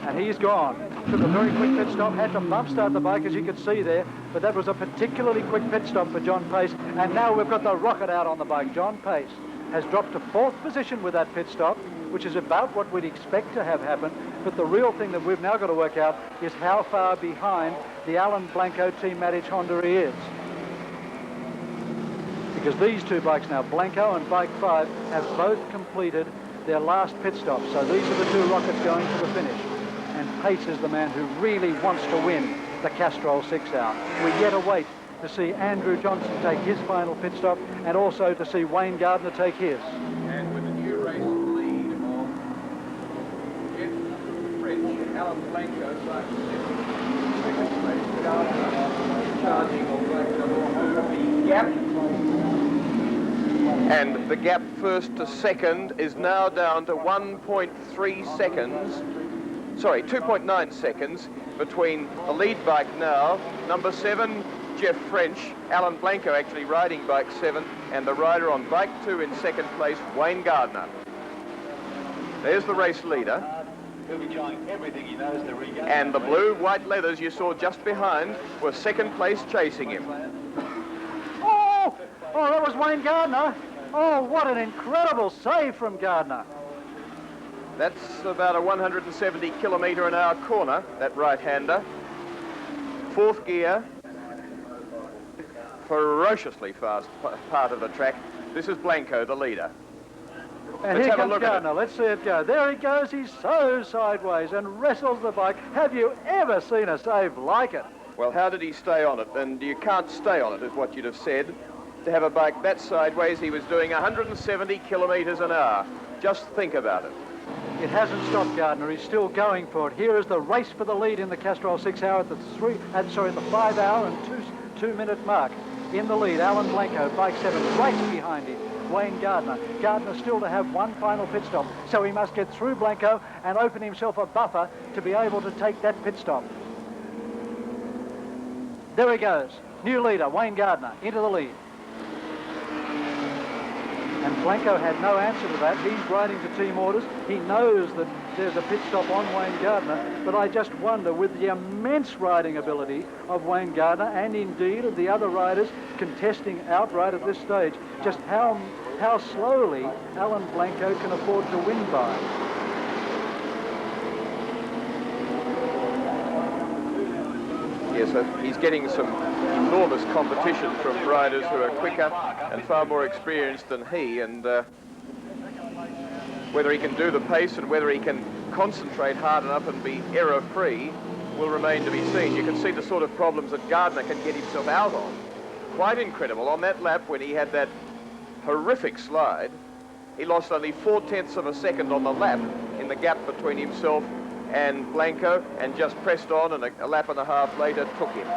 and he's gone. Took a very quick pit stop, had to bump start the bike as you could see there, but that was a particularly quick pit stop for John Pace, and now we've got the rocket out on the bike. John Pace has dropped to 4th position with that pit stop, which is about what we'd expect to have happen, but the real thing that we've now got to work out is how far behind the Alan Blanco Team Matic Honda he is. Because these two bikes now, Blanco and bike 5, have both completed their last pit stop, so these are the two rockets going to the finish. And Pace is the man who really wants to win the Castrol 6 hour. We yet await to see Andrew Johnson take his final pit stop and also to see Wayne Gardner take his. And with the new race lead of Jeff French, Alan Blanco, second place, Gardner charging on the gap. And the gap first to second is now down to 1.3 seconds. Sorry, 2.9 seconds between the lead bike now, number 7, Jeff French, Alan Blanco actually riding bike 7, and the rider on bike 2 in second place, Wayne Gardner. There's the race leader. He'll be trying everything he knows to regain. And the blue white leathers you saw just behind were second place chasing him. Oh! Oh, that was Wayne Gardner. Oh, what an incredible save from Gardner. That's about a 170 km/h corner, that right-hander. Fourth gear. Ferociously fast part of the track. This is Blanco, the leader. And Let's here have a comes look at Gardner. Let's see it go. There he goes. He's so sideways and wrestles the bike. Have you ever seen a save like it? Well, how did he stay on it? And you can't stay on it, is what you'd have said. To have a bike that sideways, he was doing 170 km/h. Just think about it. It hasn't stopped Gardner. He's still going for it. Here is the race for the lead in the Castrol 6 hour at the 5 hour and 2 minute mark. In the lead, Alan Blanco, bike 7, right behind him. Wayne Gardner. Gardner still to have one final pit stop, so he must get through Blanco and open himself a buffer to be able to take that pit stop. There he goes. New leader, Wayne Gardner, into the lead. And Blanco had no answer to that. He's riding to team orders. He knows that there's a pit stop on Wayne Gardner, but I just wonder, with the immense riding ability of Wayne Gardner and indeed of the other riders contesting outright at this stage, just how slowly Alan Blanco can afford to win by. Yes, so he's getting some enormous competition from riders who are quicker and far more experienced than he, and whether he can do the pace and whether he can concentrate hard enough and be error-free will remain to be seen. You can see the sort of problems that Gardner can get himself out of. Quite incredible. On that lap when he had that horrific slide, he lost only 0.4 of a second on the lap in the gap between himself and Blanco, and just pressed on, and a lap and a half later took him.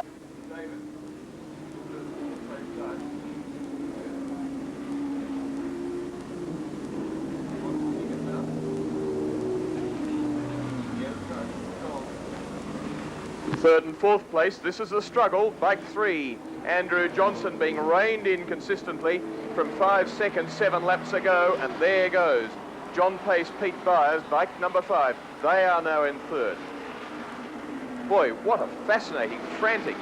Third and fourth place, this is the struggle. Bike 3, Andrew Johnson being reined in consistently from 5 seconds 7 laps ago, and there goes John Pace, Pete Byers, bike number 5. They are now in third. Boy, what a fascinating, frantic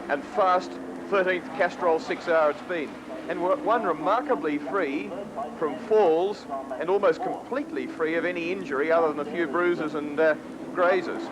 and fast 13th Castrol 6 hour it's been. And one remarkably free from falls and almost completely free of any injury other than a few bruises and grazes.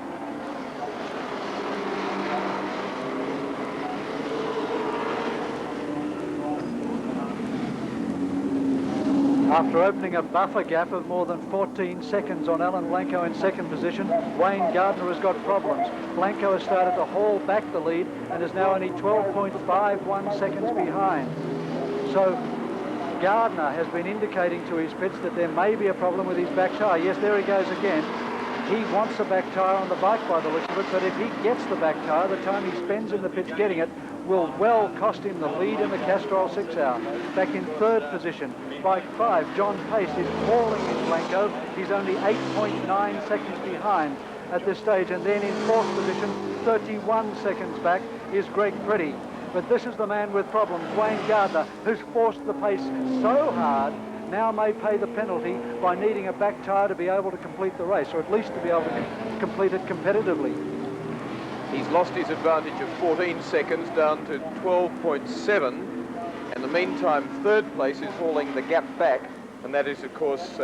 After opening a buffer gap of more than 14 seconds on Alan Blanco in second position, Wayne Gardner has got problems. Blanco has started to haul back the lead and is now only 12.51 seconds behind. So Gardner has been indicating to his pits that there may be a problem with his back tyre. Yes, there he goes again. He wants a back tyre on the bike by the looks of it, but if he gets the back tyre, the time he spends in the pits getting it will well cost him the lead in the Castrol 6 hour. Back in third position, bike 5, John Pace is hauling in Blanco. He's only 8.9 seconds behind at this stage. And then in fourth position, 31 seconds back, is Greg Pretty. But this is the man with problems, Wayne Gardner, who's forced the pace so hard, now may pay the penalty by needing a back tyre to be able to complete the race, or at least to be able to complete it competitively. He's lost his advantage of 14 seconds down to 12.7. In the meantime, third place is hauling the gap back, and that is, of course,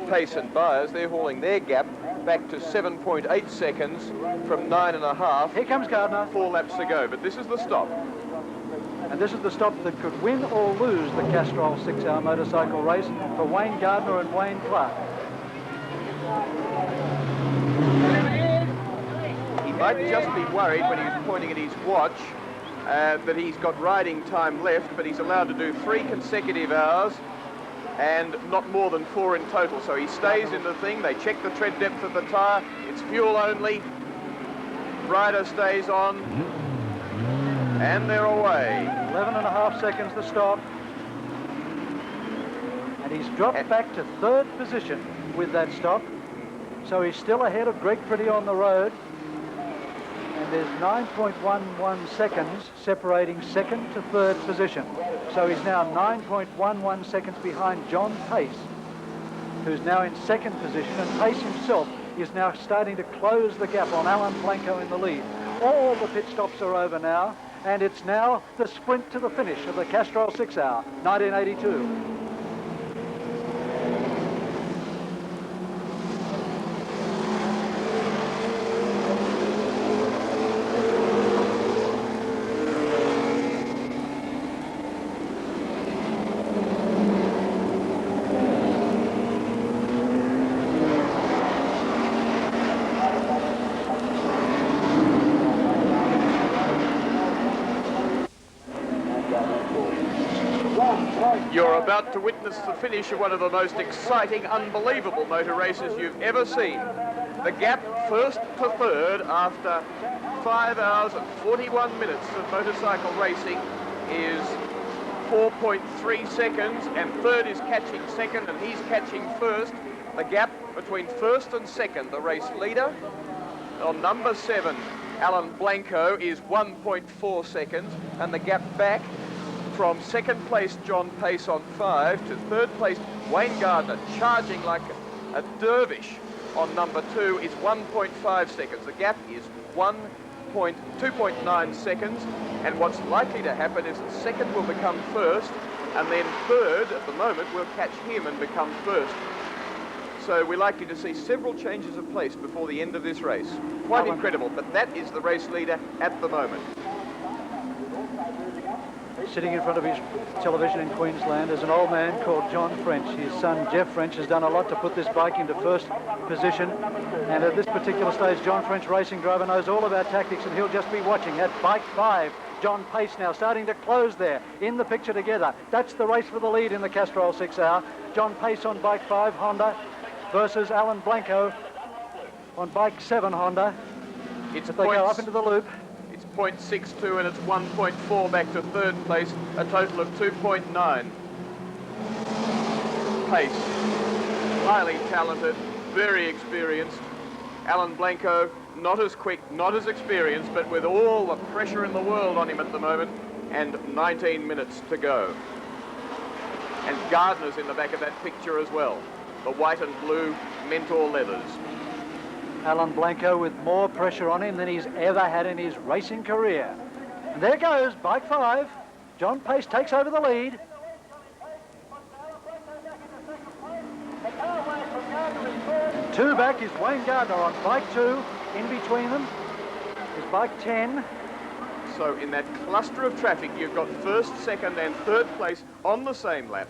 Pace and Byers. They're hauling their gap back to 7.8 seconds from 9.5. Here comes Gardner. 4 laps to go, but this is the stop. And this is the stop that could win or lose the Castrol 6 hour motorcycle race for Wayne Gardner and Wayne Clarke. He might just be worried when he was pointing at his watch that he's got riding time left, but he's allowed to do 3 consecutive hours and not more than 4 in total. So he stays in the thing. They check the tread depth of the tyre. It's fuel only. Rider stays on. And they're away. 11.5 seconds to stop. And he's dropped back to third position with that stop. So he's still ahead of Greg Pretty on the road. And there's 9.11 seconds separating second to third position. So he's now 9.11 seconds behind John Pace, who's now in second position. And Pace himself is now starting to close the gap on Alan Blanco in the lead. All the pit stops are over now. And it's now the sprint to the finish of the Castrol 6 Hour, 1982. You're about to witness the finish of one of the most exciting, unbelievable motor races you've ever seen. The gap first to third after 5 hours and 41 minutes of motorcycle racing is 4.3 seconds, and third is catching second and he's catching first. The gap between first and second, the race leader, on number 7, Alan Blanco, is 1.4 seconds, and the gap back from second place John Pace on 5 to third place Wayne Gardner, charging like a dervish on number 2, is 1.5 seconds. The gap is 2.9 seconds, and what's likely to happen is that second will become first, and then third at the moment will catch him and become first. So we're likely to see several changes of place before the end of this race. Quite incredible, but that is the race leader at the moment. Sitting in front of his television in Queensland is an old man called John French. His son Jeff French has done a lot to put this bike into first position, and at this particular stage John French, racing driver, knows all about tactics, and he'll just be watching. At bike 5, John Pace now starting to close there in the picture together. That's the race for the lead in the Castrol 6 Hour. John Pace on bike 5 Honda versus Alan Blanco on bike 7 Honda. They go up into the loop. 0.62 and it's 1.4 back to third place, a total of 2.9. Pace, highly talented, very experienced. Alan Blanco, not as quick, not as experienced, but with all the pressure in the world on him at the moment, and 19 minutes to go. And Gardner's in the back of that picture as well, the white and blue Mentor leathers. Alan Blanco with more pressure on him than he's ever had in his racing career. And there goes bike 5. John Pace takes over the lead. Two back is Wayne Gardner on bike 2. In between them is bike 10. So in that cluster of traffic, you've got first, second and third place on the same lap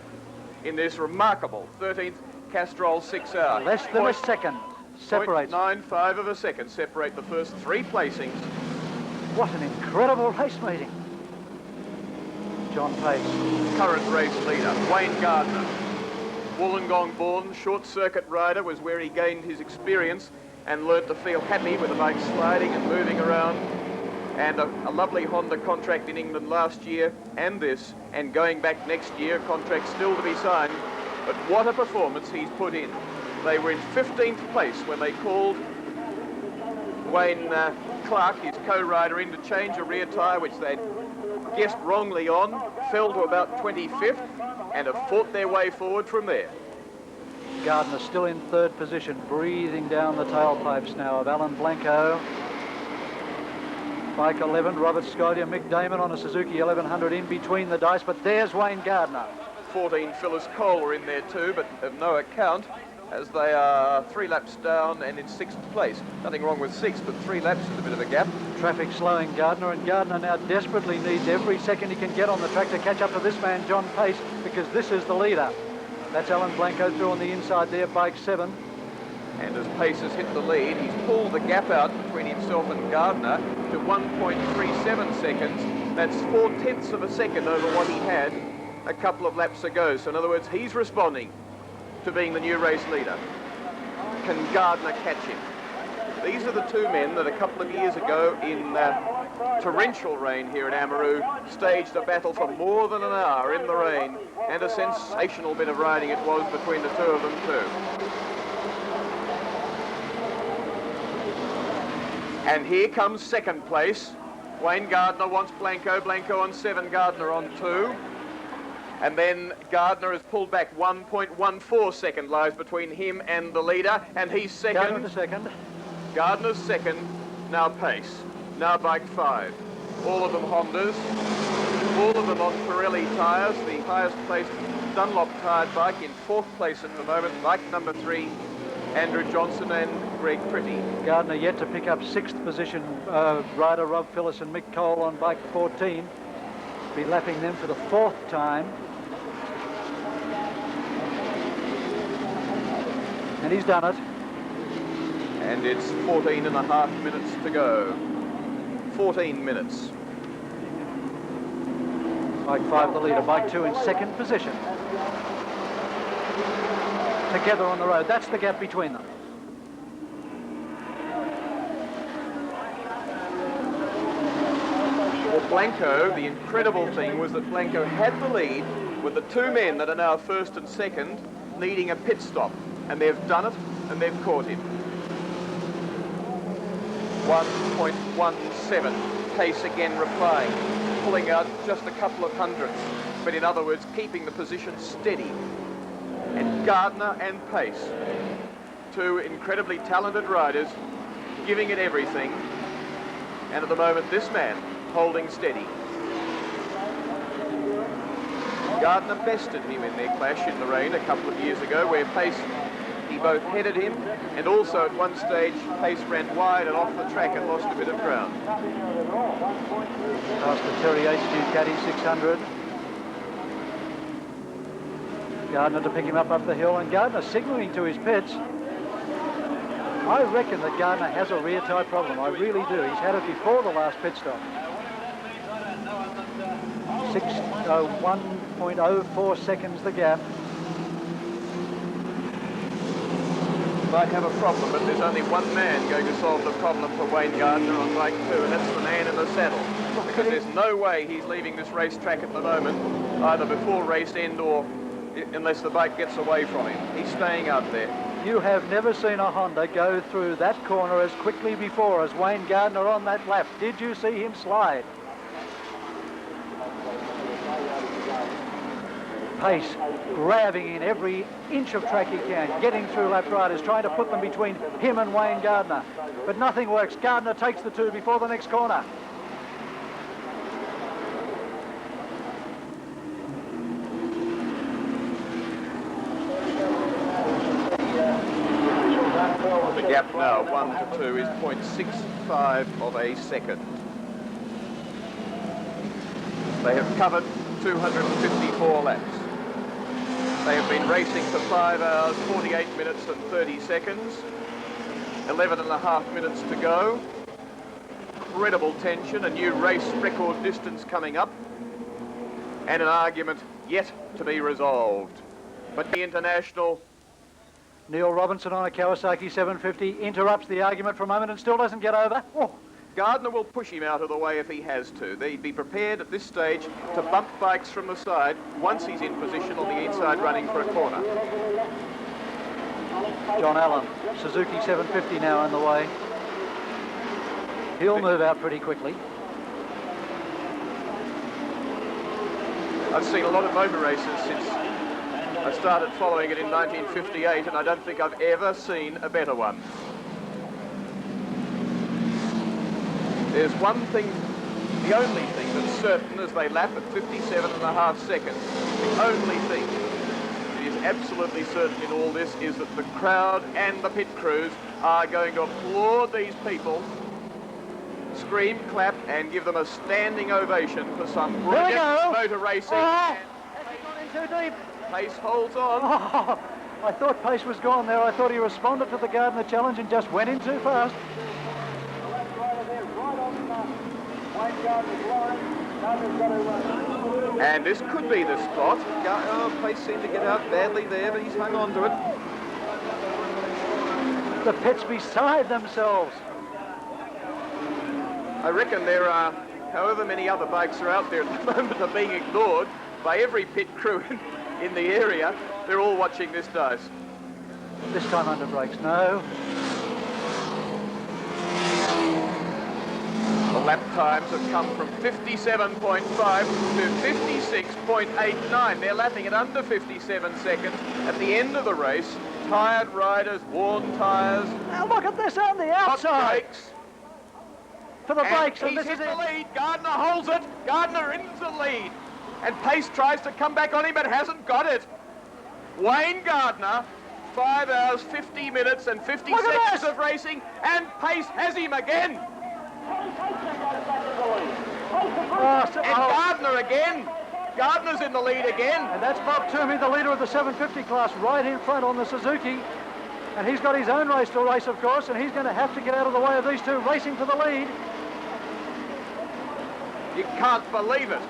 in this remarkable 13th Castrol 6 Hour. Less than a second separates. 0.95 of a second separate the first 3 placings. What an incredible race meeting. John Pace. Current race leader, Wayne Gardner. Wollongong born, short circuit rider, was where he gained his experience and learned to feel happy with the bike sliding and moving around. And a lovely Honda contract in England last year and this, and going back next year, contract still to be signed. But what a performance he's put in. They were in 15th place when they called Wayne Clarke, his co-rider, in to change a rear tyre, which they'd guessed wrongly on, fell to about 25th, and have fought their way forward from there. Gardner still in third position, breathing down the tailpipes now of Alan Blanco. Bike 11, Robert Scotty and Mick Damon on a Suzuki 1100 in between the dice, but there's Wayne Gardner. 14 Phyllis Cole were in there too, but of no account, as they are 3 laps down and in 6th place. Nothing wrong with 6, but 3 laps is a bit of a gap. Traffic slowing Gardner, and Gardner now desperately needs every second he can get on the track to catch up to this man, John Pace, because this is the leader. That's Alan Blanco through on the inside there, bike 7. And as Pace has hit the lead, he's pulled the gap out between himself and Gardner to 1.37 seconds. That's 4/10 of a second over what he had a couple of laps ago. So in other words, he's responding to being the new race leader. Can Gardner catch him? These are the two men that a couple of years ago in torrential rain here at Amaroo staged a battle for more than an hour in the rain, and a sensational bit of riding it was between the two of them too. And here comes second place. Wayne Gardner wants Blanco, Blanco on 7, Gardner on 2. And then Gardner has pulled back 1.14 second lies between him and the leader, and he's second. Gardner's second. Gardner's second, now Pace, now bike 5. all of them Hondas, all of them on Pirelli tyres. The highest placed Dunlop tyred bike in 4th place at the moment, bike number 3, Andrew Johnson and Greg Pretty. Gardner yet to pick up 6th position. Rider Rob Phillis and Mick Cole on bike 14. Be lapping them for the 4th time. And he's done it. And it's 14.5 minutes to go. 14 minutes. Bike 5 the leader, bike 2 in 2nd position. Together on the road, that's the gap between them. For Blanco, the incredible thing was that Blanco had the lead with the 2 men that are now 1st and 2nd needing a pit stop. And they've done it, and they've caught him. 1.17, pace again replying, pulling out just a couple of hundredths, but in other words, keeping the position steady. And Gardner and Pace, 2 incredibly talented riders, giving it everything. And at the moment, this man holding steady. Gardner bested him in their clash in the rain a couple of years ago, where Pace, he both headed him, and also at one stage Pace ran wide and off the track and lost a bit of ground. Past the Terry H. Ducati 600. Gardner to pick him up the hill, and Gardner signalling to his pits. I reckon that Gardner has a rear tyre problem. I really do. He's had it before the last pit stop. 1.04 seconds the gap. Might have a problem, but there's only one man going to solve the problem for Wayne Gardner on bike 2, and that's the man in the saddle. Because there's no way he's leaving this racetrack at the moment, either before race end or unless the bike gets away from him. He's staying out there. You have never seen a Honda go through that corner as quickly before as Wayne Gardner on that lap. Did you see him slide? Pace grabbing in every inch of track he can, getting through lap riders, trying to put them between him and Wayne Gardner. But nothing works. Gardner takes the 2 before the next corner. The gap now, 1 to 2, is 0.65 of a second. They have covered 254 laps. They have been racing for 5 hours, 48 minutes and 30 seconds. 11.5 minutes to go. Incredible tension, a new race record distance coming up, and an argument yet to be resolved. But the international... Neil Robinson on a Kawasaki 750 interrupts the argument for a moment and still doesn't get over. Oh. Gardner will push him out of the way if he has to. They'd be prepared at this stage to bump bikes from the side once he's in position on the inside running for a corner. John Allen, Suzuki 750 now in the way. He'll move out pretty quickly. I've seen a lot of motor races since I started following it in 1958, and I don't think I've ever seen a better one. There's one thing, the only thing that's certain as they lap at 57.5 seconds, the only thing that is absolutely certain in all this is that the crowd and the pit crews are going to applaud these people, scream, clap, and give them a standing ovation for some brilliant motor racing. Oh, has he gone in too deep? Pace holds on. Oh, I thought Pace was gone there. I thought he responded to the Gardner challenge and just went in too fast. And this could be the spot. Oh, Pace seemed to get out badly there, but he's hung on to it. The pit's beside themselves. I reckon there are, however many other bikes are out there at the moment, are being ignored by every pit crew in the area. They're all watching this dice. This time under brakes, no. The lap times have come from 57.5 to 56.89. They're lapping at under 57 seconds. At the end of the race, tired riders, worn tyres. Now look at this on the outside. Hot brakes. for the brakes, and he's this hit is the it. lead. Gardner holds it. Gardner into the lead. And Pace tries to come back on him, but hasn't got it. Wayne Gardner, 5 hours, 50 minutes and 50 seconds of racing, and Pace has him again. And Gardner again. Gardner's in the lead again. And that's Bob Toomey, the leader of the 750 class, right in front on the Suzuki. And he's got his own race to race, of course, and he's going to have to get out of the way of these two racing for the lead. You can't believe it.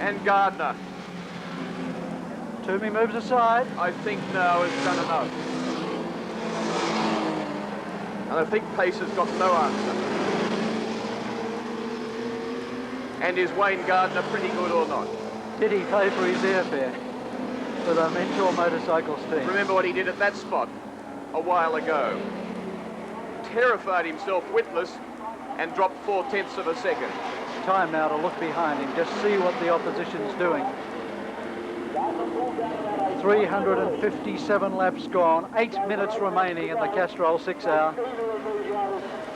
And Gardner. Toomey moves aside. I think now has done enough. And I think Pace has got no answer. And is Wayne Gardner pretty good or not? Did he pay for his airfare for the Mentor Motorcycles team? Remember what he did at that spot a while ago. Terrified himself witless and dropped 4/10 of a second. Time now to look behind him, just see what the opposition's doing. 357 laps gone, 8 minutes remaining in the Castrol 6 hour.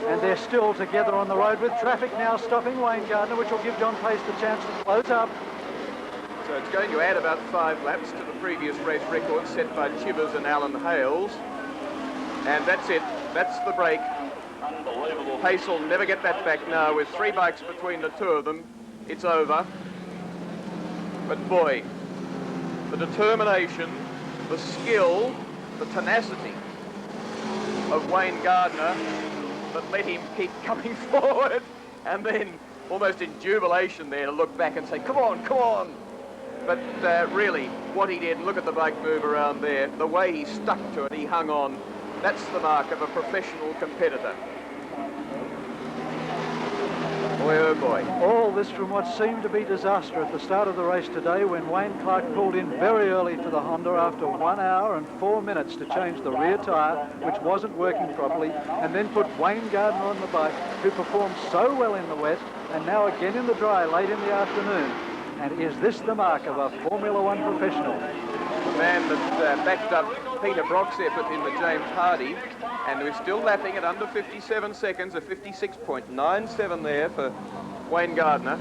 And they're still together on the road with traffic now stopping Wayne Gardner, which will give John Pace the chance to close up. So it's going to add about 5 laps to the previous race record set by Chivers and Alan Hales. And that's it. That's the break. Unbelievable. Pace will never get that back now. With 3 bikes between the two of them, it's over. But boy, the determination, the skill, the tenacity of Wayne Gardner that let him keep coming forward, and then almost in jubilation there to look back and say, come on, come on. But really, what he did, look at the bike move around there, the way he stuck to it, he hung on. That's the mark of a professional competitor. Boy, oh boy. All this from what seemed to be disaster at the start of the race today when Wayne Clarke pulled in very early for the Honda after 1 hour and 4 minutes to change the rear tyre, which wasn't working properly, and then put Wayne Gardner on the bike, who performed so well in the wet and now again in the dry late in the afternoon. And is this the mark of a Formula One professional? The man that backed up Peter Brock's effort in the James Hardy, and we're still lapping at under 57 seconds, a 56.97 there for Wayne Gardner.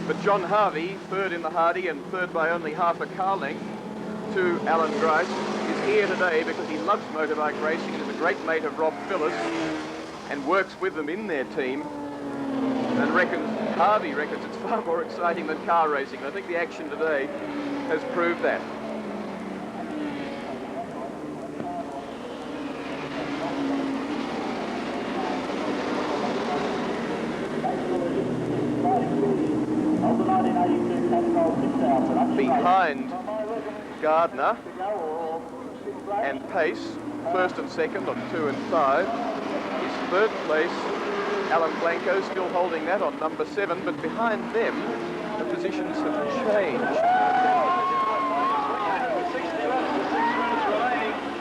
But John Harvey, third in the Hardy and third by only half a car length to Alan Grice, is here today because he loves motorbike racing and is a great mate of Rob Phillis and works with them in their team, and Harvey reckons it's far more exciting than car racing. I think the action today has proved that. Behind Gardner and Pace, first and second on 2 and 5. His third place, Alan Blanco, still holding that on number 7, but behind them, the positions have changed.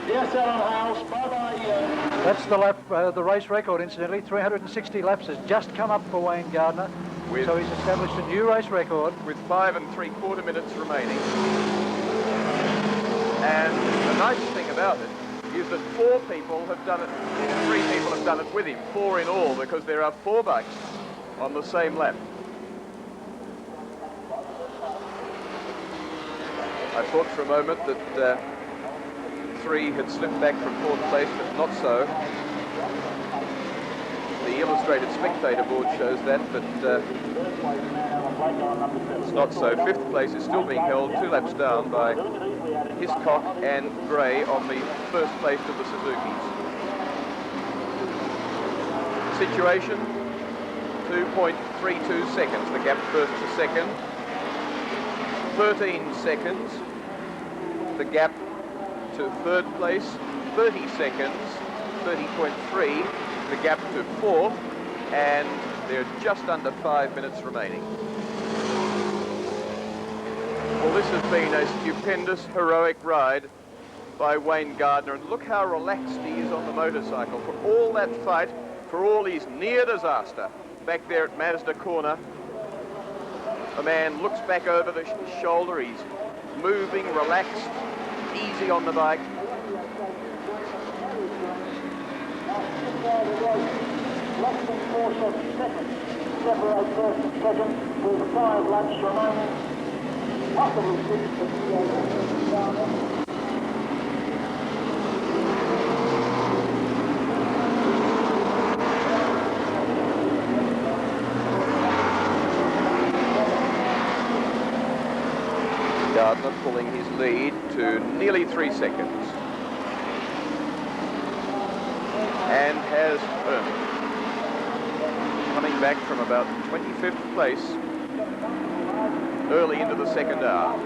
Yes, Alan Hales, bye-bye. That's the lap, the race record, incidentally. 360 laps has just come up for Wayne Gardner. So he's established a new race record. With 5 3/4 minutes remaining. And the nice thing about it is that 4 people have done it, 3 people have done it with him, 4 in all, because there are 4 bikes on the same lap. I thought for a moment that 3 had slipped back from 4th place, but not so. The Illustrated Spectator board shows that, but it's not so. 5th place is still being held 2 laps down by Hiscock and Gray on the 1st place of the Suzukis. Situation, 2.32 seconds, the gap first to second. 13 seconds, the gap to 3rd place. 30 seconds, 30.3. The gap to 4th, and there are just under 5 minutes remaining. Well, this has been a stupendous, heroic ride by Wayne Gardner, and look how relaxed he is on the motorcycle. For all that fight, for all his near disaster back there at Mazda Corner, the man looks back over the shoulder, he's moving, relaxed, easy on the bike. 4 seconds separate first and second with 5 laps remaining. Possibly 6 for the Gardner pulling his lead to nearly 3 seconds. And has earned it. Coming back from about 25th place early into the second hour.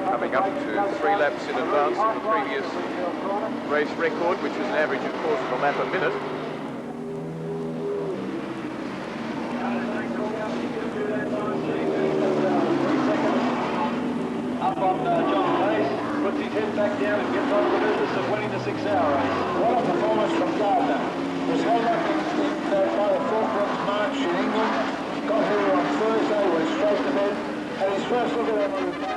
Coming up to 3 laps in advance of the previous race record, which was an average of 1/4 of a lap a minute. Up on John Pace, puts his head back down and gets on to the business of winning the 6-hour race. What a performance from Gardner. Was held up by the Falklands March in England. Got here on Thursday, went straight to bed. Had his first look at Amaroo Park.